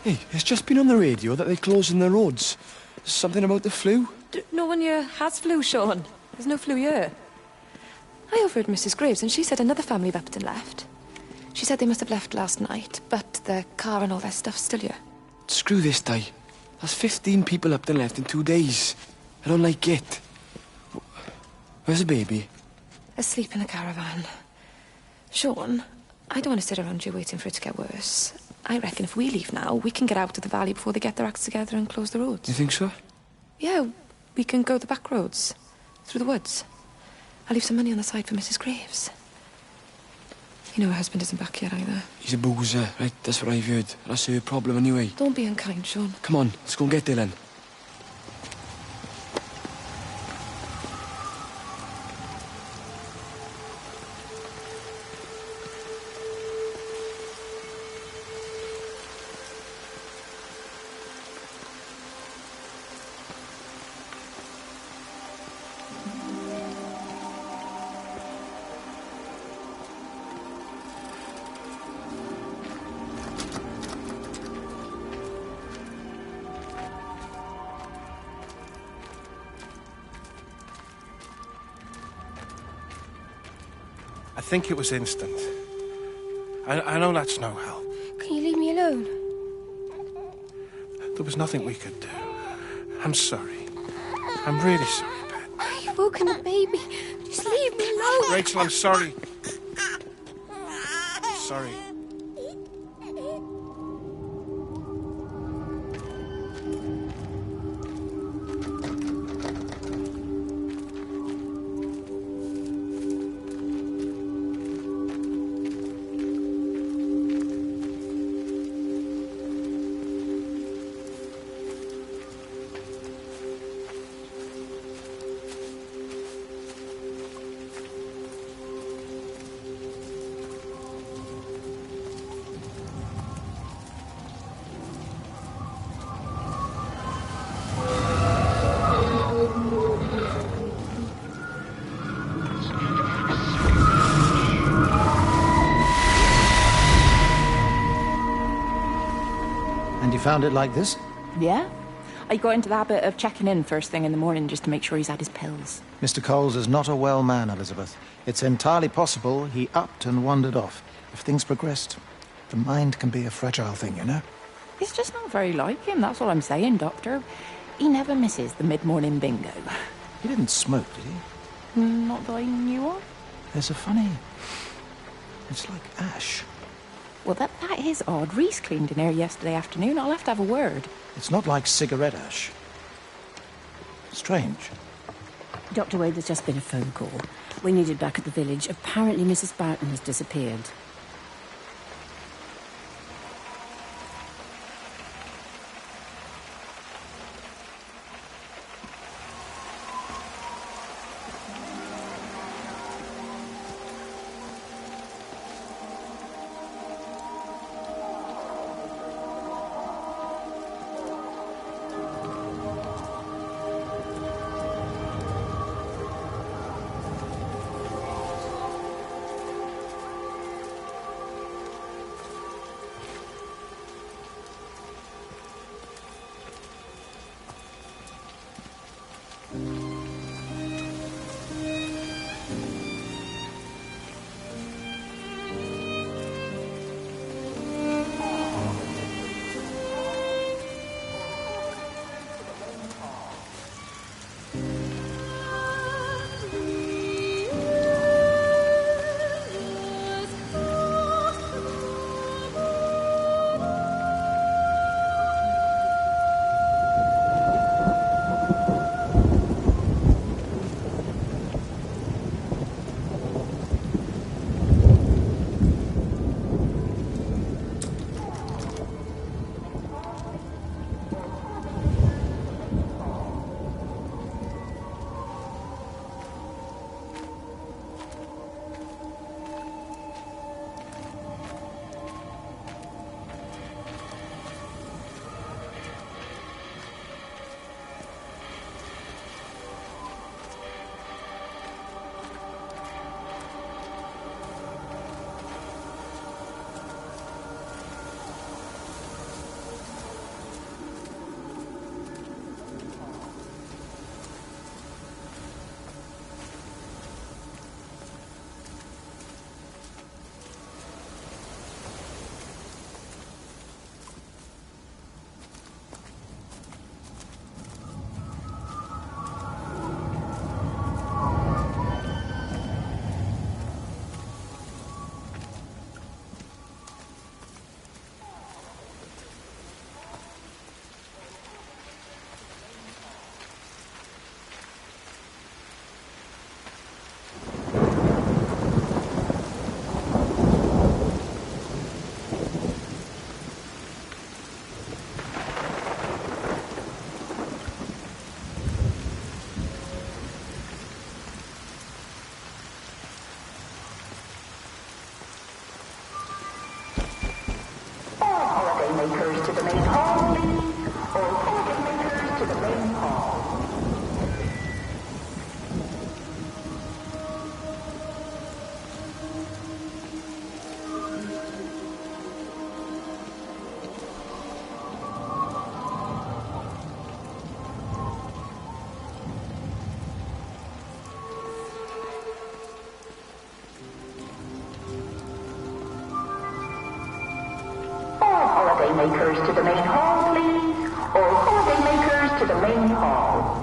[SPEAKER 8] Hey, it's just been on the radio that they're closing the roads. Something about the flu?
[SPEAKER 18] No one here has flu, Sean. There's no flu here. I overheard Mrs. Graves, and she said another family of Upton left. She said they must have left last night, but their car and all their stuff's still here.
[SPEAKER 8] Screw this, Di. There's 15 people Upton left in 2 days. I don't like it. Where's the baby?
[SPEAKER 18] Asleep in the caravan. Sean, I don't want to sit around here waiting for it to get worse. I reckon if we leave now, we can get out of the valley before they get their acts together and close the roads.
[SPEAKER 8] You think so?
[SPEAKER 18] Yeah, we can go the back roads, through the woods. I'll leave some money on the side for Mrs. Graves. You know her husband isn't back yet either.
[SPEAKER 8] He's a boozer, right? That's what I've heard. That's her problem anyway.
[SPEAKER 18] Don't be unkind, Sean.
[SPEAKER 8] Come on, let's go and get Dylan.
[SPEAKER 14] I think it was instant. I know that's no help.
[SPEAKER 21] Can you leave me alone?
[SPEAKER 14] There was nothing we could do. I'm sorry. I'm really sorry, Pet.
[SPEAKER 21] You've woken the baby. Just leave me alone.
[SPEAKER 14] Rachel, I'm sorry. Sorry.
[SPEAKER 6] Found it like this?
[SPEAKER 11] Yeah. I got into the habit of checking in first thing in the morning just to make sure he's had his pills.
[SPEAKER 6] Mr. Coles is not a well man, Elizabeth. It's entirely possible he upped and wandered off. If things progressed, the mind can be a fragile thing, you know?
[SPEAKER 11] It's just not very like him, that's all I'm saying, Doctor. He never misses the mid-morning bingo.
[SPEAKER 6] He didn't smoke, did he?
[SPEAKER 11] Not that I knew of.
[SPEAKER 6] There's a funny... It's like ash.
[SPEAKER 11] Well, that is odd. Reese cleaned in here yesterday afternoon. I'll have to have a word.
[SPEAKER 6] It's not like cigarette ash. Strange.
[SPEAKER 7] Dr. Wade, there's just been a phone call. We needed back at the village. Apparently Mrs. Barton has disappeared.
[SPEAKER 16] holidaymakers to the main hall, please. All holidaymakers to the main hall.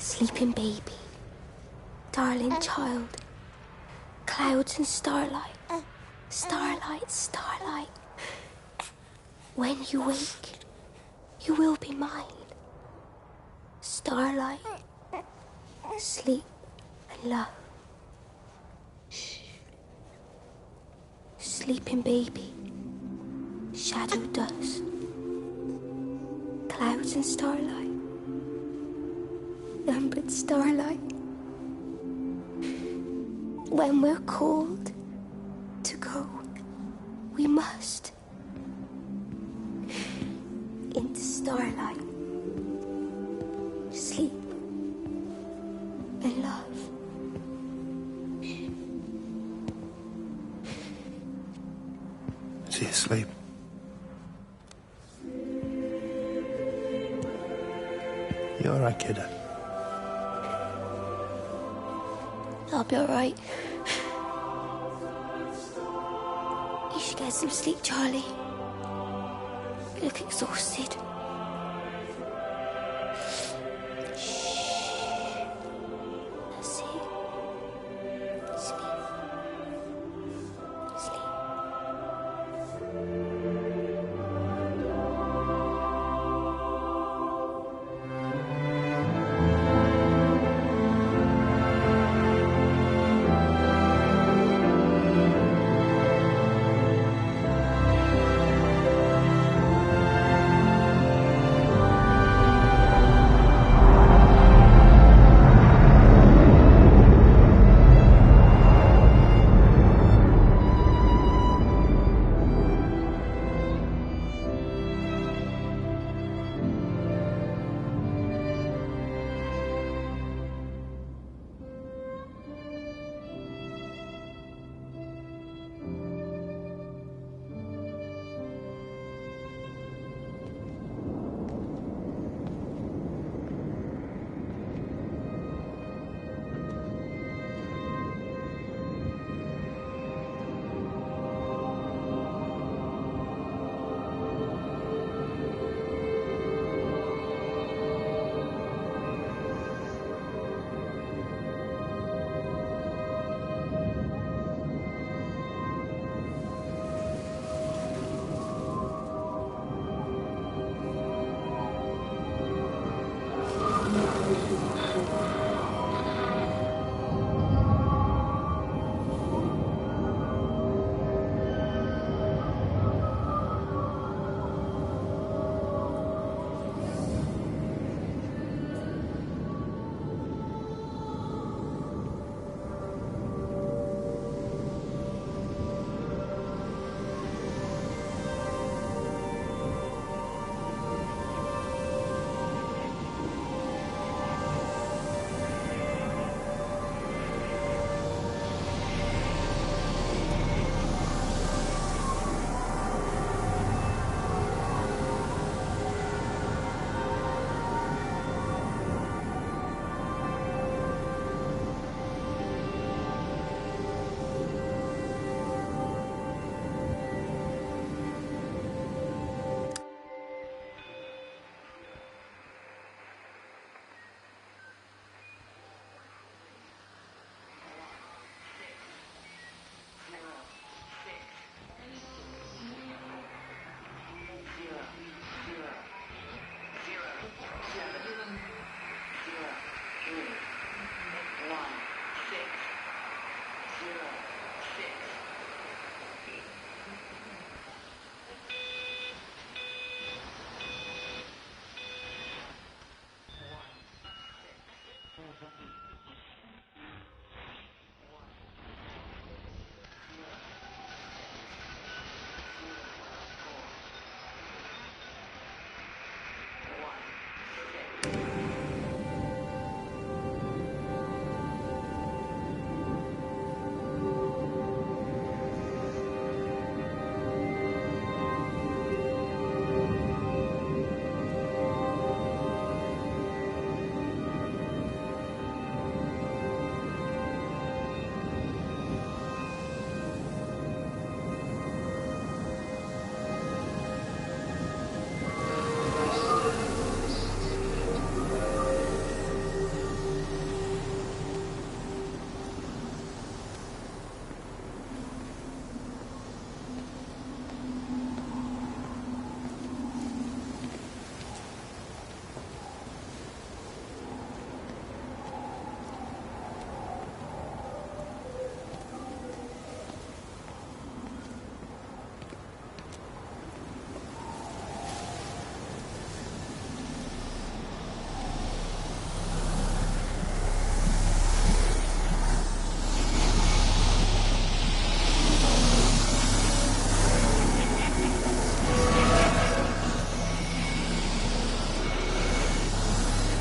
[SPEAKER 21] Sleeping baby, darling child, clouds and starlight, starlight, starlight. When you wake, you will be mine. Starlight, sleep and love. Shh. Sleeping baby, shadow dust, clouds and starlight. Numbered starlight. When we're called to go, we must. Into starlight. Sleep and love.
[SPEAKER 13] Is he asleep? You all right, kiddo?
[SPEAKER 21] I'll be alright. You should get some sleep, Charlie. You look exhausted. Shh. That's it. Sleep. Sleep.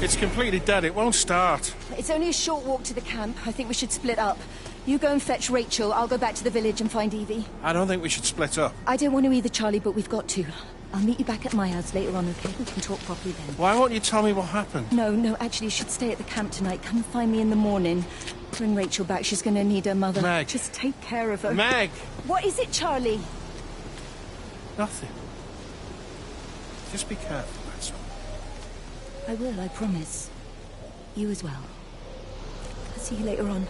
[SPEAKER 14] It's completely dead. It won't start.
[SPEAKER 7] It's only a short walk to the camp. I think we should split up. You go and fetch Rachel. I'll go back to the village and find Evie.
[SPEAKER 14] I don't think we should split up.
[SPEAKER 7] I don't want to either, Charlie, but we've got to. I'll meet you back at my house later on, okay? We can talk properly then.
[SPEAKER 14] Why won't you tell me what happened?
[SPEAKER 7] No, actually, you should stay at the camp tonight. Come find me in the morning. Bring Rachel back. She's going to need her mother.
[SPEAKER 14] Meg.
[SPEAKER 7] Just take care of her.
[SPEAKER 14] Meg!
[SPEAKER 7] What is it, Charlie?
[SPEAKER 14] Nothing. Just be careful, that's all.
[SPEAKER 7] I will, I promise. You as well. I'll see you later on.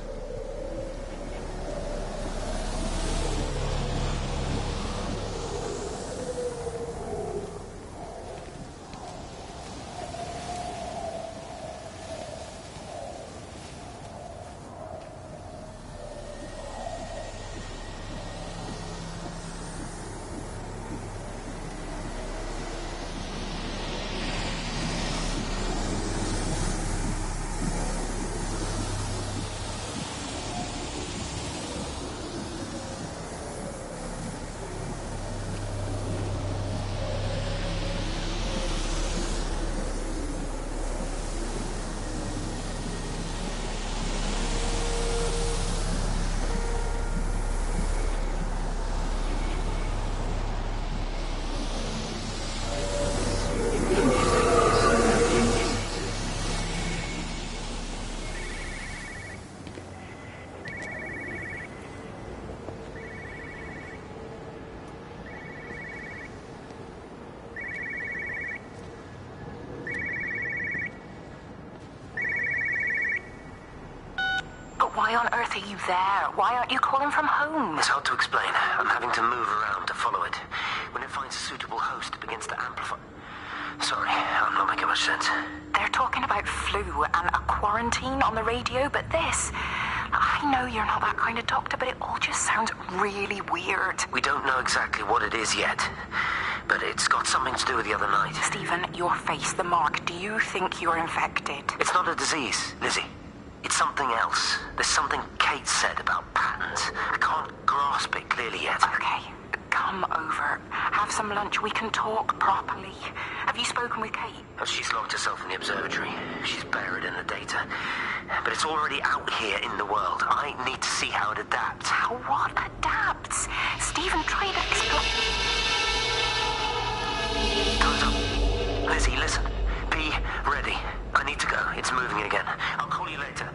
[SPEAKER 11] Why on earth are you there? Why aren't you calling from home?
[SPEAKER 4] It's hard to explain. I'm having to move around to follow it. When it finds a suitable host, it begins to amplify. Sorry, I'm not making much sense.
[SPEAKER 11] They're talking about flu and a quarantine on the radio, but this... I know you're not that kind of doctor, but it all just sounds really weird.
[SPEAKER 4] We don't know exactly what it is yet, but it's got something to do with the other night.
[SPEAKER 11] Stephen, your face, the mark, do you think you're infected?
[SPEAKER 4] It's not a disease, Lizzie. It's something else. There's something Kate said about patterns. I can't grasp it clearly yet.
[SPEAKER 11] Okay, come over. Have some lunch. We can talk properly. Have you spoken with Kate?
[SPEAKER 4] Oh, she's locked herself in the observatory. She's buried in the data. But it's already out here in the world. I need to see how it adapts.
[SPEAKER 11] How what adapts? Stephen, try to explain.
[SPEAKER 4] Time's up. Lizzie, listen. Be ready. I need to go. It's moving again. I'll call you later.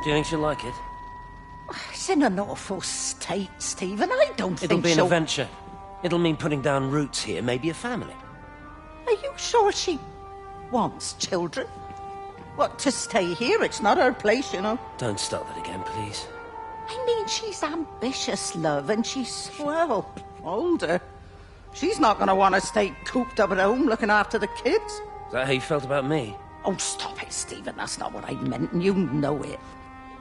[SPEAKER 4] Do you think she'll like it?
[SPEAKER 15] It's in an awful state, Stephen. I don't think
[SPEAKER 4] It'll be an
[SPEAKER 15] she'll...
[SPEAKER 4] adventure. It'll mean putting down roots here, maybe a family.
[SPEAKER 15] Are you sure she wants children? What, to stay here? It's not her place, you know.
[SPEAKER 4] Don't start that again, please.
[SPEAKER 15] I mean, she's ambitious, love, and she's, well, older. She's not going to want to stay cooped up at home looking after the kids.
[SPEAKER 4] Is that how you felt about me?
[SPEAKER 15] Oh, stop it, Stephen. That's not what I meant, and you know it.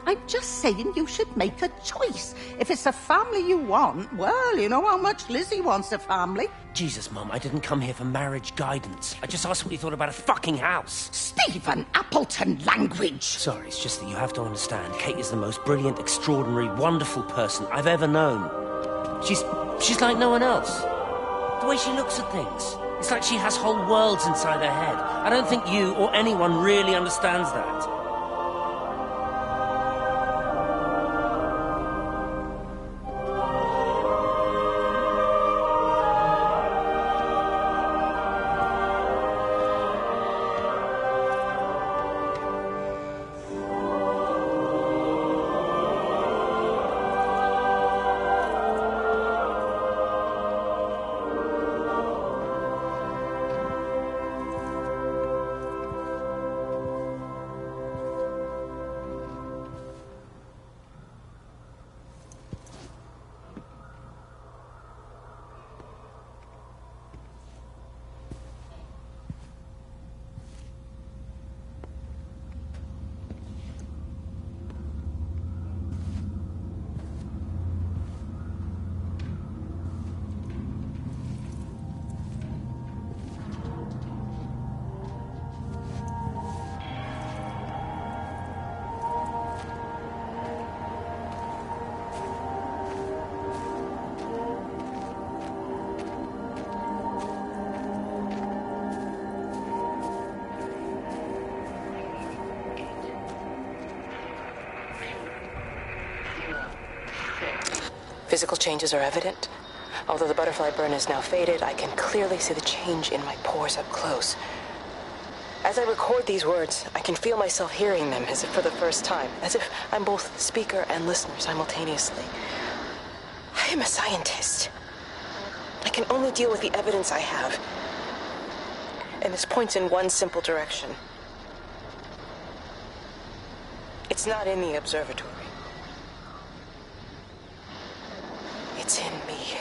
[SPEAKER 15] I'm just saying you should make a choice. If it's a family you want, well, you know how much Lizzie wants a family.
[SPEAKER 4] Jesus, Mum, I didn't come here for marriage guidance. I just asked what you thought about a fucking house.
[SPEAKER 15] Stephen Appleton language.
[SPEAKER 4] Sorry, it's just that you have to understand. Kate is the most brilliant, extraordinary, wonderful person I've ever known. She's like no one else. The way she looks at things. It's like she has whole worlds inside her head. I don't think you or anyone really understands that.
[SPEAKER 5] Physical changes are evident. Although the butterfly burn is now faded, I can clearly see the change in my pores up close. As I record these words, I can feel myself hearing them as if for the first time, as if I'm both speaker and listener simultaneously. I am a scientist. I can only deal with the evidence I have. And this points in one simple direction. It's not in the observatory. It's in me.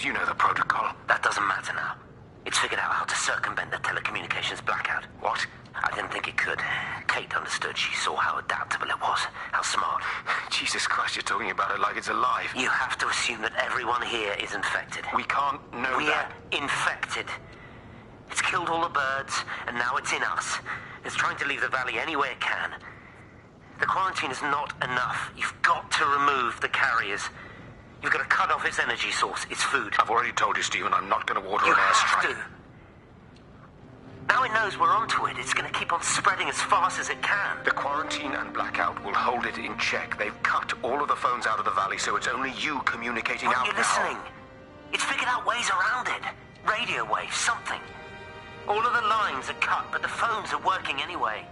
[SPEAKER 2] You know the protocol. That doesn't matter now. It's figured out how to circumvent the telecommunications blackout. What? I didn't think it could. Kate understood. She saw how adaptable it was. How smart. Jesus Christ, you're talking about it like it's alive. You have to assume that everyone here is infected. We can't know that. We're infected. It's killed all the birds, and now it's in us. It's trying to leave the valley any way it can. The quarantine is not enough. You've got to remove the carriers. You've got to cut off its energy source, its food. I've already told you, Stephen, I'm not going to order an airstrike. You have to. Now it knows we're onto it. It's going to keep on spreading as fast as it can. The quarantine and blackout will hold it in check. They've cut all of the phones out of the valley, so it's only you communicating out now. You're listening. It's figured out ways around it. Radio waves, something. All of the lines are cut, but the phones are working anyway.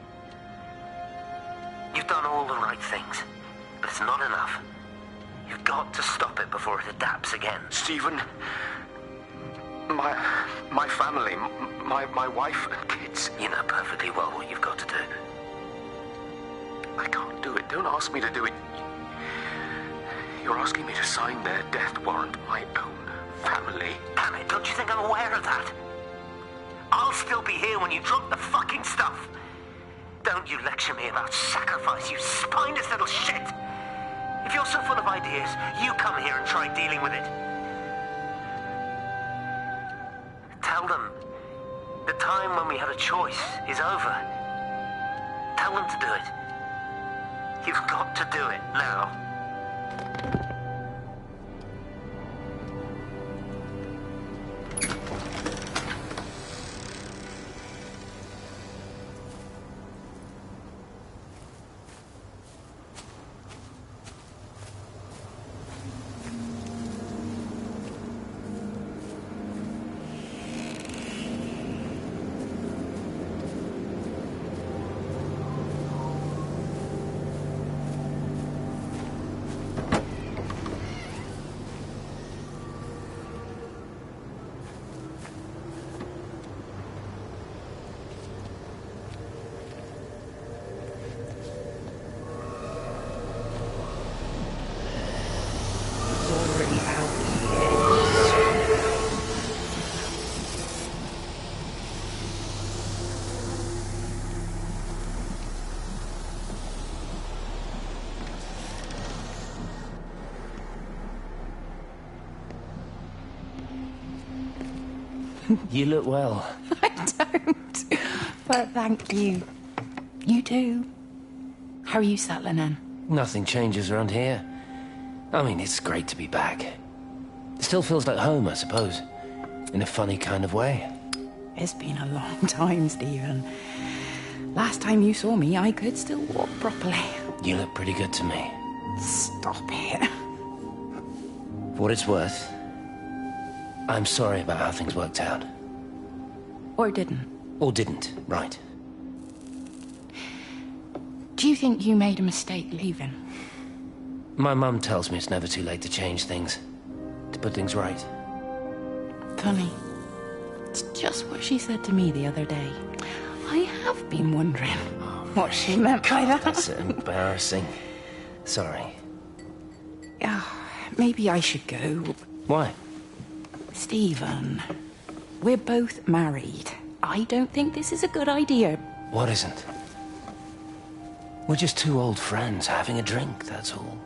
[SPEAKER 2] You've done all the right things, but it's not enough. You've got to stop it before it adapts again. Stephen, my family, my wife and kids. You know perfectly well what you've got to do. I can't do it. Don't ask me to do it. You're asking me to sign their death warrant, my own family. Damn it, don't you think I'm aware of that? I'll still be here when you drop the fucking stuff. Don't you lecture me about sacrifice, you spineless little shit. If you're so full of ideas, you come here and try dealing with it. Tell them the time when we had a choice is over. Tell them to do it. You've got to do it now.
[SPEAKER 4] You look well.
[SPEAKER 11] I don't. But thank you. You too. How are you settling in?
[SPEAKER 4] Nothing changes around here. I mean, it's great to be back. It still feels like home, I suppose. In a funny kind of way.
[SPEAKER 11] It's been a long time, Stephen. Last time you saw me, I could still walk properly.
[SPEAKER 4] You look pretty good to me.
[SPEAKER 11] Stop it.
[SPEAKER 4] For what it's worth, I'm sorry about how things worked out.
[SPEAKER 11] Or didn't.
[SPEAKER 4] Or didn't, right.
[SPEAKER 11] Do you think you made a mistake leaving?
[SPEAKER 4] My mum tells me it's never too late to change things. To put things right.
[SPEAKER 11] Funny. It's just what she said to me the other day. I have been wondering what she meant by that.
[SPEAKER 4] That's embarrassing. Sorry.
[SPEAKER 11] Maybe I should go.
[SPEAKER 4] Why?
[SPEAKER 11] Stephen, we're both married. I don't think this is a good idea.
[SPEAKER 4] What isn't? We're just two old friends having a drink, that's all.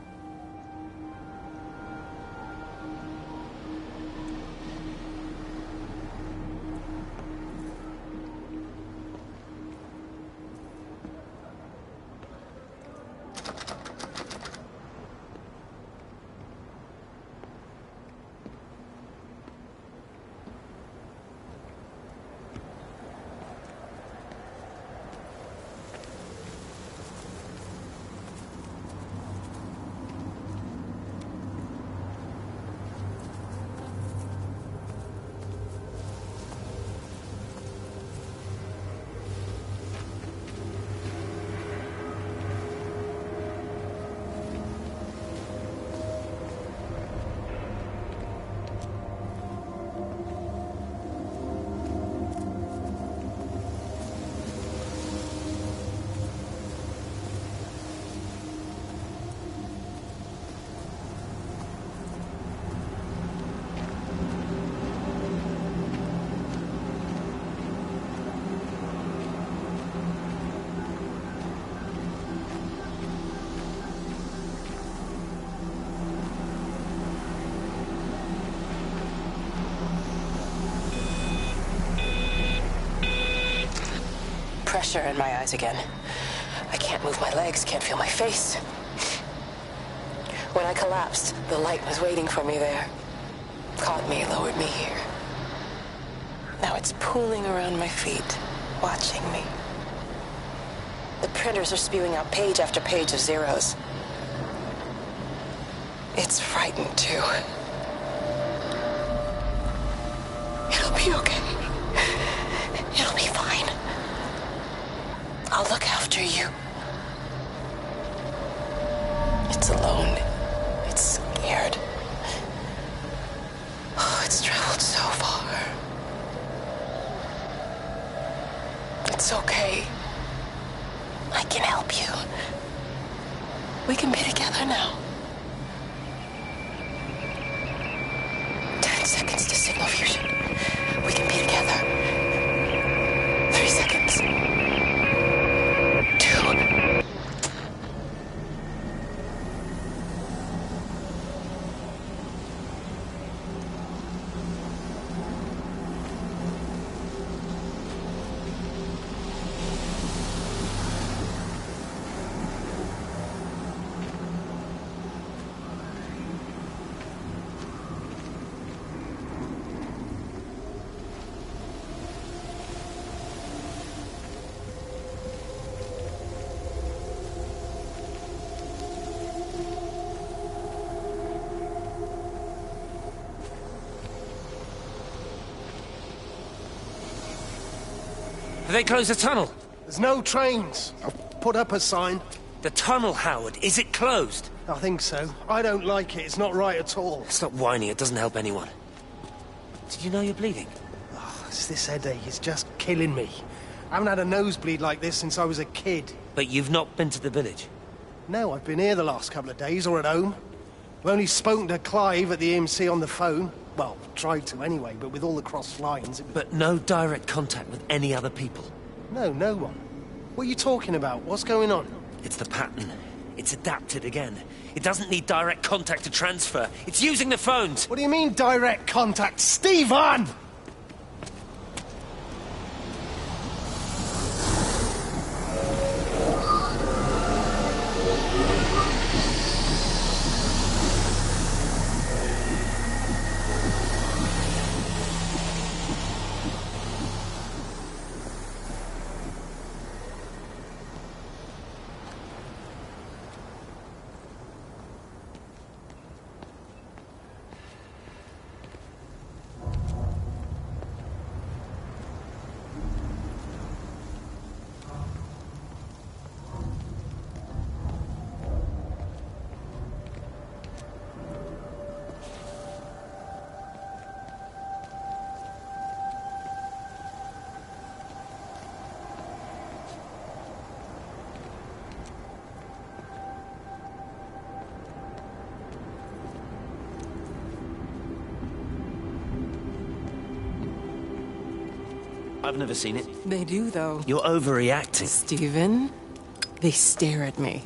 [SPEAKER 1] Pressure in my eyes again. I can't move my legs, can't feel my face. When I collapsed, the light was waiting for me there. Caught me, lowered me here. Now it's pooling around my feet, watching me. The printers are spewing out page after page of zeros. It's frightened too. It'll be okay. It'll be fine. I'll look after you. It's alone. It's scared. Oh, it's traveled so far. It's okay. I can help you. We can be together now. 10 seconds to signal fusion. We can be together. 3 seconds. 2.
[SPEAKER 4] Have they closed the tunnel?
[SPEAKER 17] There's no trains. I've put up a sign.
[SPEAKER 4] The tunnel, Howard, is it closed?
[SPEAKER 17] I think so. I don't like it. It's not right at all.
[SPEAKER 4] Stop whining, it doesn't help anyone. Did you know you're bleeding?
[SPEAKER 17] Oh, it's this headache. It's just killing me. I haven't had a nosebleed like this since I was a kid.
[SPEAKER 4] But you've not been to the village?
[SPEAKER 17] No, I've been here the last couple of days, or at home. I've only spoken to Clive at the EMC on the phone. Well, tried to anyway, but with all the cross lines...
[SPEAKER 4] But no direct contact with any other people?
[SPEAKER 17] No, no one. What are you talking about? What's going on?
[SPEAKER 4] It's the pattern. It's adapted again. It doesn't need direct contact to transfer. It's using the phones.
[SPEAKER 17] What do you mean, direct contact? Stephen!
[SPEAKER 4] I've never seen it.
[SPEAKER 5] They do, though.
[SPEAKER 4] You're overreacting.
[SPEAKER 5] Stephen, they stare at me.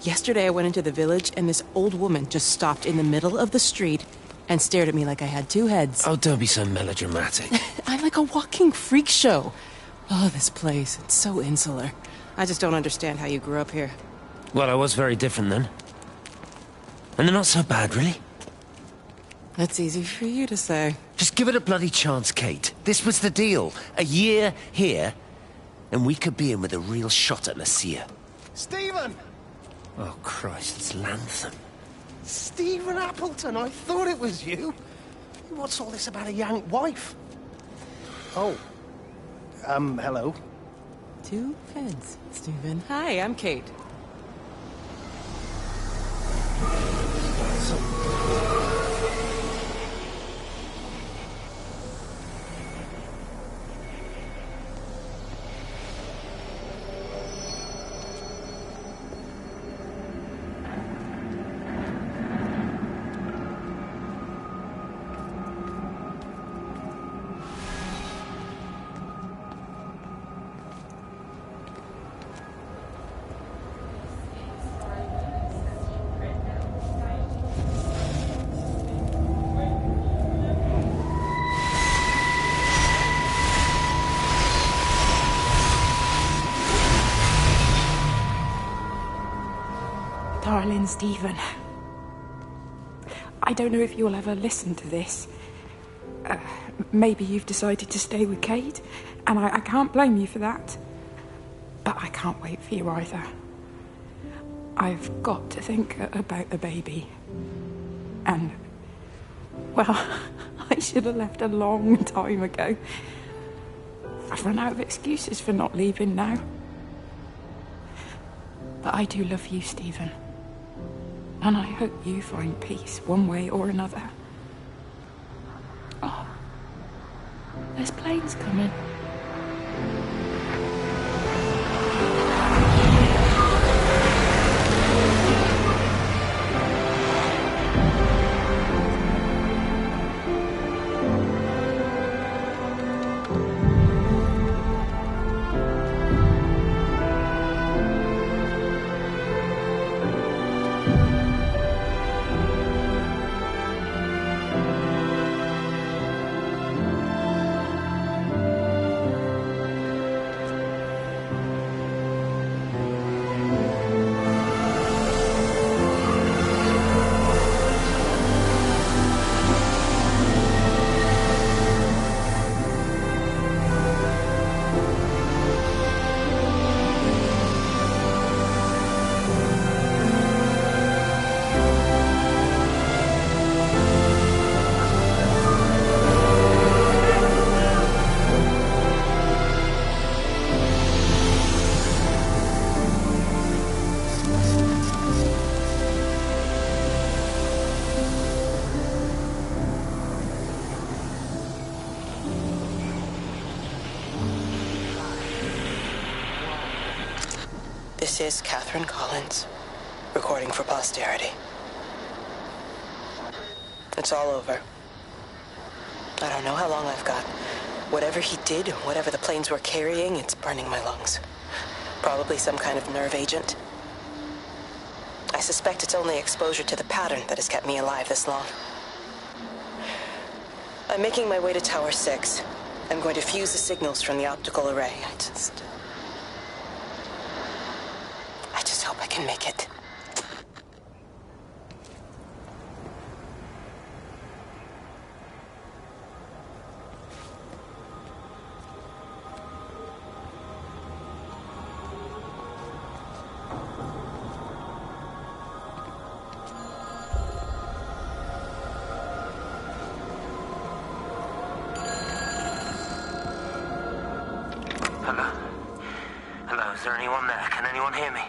[SPEAKER 5] Yesterday I went into the village and this old woman just stopped in the middle of the street and stared at me like I had two heads.
[SPEAKER 4] Oh, don't be so melodramatic.
[SPEAKER 5] I'm like a walking freak show. Oh, this place, it's so insular. I just don't understand how you grew up here.
[SPEAKER 4] Well, I was very different then. And they're not so bad, really.
[SPEAKER 5] That's easy for you to say.
[SPEAKER 4] Just give it a bloody chance, Kate. This was the deal. A year here, and we could be in with a real shot at Lucia.
[SPEAKER 17] Stephen!
[SPEAKER 4] Oh, Christ, it's Lantham.
[SPEAKER 17] Stephen Appleton, I thought it was you. What's all this about a Yank wife? Oh. Hello.
[SPEAKER 5] Two heads, Stephen. Hi, I'm Kate.
[SPEAKER 10] Darling Stephen, I don't know if you'll ever listen to this. Maybe you've decided to stay with Kate, and I can't blame you for that. But I can't wait for you either. I've got to think about the baby. And, well, I should have left a long time ago. I've run out of excuses for not leaving now. But I do love you, Stephen. And I hope you find peace one way or another. Oh, there's planes coming.
[SPEAKER 1] This is Catherine Collins, recording for posterity. It's all over. I don't know how long I've got. Whatever he did, whatever the planes were carrying, it's burning my lungs. Probably some kind of nerve agent. I suspect it's only exposure to the pattern that has kept me alive this long. I'm making my way to Tower 6. I'm going to fuse the signals from the optical array. I just hope I can make it.
[SPEAKER 4] Hello? Hello, is there anyone there? Can anyone hear me?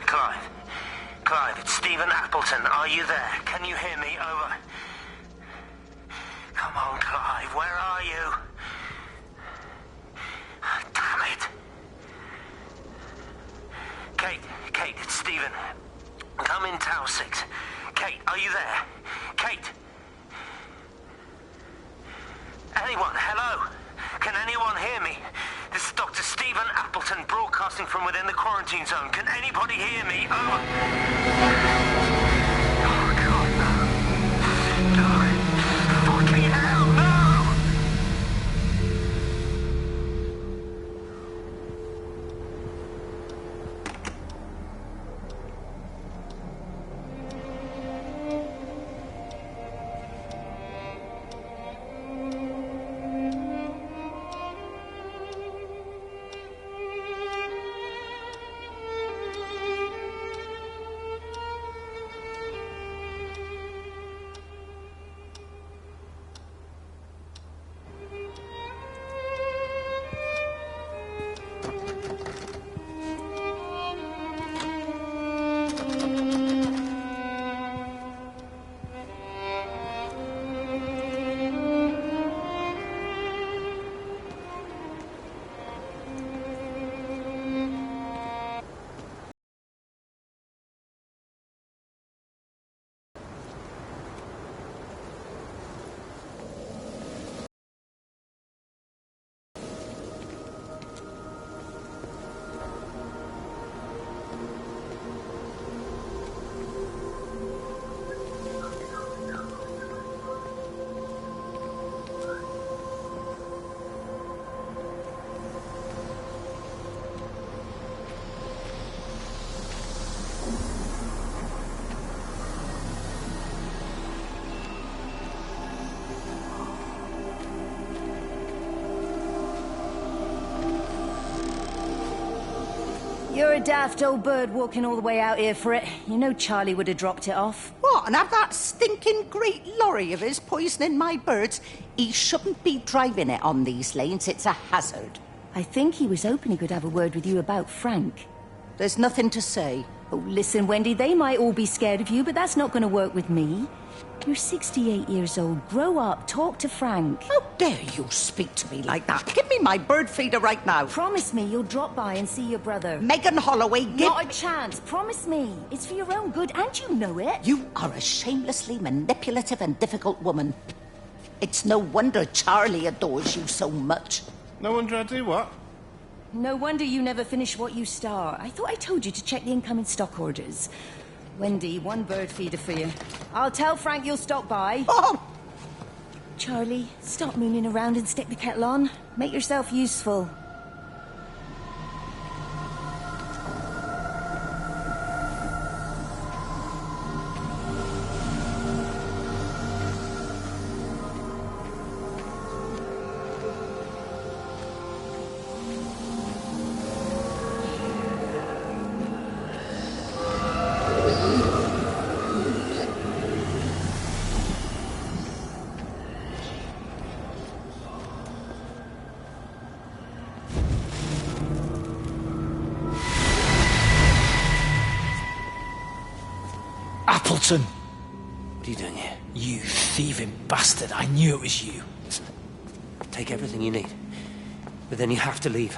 [SPEAKER 4] Clive? Clive, it's Stephen Appleton. Are you there? Can you hear me? Over. Come on, Clive, where are you? Damn it. Kate, it's Stephen. Come in Tower 6. Kate, are you there? Kate! Anyone, hello? Can anyone hear me? This is Dr. Stephen Appleton broadcasting from within the quarantine zone. Can anybody hear me? Over. Oh, God, no. No. Fucking hell, no!
[SPEAKER 12] You're a daft old bird walking all the way out here for it. You know Charlie would have dropped it off.
[SPEAKER 15] What, and have that stinking great lorry of his poisoning my birds? He shouldn't be driving it on these lanes. It's a hazard.
[SPEAKER 12] I think he was hoping he could have a word with you about Frank.
[SPEAKER 15] There's nothing to say.
[SPEAKER 12] Oh, listen, Wendy, they might all be scared of you, but that's not going to work with me. You're 68 years old. Grow up. Talk to Frank.
[SPEAKER 15] How dare you speak to me like that? Give me my bird feeder right now.
[SPEAKER 12] Promise me you'll drop by and see your brother.
[SPEAKER 15] Megan Holloway,
[SPEAKER 12] Not a chance. Promise me. It's for your own good, and you know it.
[SPEAKER 15] You are a shamelessly manipulative and difficult woman. It's no wonder Charlie adores you so much.
[SPEAKER 14] No wonder I do what?
[SPEAKER 12] No wonder you never finish what you start. I thought I told you to check the incoming stock orders. Wendy, one bird feeder for you. I'll tell Frank you'll stop by.
[SPEAKER 15] Oh!
[SPEAKER 12] Charlie, stop mooning around and stick the kettle on. Make yourself useful.
[SPEAKER 9] Appleton!
[SPEAKER 4] What are you doing here?
[SPEAKER 9] You thieving bastard. I knew it was you.
[SPEAKER 4] Listen, take everything you need. But then you have to leave.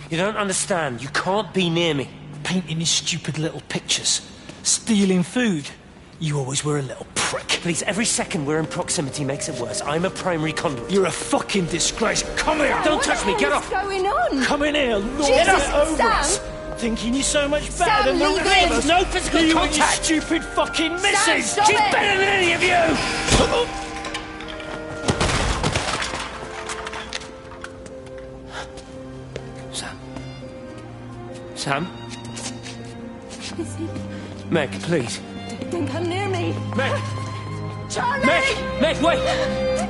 [SPEAKER 4] You don't understand. You can't be near me.
[SPEAKER 9] Painting these stupid little pictures. Stealing food. You always were a little prick.
[SPEAKER 4] Please, every second we're in proximity makes it worse. I'm a primary conduit.
[SPEAKER 9] You're a fucking disgrace. Come here!
[SPEAKER 4] Don't touch me, get off!
[SPEAKER 12] What's going on?
[SPEAKER 9] Come in here, Lord,
[SPEAKER 12] Jesus,
[SPEAKER 9] get it over
[SPEAKER 12] Sam.
[SPEAKER 9] us! Thinking you're so much better
[SPEAKER 12] Sam,
[SPEAKER 9] than the
[SPEAKER 12] leave
[SPEAKER 9] rest
[SPEAKER 12] him.
[SPEAKER 9] of us.
[SPEAKER 4] No physical
[SPEAKER 9] you
[SPEAKER 4] contact.
[SPEAKER 9] And your stupid fucking missus!
[SPEAKER 12] stop
[SPEAKER 4] She's
[SPEAKER 12] it.
[SPEAKER 4] better than any of you! Sam? Meg, please.
[SPEAKER 12] Don't come near me.
[SPEAKER 4] Meg!
[SPEAKER 12] Charlie!
[SPEAKER 4] Meg, wait!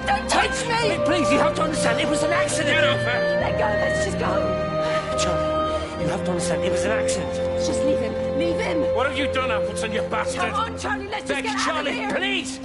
[SPEAKER 12] Don't touch me!
[SPEAKER 4] Meg, please, you have to understand, it was an accident!
[SPEAKER 3] Get off her!
[SPEAKER 12] Let go, let's just go.
[SPEAKER 4] Charlie, you have to understand, it was an accident.
[SPEAKER 12] Just leave him. Leave him.
[SPEAKER 3] What have you done, Appleton, you bastard?
[SPEAKER 12] Come on, Charlie, let's just
[SPEAKER 4] Meg,
[SPEAKER 12] get out of
[SPEAKER 4] Charlie,
[SPEAKER 12] here.
[SPEAKER 4] please!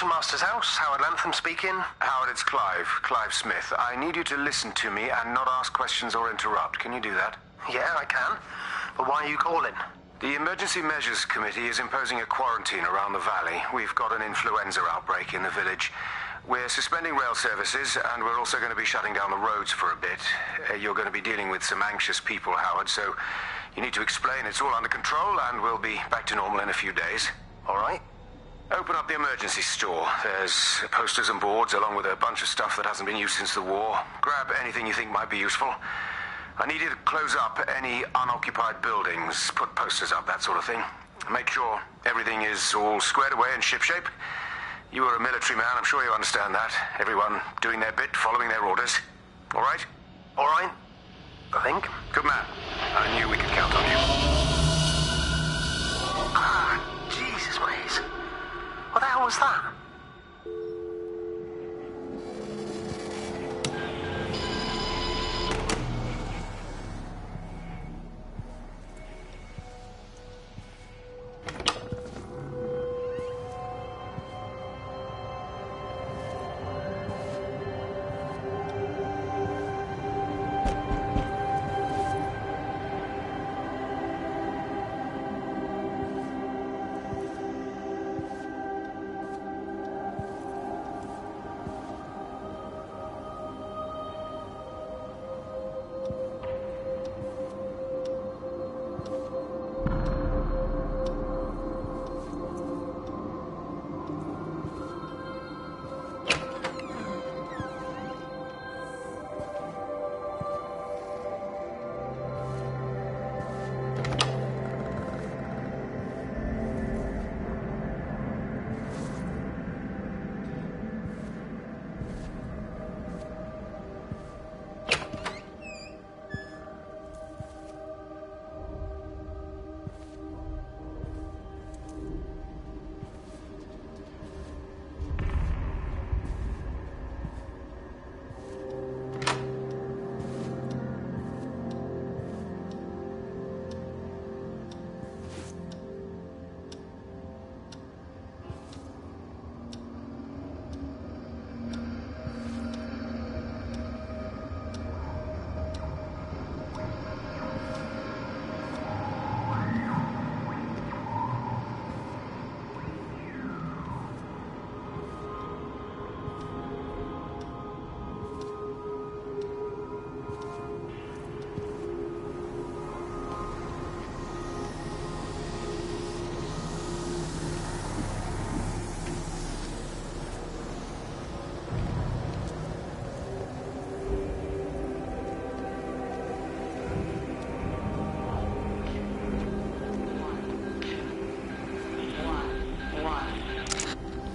[SPEAKER 19] Station Master's house. Howard Lantham speaking.
[SPEAKER 2] Howard, it's Clive. Clive Smith. I need you to listen to me and not ask questions or interrupt. Can you do that?
[SPEAKER 19] Yeah, I can. But why are you calling?
[SPEAKER 2] The Emergency Measures Committee is imposing a quarantine around the valley. We've got an influenza outbreak in the village. We're suspending rail services, and we're also going to be shutting down the roads for a bit. You're going to be dealing with some anxious people, Howard, so you need to explain it's all under control, and we'll be back to normal in a few days.
[SPEAKER 19] All right.
[SPEAKER 2] Open up the emergency store. There's posters and boards along with a bunch of stuff that hasn't been used since the war. Grab anything you think might be useful. I need you to close up any unoccupied buildings, put posters up, that sort of thing. Make sure everything is all squared away and shipshape. You are a military man, I'm sure you understand that. Everyone doing their bit, following their orders. All right?
[SPEAKER 19] All right. I think.
[SPEAKER 2] Good man. I knew we could count on you.
[SPEAKER 19] Ah, Jesus, Waze. What the hell was that?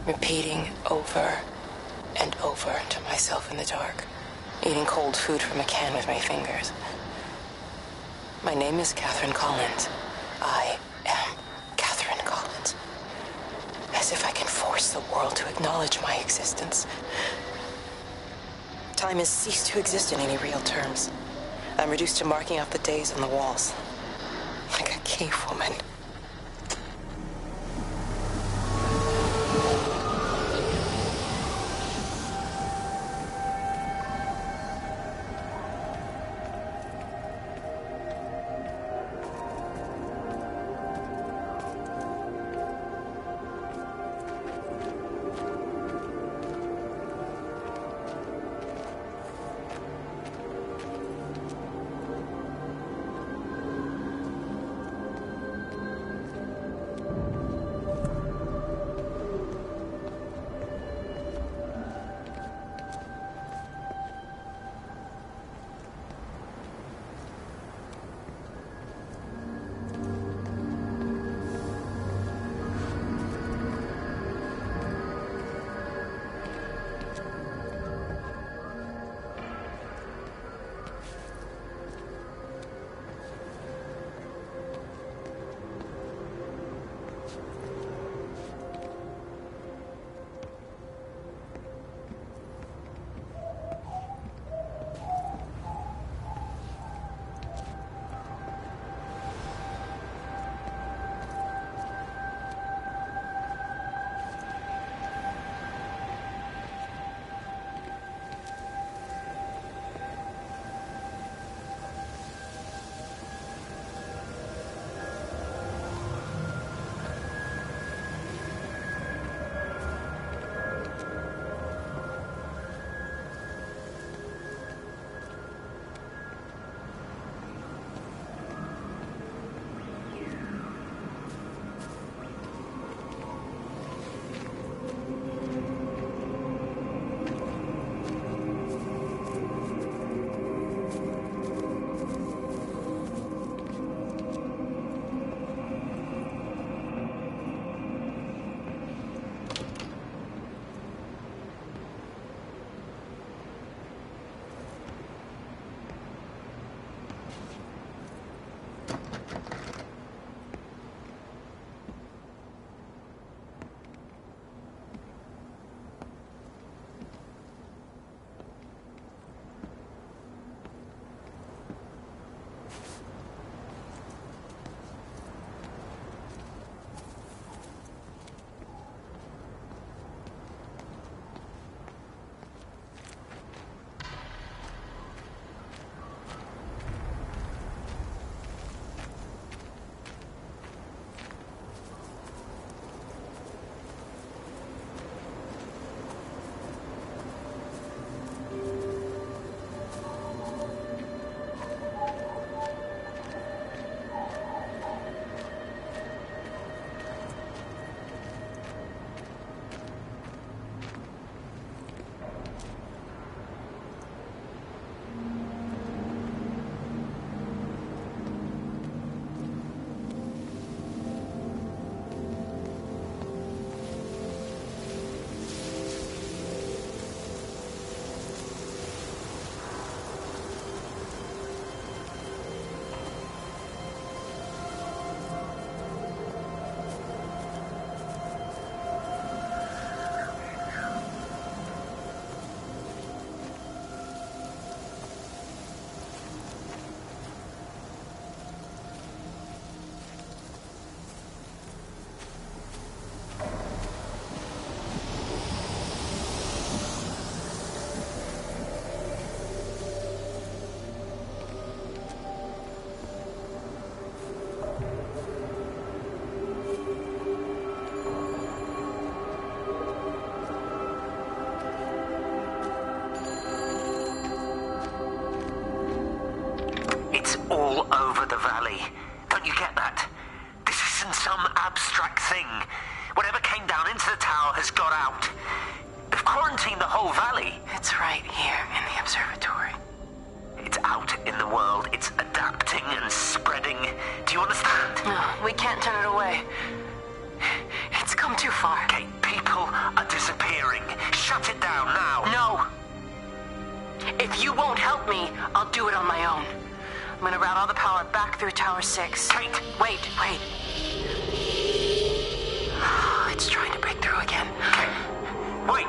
[SPEAKER 5] Repeating over and over to myself in the dark, eating cold food from a can with my fingers. My name is Catherine Collins. I am Catherine Collins. As if I can force the world to acknowledge my existence. Time has ceased to exist in any real terms. I'm reduced to marking out the days on the walls. Like a cave woman.
[SPEAKER 4] over the valley. Don't you get that? This isn't some abstract thing. Whatever came down into the tower has got out. They've quarantined the whole valley.
[SPEAKER 1] It's right here in the observatory.
[SPEAKER 4] It's out in the world. It's adapting and spreading. Do you understand?
[SPEAKER 1] No, we can't turn it away. It's come too far.
[SPEAKER 4] Okay, people are disappearing. Shut it down now.
[SPEAKER 1] No. If you won't help me, I'll do it on my own. I'm gonna route all the power back through Tower 6.
[SPEAKER 4] Kate!
[SPEAKER 1] Wait. It's trying to break through again.
[SPEAKER 4] Okay. Wait!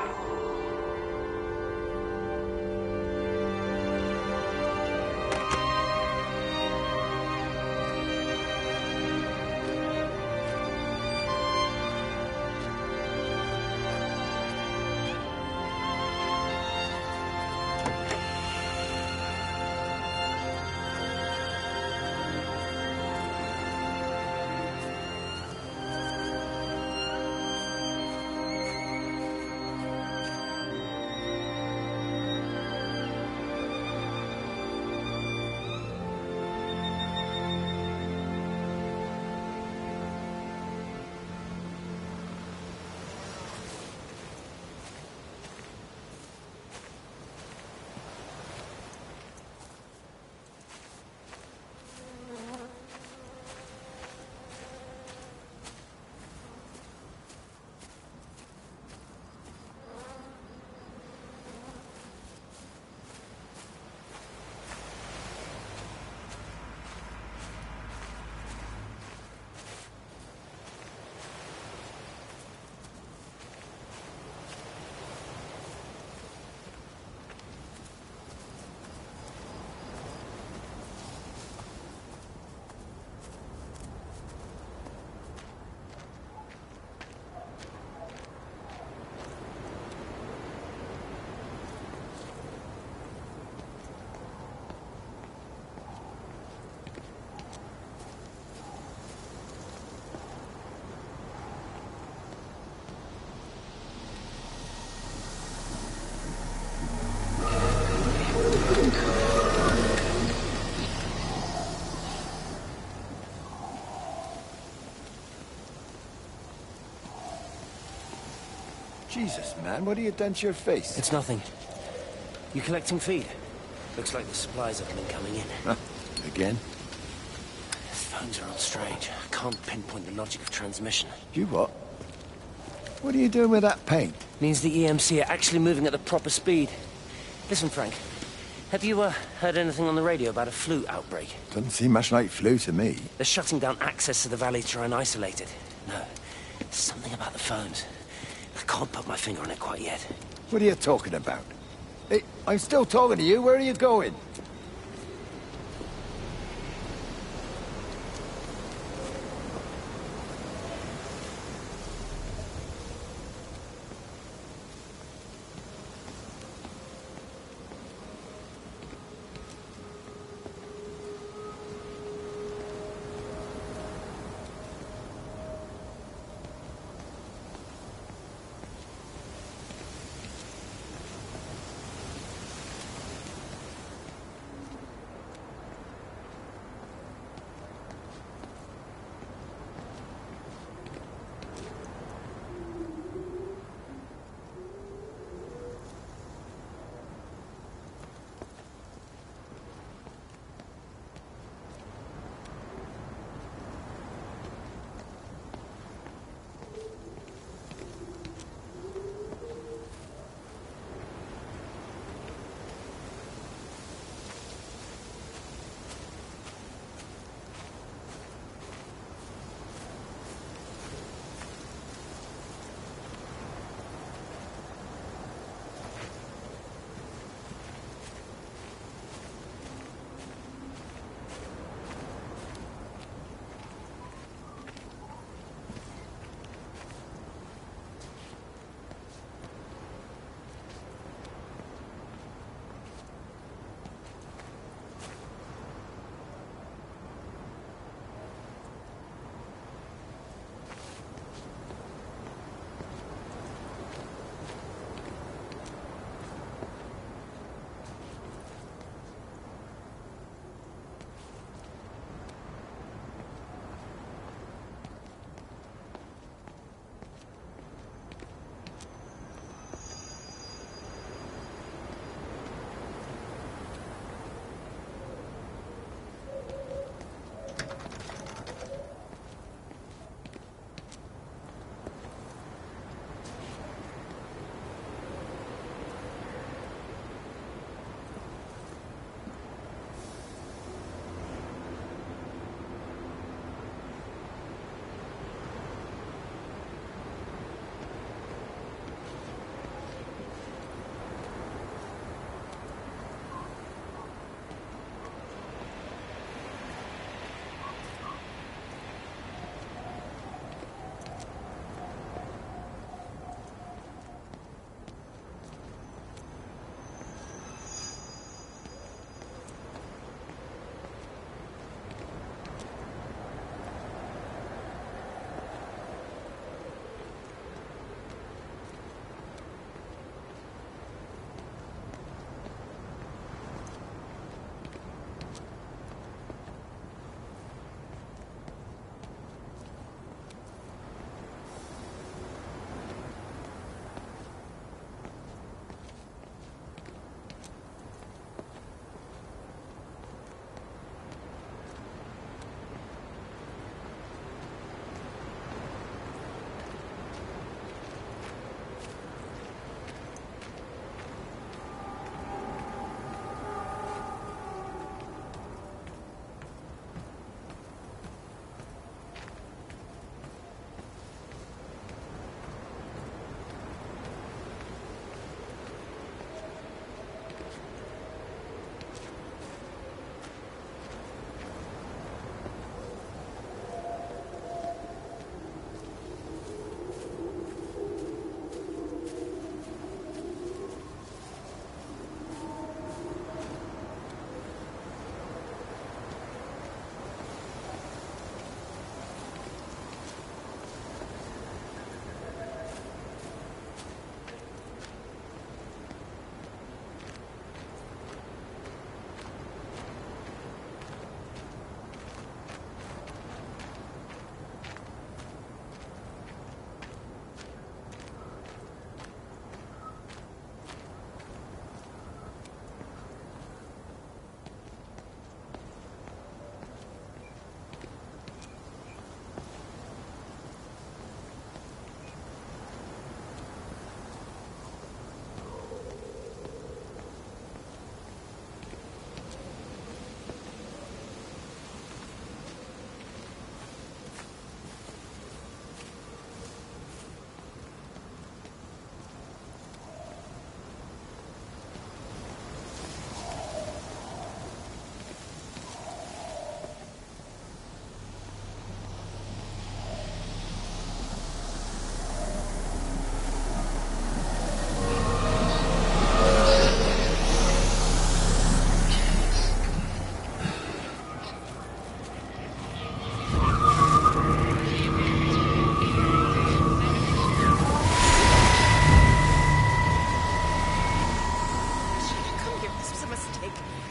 [SPEAKER 13] Jesus, man, what have you done to your face?
[SPEAKER 4] It's nothing. You collecting feed? Looks like the supplies have been coming in.
[SPEAKER 13] Again?
[SPEAKER 4] Phones are all strange. I can't pinpoint the logic of transmission.
[SPEAKER 13] You what? What are you doing with that paint?
[SPEAKER 4] Means the EMC are actually moving at the proper speed. Listen, Frank. Have you heard anything on the radio about a flu outbreak?
[SPEAKER 13] Doesn't seem much like flu to me.
[SPEAKER 4] They're shutting down access to the valley to try and isolate it. No, something about the phones. I can't put my finger on it quite yet.
[SPEAKER 13] What are you talking about? Hey, I'm still talking to you. Where are you going?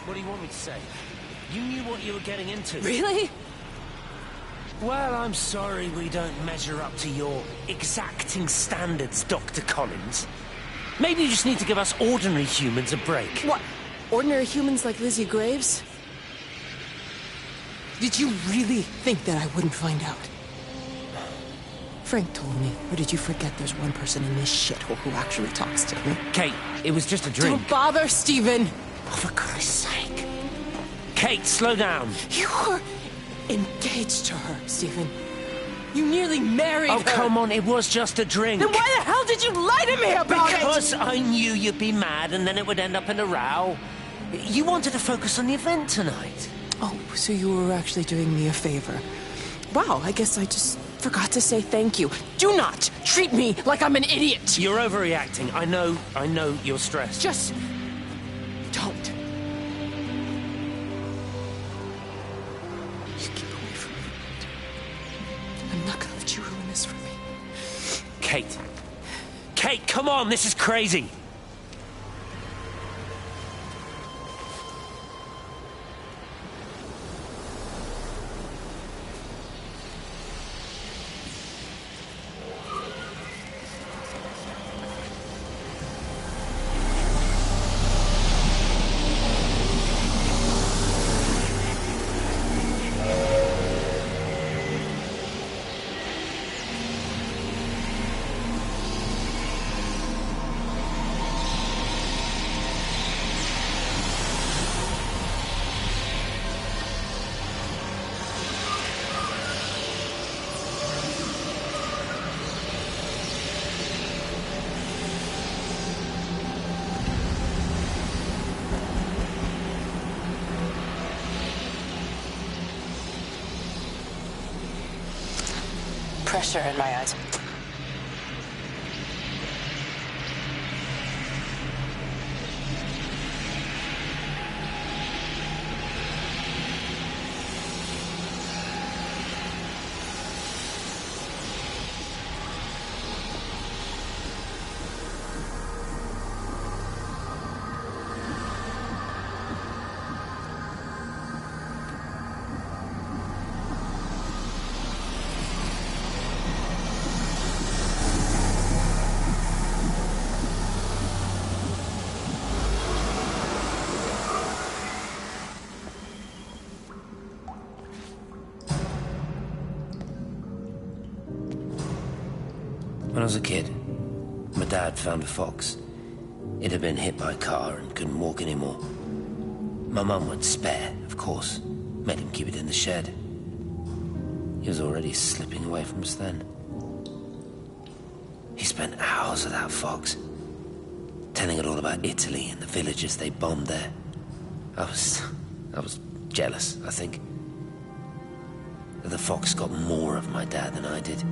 [SPEAKER 4] What do you want me to say? You knew what you were getting into.
[SPEAKER 5] Really?
[SPEAKER 4] Well, I'm sorry we don't measure up to your exacting standards, Dr. Collins. Maybe you just need to give us ordinary humans a break.
[SPEAKER 5] What? Ordinary humans like Lizzie Graves? Did you really think that I wouldn't find out? Frank told me. Or did you forget there's one person in this shithole who actually talks to me?
[SPEAKER 4] Kate, it was just a drink.
[SPEAKER 5] Don't bother, Stephen!
[SPEAKER 4] Oh, for Christ's sake. Kate, slow down.
[SPEAKER 5] You were engaged to her, Stephen. You nearly married her.
[SPEAKER 4] Oh, come on, it was just a drink.
[SPEAKER 5] Then why the hell did you lie to me about it?
[SPEAKER 4] Because I knew you'd be mad and then it would end up in a row. You wanted to focus on the event tonight.
[SPEAKER 5] Oh, so you were actually doing me a favor. Wow, I guess I just forgot to say thank you. Do not treat me like I'm an idiot.
[SPEAKER 4] You're overreacting. I know you're stressed.
[SPEAKER 5] Just don't. You keep away from me. I'm not gonna let you ruin this for me.
[SPEAKER 4] Kate. Kate, come on, this is crazy.
[SPEAKER 1] Pressure in my eyes.
[SPEAKER 4] When I was a kid, my dad found a fox. It had been hit by a car and couldn't walk anymore. My mum went spare, of course. Made him keep it in the shed. He was already slipping away from us then. He spent hours with that fox, telling it all about Italy and the villages they bombed there. I was jealous, I think. That the fox got more of my dad than I did.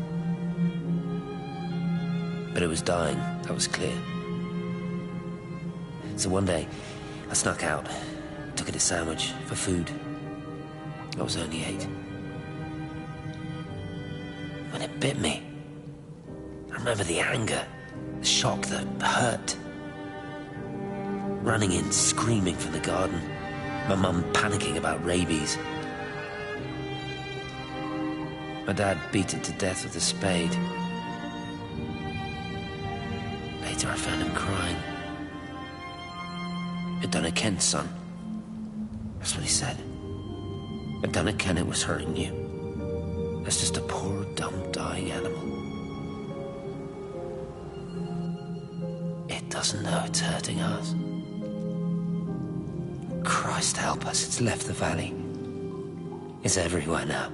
[SPEAKER 4] But it was dying, that was clear. So one day, I snuck out, took it a sandwich for food. I was only 8. When it bit me, I remember the anger, the shock, the hurt. Running in, screaming from the garden, my mum panicking about rabies. My dad beat it to death with a spade. Later I found him crying. "It done it, Ken, son." That's what he said. "It done it, Ken, it was hurting you. That's just a poor, dumb, dying animal. It doesn't know it's hurting us. Christ help us, it's left the valley. It's everywhere now.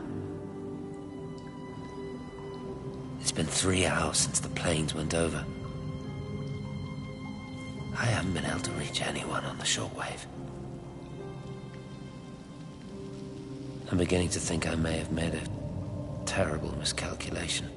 [SPEAKER 4] It's been 3 hours since the planes went over. I haven't been able to reach anyone on the shortwave. I'm beginning to think I may have made a terrible miscalculation."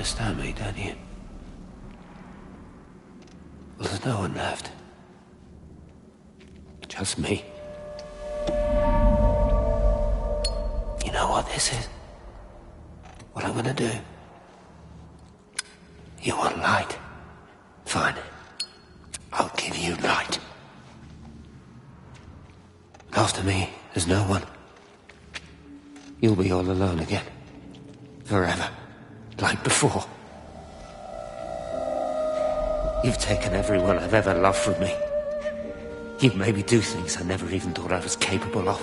[SPEAKER 4] understand me, don't you? Well, there's no one left. Just me. You know what this is? What I'm gonna do? You want light? Fine. I'll give you light. After me, there's no one. You'll be all alone again. Forever. Like before. You've taken everyone I've ever loved from me. You've made me do things I never even thought I was capable of.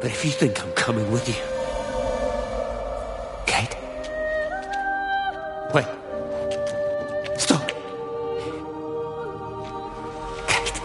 [SPEAKER 4] But if you think I'm coming with you... Kate? Wait. Stop. Kate.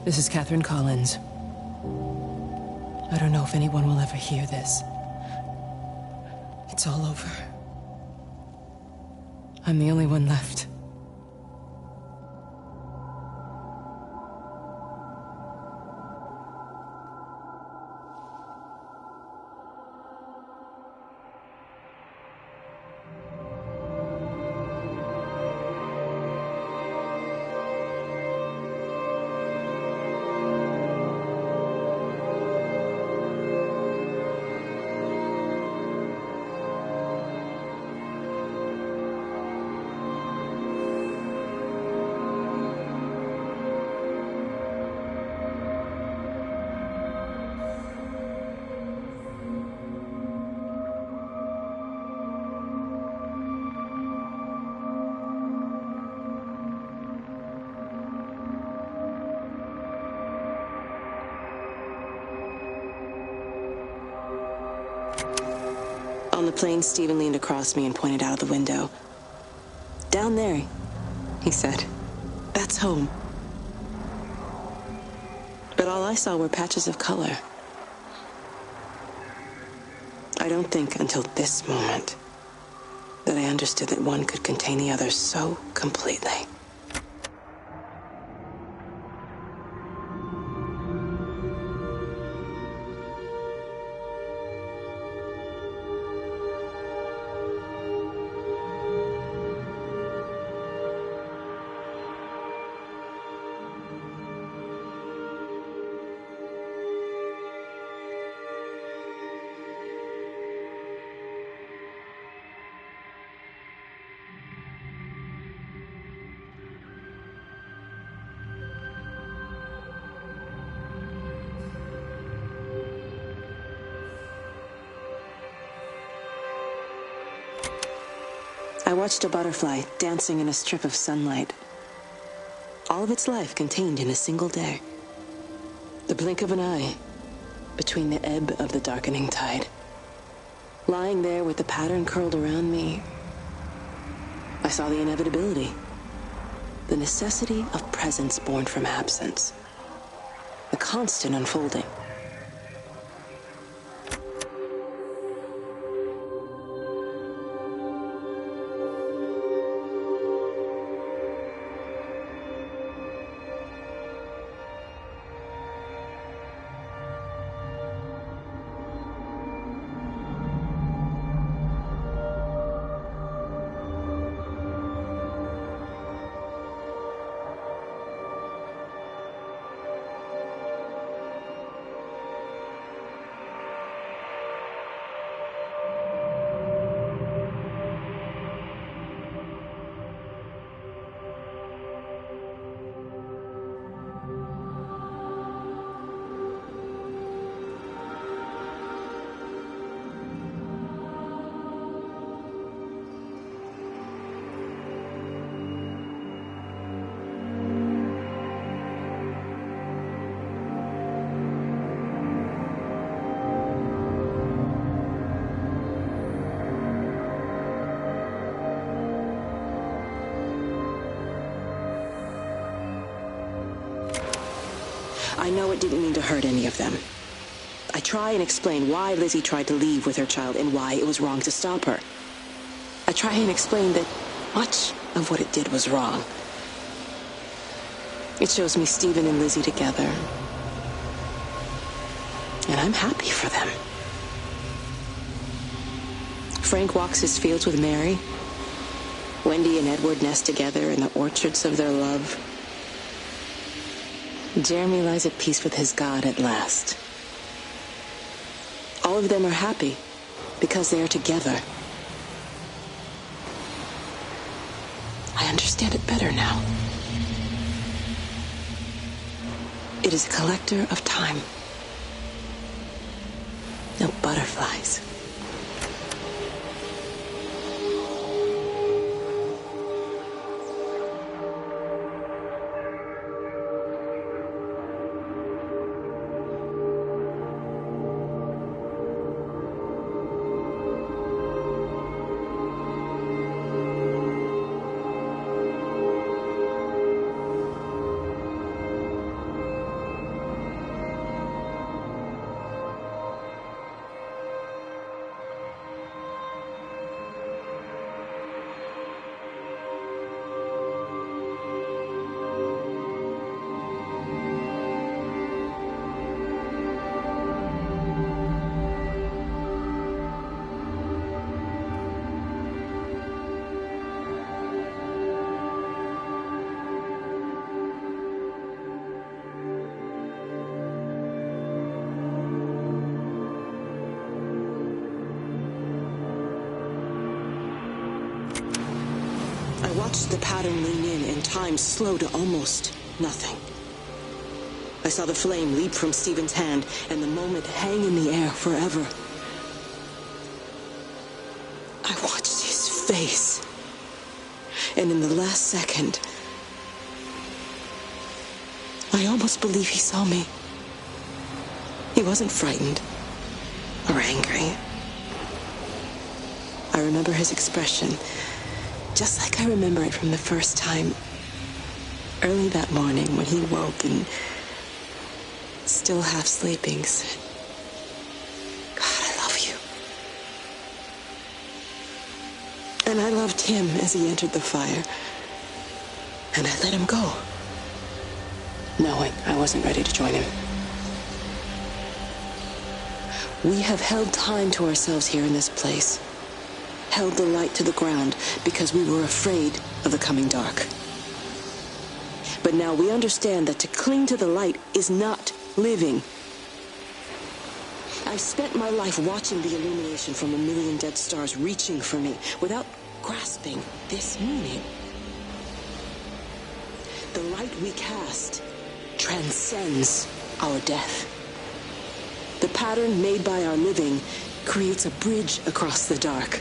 [SPEAKER 5] This is Catherine Collins. I don't know if anyone will ever hear this. It's all over. I'm the only one left. On the plane, Stephen leaned across me and pointed out of the window. Down there, he said. That's home. But all I saw were patches of color. I don't think until this moment that I understood that one could contain the other so completely. I watched a butterfly dancing in a strip of sunlight. All of its life contained in a single day. The blink of an eye between the ebb of the darkening tide. Lying there with the pattern curled around me, I saw the inevitability. The necessity of presence born from absence. The constant unfolding. it didn't mean to hurt any of them. I try and explain why Lizzie tried to leave with her child and why it was wrong to stop her. I try and explain that much of what it did was wrong. It shows me Stephen and Lizzie together. And I'm happy for them. Frank walks his fields with Mary. Wendy and Edward nest together in the orchards of their love. Jeremy lies at peace with his God at last. All of them are happy because they are together. I understand it better now. It is a collector of time. No butterflies. I watched the pattern lean in and time slow to almost nothing. I saw the flame leap from Stephen's hand and the moment hang in the air forever. I watched his face, and in the last second, I almost believe he saw me. He wasn't frightened or angry. I remember his expression, just like I remember it from the first time, early that morning when he woke and, still half sleeping, said, "God, I love you." And I loved him as he entered the fire, and I let him go, knowing I wasn't ready to join him. We have held time to ourselves here in this place, held the light to the ground because we were afraid of the coming dark. But now we understand that to cling to the light is not living. I've spent my life watching the illumination from a million dead stars reaching for me without grasping this meaning. The light we cast transcends our death. The pattern made by our living creates a bridge across the dark.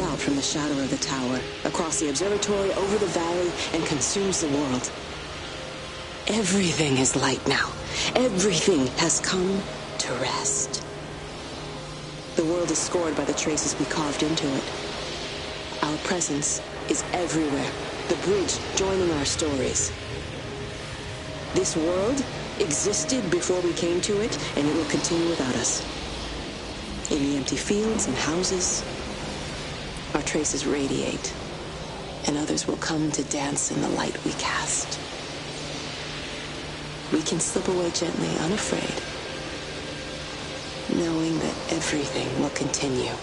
[SPEAKER 5] Out from the shadow of the tower, across the observatory, over the valley, and consumes the world. Everything is light now. Everything has come to rest. The world is scored by the traces we carved into it. Our presence is everywhere, the bridge joining our stories. This world existed before we came to it, and it will continue without us. In the empty fields and houses, our traces radiate, and others will come to dance in the light we cast. We can slip away gently, unafraid, knowing that everything will continue.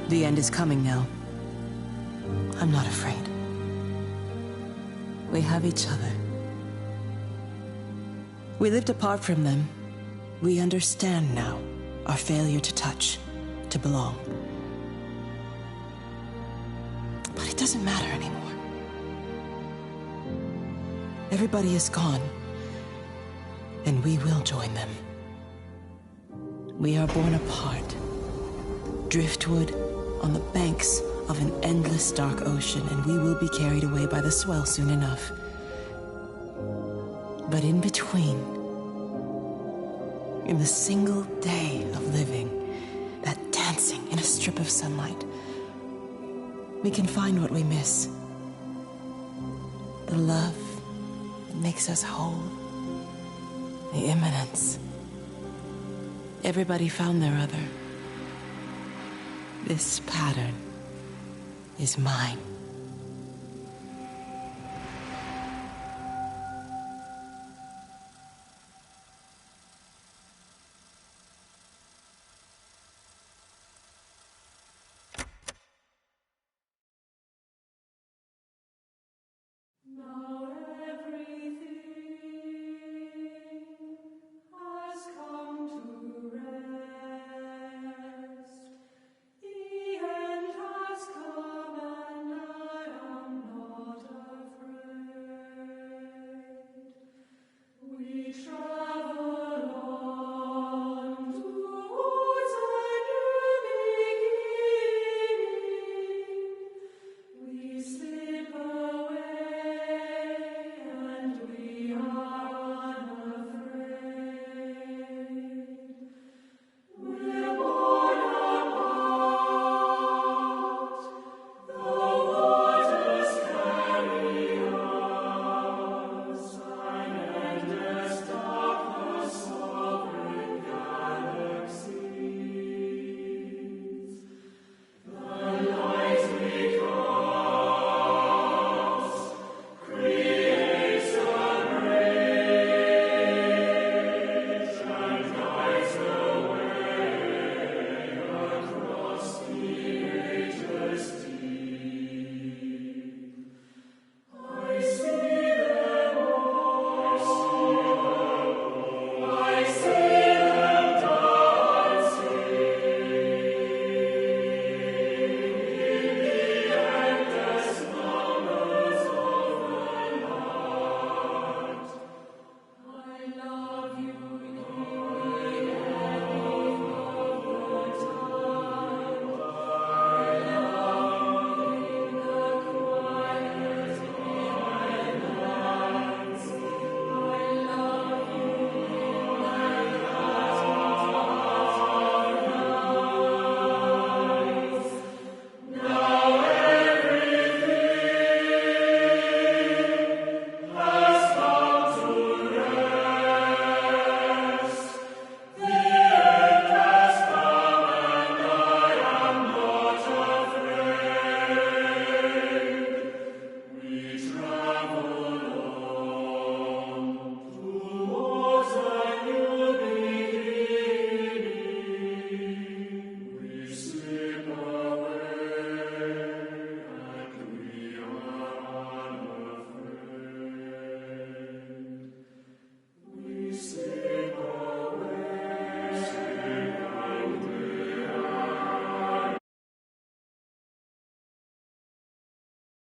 [SPEAKER 5] The end is coming now. I'm not afraid. We have each other. We lived apart from them. We understand now our failure to touch, to belong. But it doesn't matter anymore. Everybody is gone, and we will join them. We are born apart, driftwood on the banks of an endless dark ocean, and we will be carried away by the swell soon enough. But in between, in the single day of living, that dancing in a strip of sunlight, we can find what we miss. The love that makes us whole. The imminence. Everybody found their other. This pattern is mine.